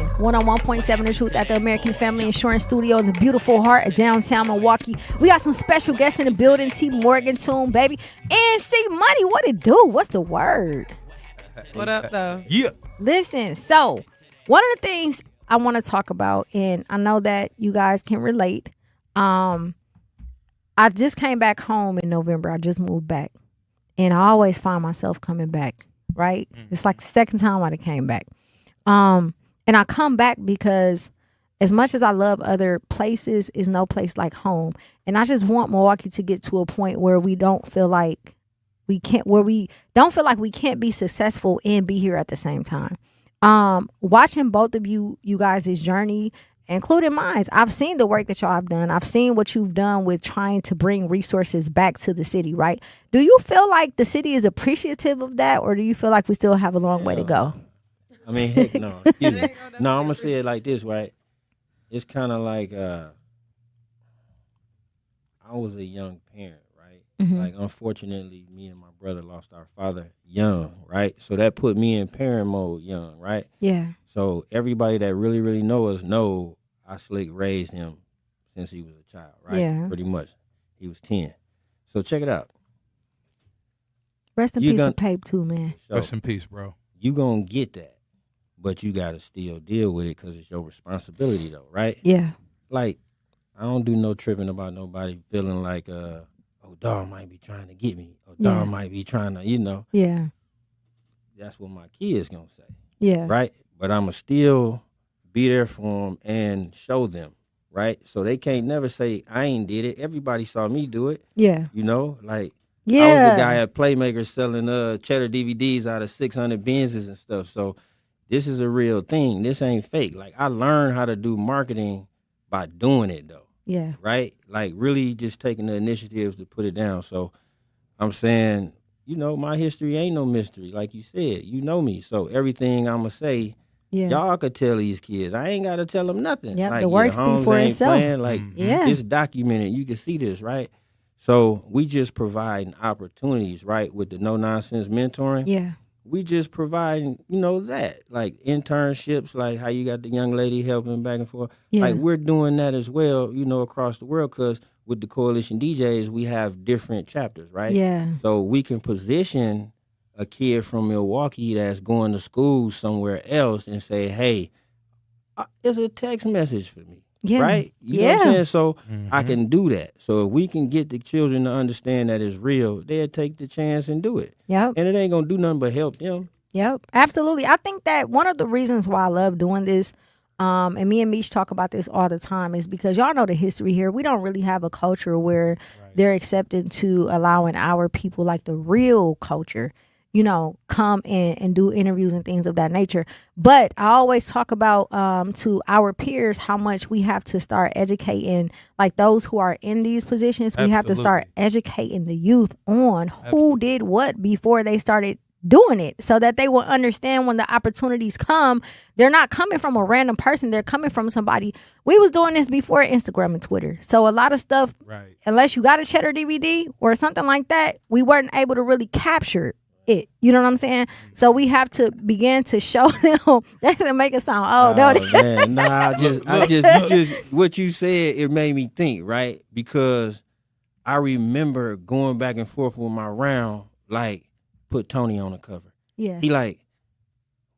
101.7 The Truth at the American Family Insurance Studio in the beautiful heart of downtown Milwaukee. We got some special guests in the building. T. Morgan Tune, baby. NC Money, what it do? What's the word? What up, though? Yeah. Listen, so one of the things I want to talk about, and I know that you guys can relate, I just came back home in November. I just moved back. And I always find myself coming back, right? It's like the second time I came back. And I come back because as much as I love other places, is no place like home. And I just want Milwaukee to get to a point where we don't feel like we can't be successful and be here at the same time. Watching both of you guys' journey, including mine, I've seen the work that y'all have done. I've seen what you've done with trying to bring resources back to the city, right? Do you feel like the city is appreciative of that, or do you feel like we still have a long way to go? I mean, heck no. Excuse me. No, I'm going to say it like this, right? It's kind of like I was a young parent, right? Mm-hmm. Like, unfortunately, me and my brother lost our father young, right? So that put me in parent mode young, right? Yeah. So everybody that really, really know us know I slick raised him since he was a child, right? Yeah. Pretty much. He was 10. So check it out. Rest in peace to Pape too, man. So, Rest in peace, bro. You gonna get that, but you gotta still deal with it because it's your responsibility, though, right? Yeah. Like, I don't do no tripping about nobody feeling like, oh, dog might be trying to get me. Oh, dog might be trying to, you know. Yeah. That's what my kids gonna say. Yeah. Right? But I'ma still be there for them and show them, right? So they can't never say, I ain't did it. Everybody saw me do it. Yeah. You know, like, yeah. I was the guy at Playmakers selling cheddar DVDs out of 600 Benzes and stuff. So this is a real thing. This ain't fake. Like, I learned how to do marketing by doing it, though. Yeah. Right? Like, really just taking the initiative to put it down. So I'm saying, you know, my history ain't no mystery. Like you said, you know me. So everything I'm going to say, y'all could tell these kids. I ain't got to tell them nothing. Yep, like, the work speaks for itself. Playing. Like, it's documented. You can see this, right? So we just providing opportunities, right, with the no-nonsense mentoring. Yeah. We just providing, you know, that. Like internships, like how you got the young lady helping back and forth. Yeah. Like, we're doing that as well, you know, across the world, because with the Coalition DJs, we have different chapters, right? Yeah. So we can position a kid from Milwaukee that's going to school somewhere else and say, hey, it's a text message for me. Yeah. Right? You know what I'm saying? So I can do that. So if we can get the children to understand that it's real, they'll take the chance and do it. Yep. And it ain't going to do nothing but help them. Yep, absolutely. I think that one of the reasons why I love doing this, and me and Meech talk about this all the time, is because y'all know the history here. We don't really have a culture where they're accepting to allowing our people, like the real culture, you know, come and do interviews and things of that nature. But I always talk about to our peers how much we have to start educating, like those who are in these positions. We have to start educating the youth on who did what before they started doing it, so that they will understand when the opportunities come, they're not coming from a random person. They're coming from somebody. We was doing this before Instagram and Twitter. So a lot of stuff, unless you got a Cheddar DVD or something like that, we weren't able to really capture it. You know what I'm saying? So we have to begin to show them. That doesn't make it sound old, don't it? Man, nah, you just what you said, it made me think, right? Because I remember going back and forth with my round, like, put Tony on the cover. Yeah. He like,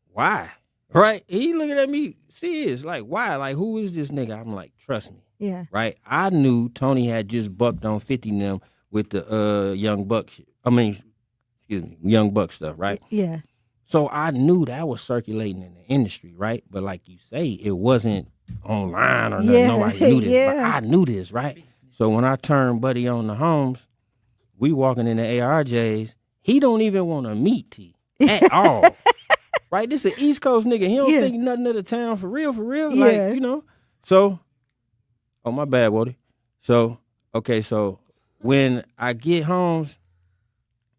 why? Right? He looking at me serious, like, why? Like, who is this nigga? I'm like, trust me. Yeah. Right? I knew Tony had just bucked on 50 and them with the Young Buck shit. Young Buck stuff, right? Yeah. So I knew that was circulating in the industry, right? But like you say, it wasn't online or nothing. Nobody knew this. But I knew this, right? So when I turned Buddy on the homes, we walking in the ARJs, he don't even want to meet T at all. Right? This is an East Coast nigga. He don't think nothing of the town for real. Like, you know. So, oh, my bad, Wody. So, okay, so when I get Holmes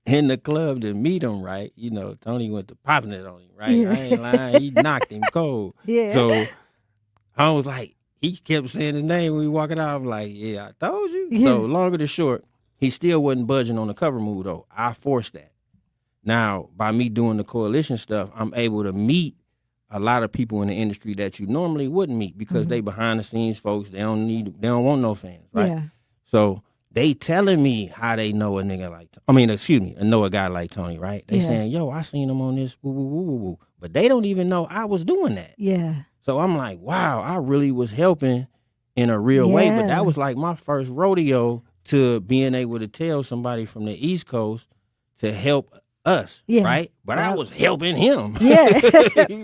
in the club to meet him, right, you know, Tony went to popping it on him, right? Yeah. I ain't lying. He knocked him cold. Yeah. So I was like, he kept saying his name when we walking out. I'm like, yeah, I told you. Yeah. So longer than short, he still wasn't budging on the cover move, though. I forced that. Now, by me doing the coalition stuff, I'm able to meet a lot of people in the industry that you normally wouldn't meet because they behind the scenes folks. They don't want no fans, right? Yeah. So they telling me how they know a nigga like, know a guy like Tony, right? They saying, yo, I seen him on this, woo, woo, woo, woo, woo. But they don't even know I was doing that. Yeah. So I'm like, wow, I really was helping in a real way. But that was like my first rodeo to being able to tell somebody from the East Coast to help us, right? But I was helping him. Yeah,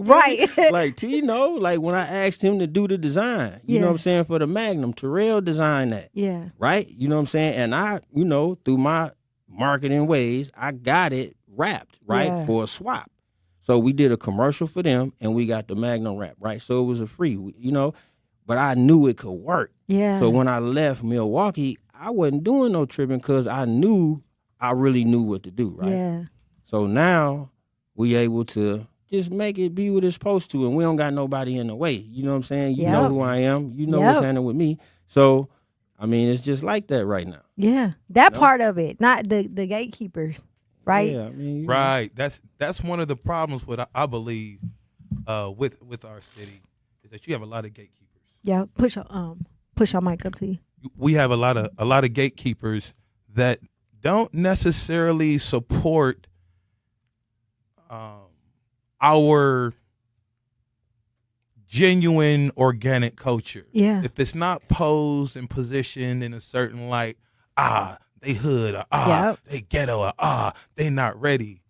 right. Like, Tino, like when I asked him to do the design, you know what I'm saying, for the Magnum, Terrell designed that. Yeah. Right? You know what I'm saying? And I, you know, through my marketing ways, I got it wrapped, right, for a swap. So we did a commercial for them, and we got the Magnum wrap, right? So it was a free, you know, but I knew it could work. Yeah. So when I left Milwaukee, I wasn't doing no tripping because I really knew what to do, right? Yeah. So now we able to just make it be what it's supposed to, and we don't got nobody in the way. You know what I'm saying? You know who I am. You know what's happening with me. So, I mean, it's just like that right now. Yeah, that part of it, not the gatekeepers, right? Yeah, I mean, right. That's one of the problems with I believe with our city is that you have a lot of gatekeepers. Yeah, push your mic up to you. We have a lot of gatekeepers that don't necessarily support our genuine organic culture. Yeah. If it's not posed and positioned in a certain light, they hood, or they ghetto, or they not ready.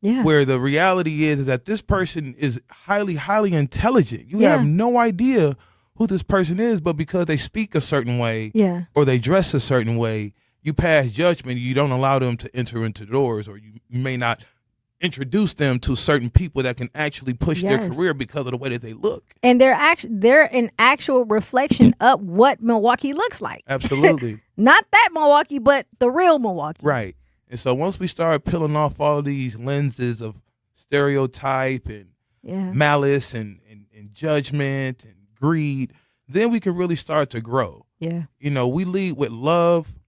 Yeah. Where the reality is that this person is highly, highly intelligent. You have no idea who this person is, but because they speak a certain way or they dress a certain way, you pass judgment. You don't allow them to enter into doors, or you may not introduce them to certain people that can actually push their career because of the way that they look. And they're an actual reflection of what Milwaukee looks like. Absolutely. Not that Milwaukee, but the real Milwaukee. Right. And so once we start peeling off all of these lenses of stereotype and malice and judgment and greed, then we can really start to grow. Yeah. You know, we lead with love.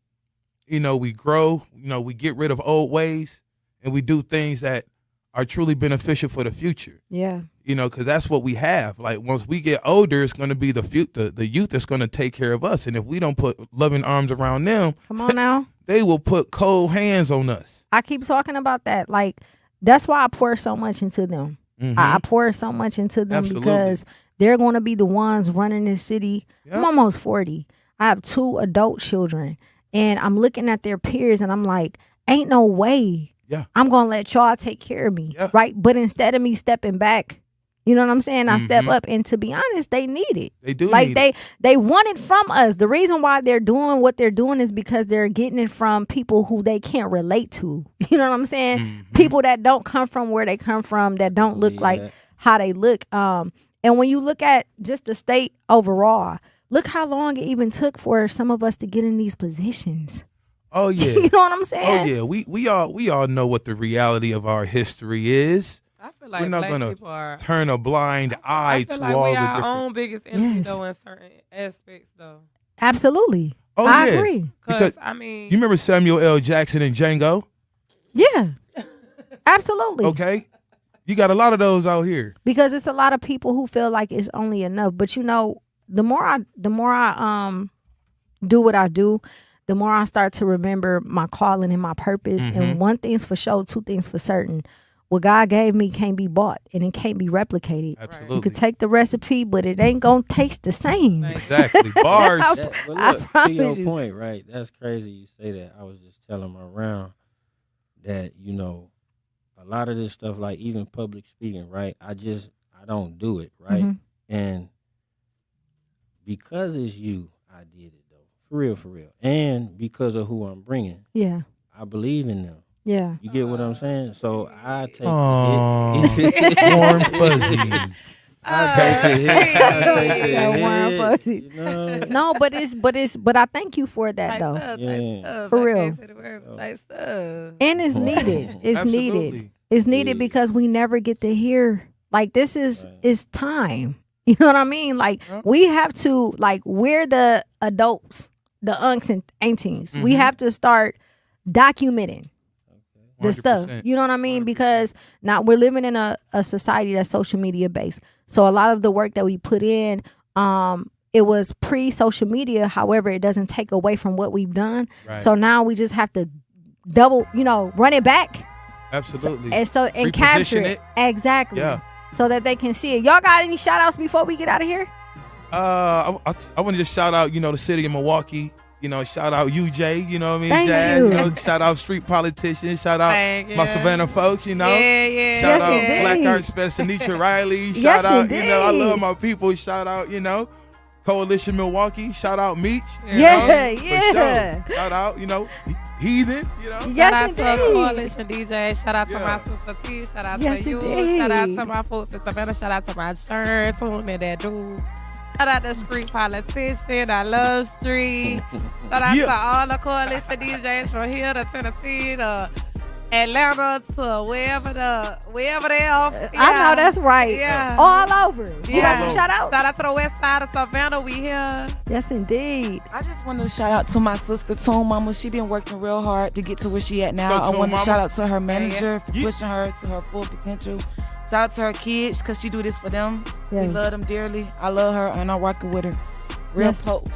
You know, we grow. You know, we get rid of old ways. And we do things that are truly beneficial for the future. Yeah. You know, because that's what we have. Like, once we get older, it's going to be the youth that's going to take care of us. And if we don't put loving arms around them, come on now, they will put cold hands on us. I keep talking about that. Like, that's why I pour so much into them. Mm-hmm. I pour so much into them because they're going to be the ones running this city. Yep. I'm almost 40. I have 2 adult children. And I'm looking at their peers and I'm like, ain't no way. Yeah. I'm going to let y'all take care of me, right? But instead of me stepping back, you know what I'm saying? I step up, and to be honest, they need it. They do like need they it. They want it from us. The reason why they're doing what they're doing is because they're getting it from people who they can't relate to. You know what I'm saying? People that don't come from where they come from, that don't look like how they look. And when you look at just the state overall, look how long it even took for some of us to get in these positions. Oh yeah. You know what I'm saying? Oh yeah. We all know what the reality of our history is. I feel like we're not black gonna people are, turn a blind eye to like all we the our different. own biggest enemy though in certain aspects though. Absolutely. Oh I yeah. agree. Because I mean, you remember Samuel L. Jackson and Django? Yeah. Absolutely. Okay. You got a lot of those out here. Because it's a lot of people who feel like it's only enough. But you know, the more I do what I do, the more I start to remember my calling and my purpose. And one thing's for sure, 2 things for certain. What God gave me can't be bought and it can't be replicated. Absolutely. You could take the recipe, but it ain't gonna taste the same. Exactly. Bars. But look, to your point, right? That's crazy you say that. I was just telling my round that, you know, a lot of this stuff, like even public speaking, right? I don't do it, right? And because it's you, I did it though. For real. And because of who I'm bringing. Yeah. I believe in them. Yeah. You get what I'm saying? So I take warm fuzzies. I take the warm fuzzies. You know? No, but I thank you for that though. Yeah. For real. And it's Oh. needed. It's Absolutely. needed. It's needed because we never get to hear, like, this is it's time. You know what I mean? Like, we have to, like, we're the adults, the unks and aunties. We have to start documenting the stuff. You know what I mean? 100%. Because now we're living in a society that's social media based. So a lot of the work that we put in, it was pre-social media. However, it doesn't take away from what we've done. Right. So now we just have to double, run it back. Absolutely. And capture it. Exactly. Yeah. So that they can see it. Y'all got any shout outs before we get out of here? I want to just shout out, the city of Milwaukee. Shout out UJ, you know what I mean? Thank Jazz, you. Shout out street politicians. Shout out my Savannah folks, Yeah. Shout out indeed. Black Arts Fest, Anitra Riley. Yes, Shout out, indeed. I love my people. Shout out, Coalition Milwaukee. Shout out Meech. Yeah. For sure. Shout out, Heathen, Yes, Shout out indeed. to Coalition DJ. Shout out to my sister T. Shout out Yes, to you. indeed. Shout out to my folks in Savannah. Shout out to my church. Tune in that dude. Shout out to Street Politician. I love Street. Shout out to all the Coalition DJs from here to Tennessee to Atlanta to wherever they are. Yeah. I know that's right. Yeah. All over. You Yeah. got some shout outs? Shout out to the west side of Savannah. We here. Yes, indeed. I just want to shout out to my sister, Toon Mama. She been working real hard to get to where she at now. Go, I Toon want to Mama. shout out to her manager for pushing her to her full potential. Shout out to her kids because she do this for them. Yes. We love them dearly. I love her and I'm rocking with her. Real Yes. pope.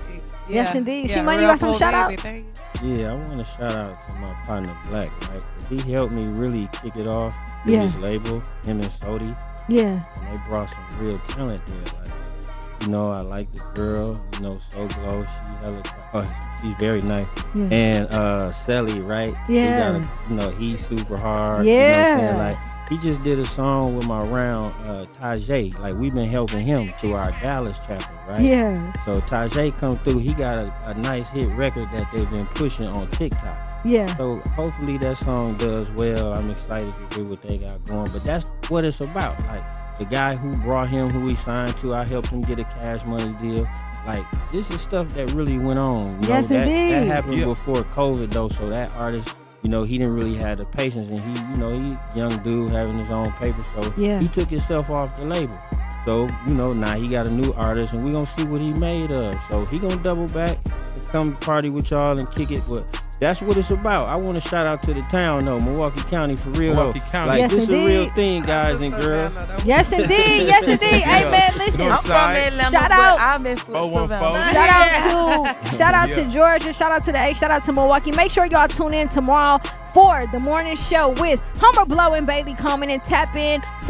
Yes, indeed. Yeah, C-Money, you real got some cool shout baby. outs? Thank you. Yeah, I want to shout out to my partner Black, right? 'Cause he helped me really kick it off with Yeah. his label, him and Sodi. Yeah. And they brought some real talent there. Like, I like the girl, So Glow. She's very nice. Yeah. And Sally, right? Yeah. He got he's super hard. Yeah. You know what I'm saying? Like, he just did a song with my round, Tajay. Like, we've been helping him through our Dallas chapter, right? Yeah. So Tajay come through. He got a nice hit record that they've been pushing on TikTok. Yeah. So hopefully that song does well. I'm excited to hear what they got going. But that's what it's about. Like the guy who brought him, who he signed to, I helped him get a Cash Money deal. Like this is stuff that really went on. You Yes, know, indeed. that happened before COVID though. So that artist, you know, he didn't really have the patience, and he, you know, he young dude having his own paper. So he took himself off the label. So, you know, now he got a new artist, and we're going to see what he made of. So he going to double back and come party with y'all and kick it. But that's what it's about. I want to shout out to the town, though, Milwaukee County, for real, Milwaukee though. County. Like, Yes, this is a indeed. real thing, guys and girls. Yes, indeed. Yes, indeed. Hey, man, listen. I'm from Atlanta, Shout but out. I mess with Savannah. Shout out to Georgia. Shout out to the A. Shout out to Milwaukee. Make sure y'all tune in tomorrow for the morning show with Homer Blow and Bailey Coleman, and tap in for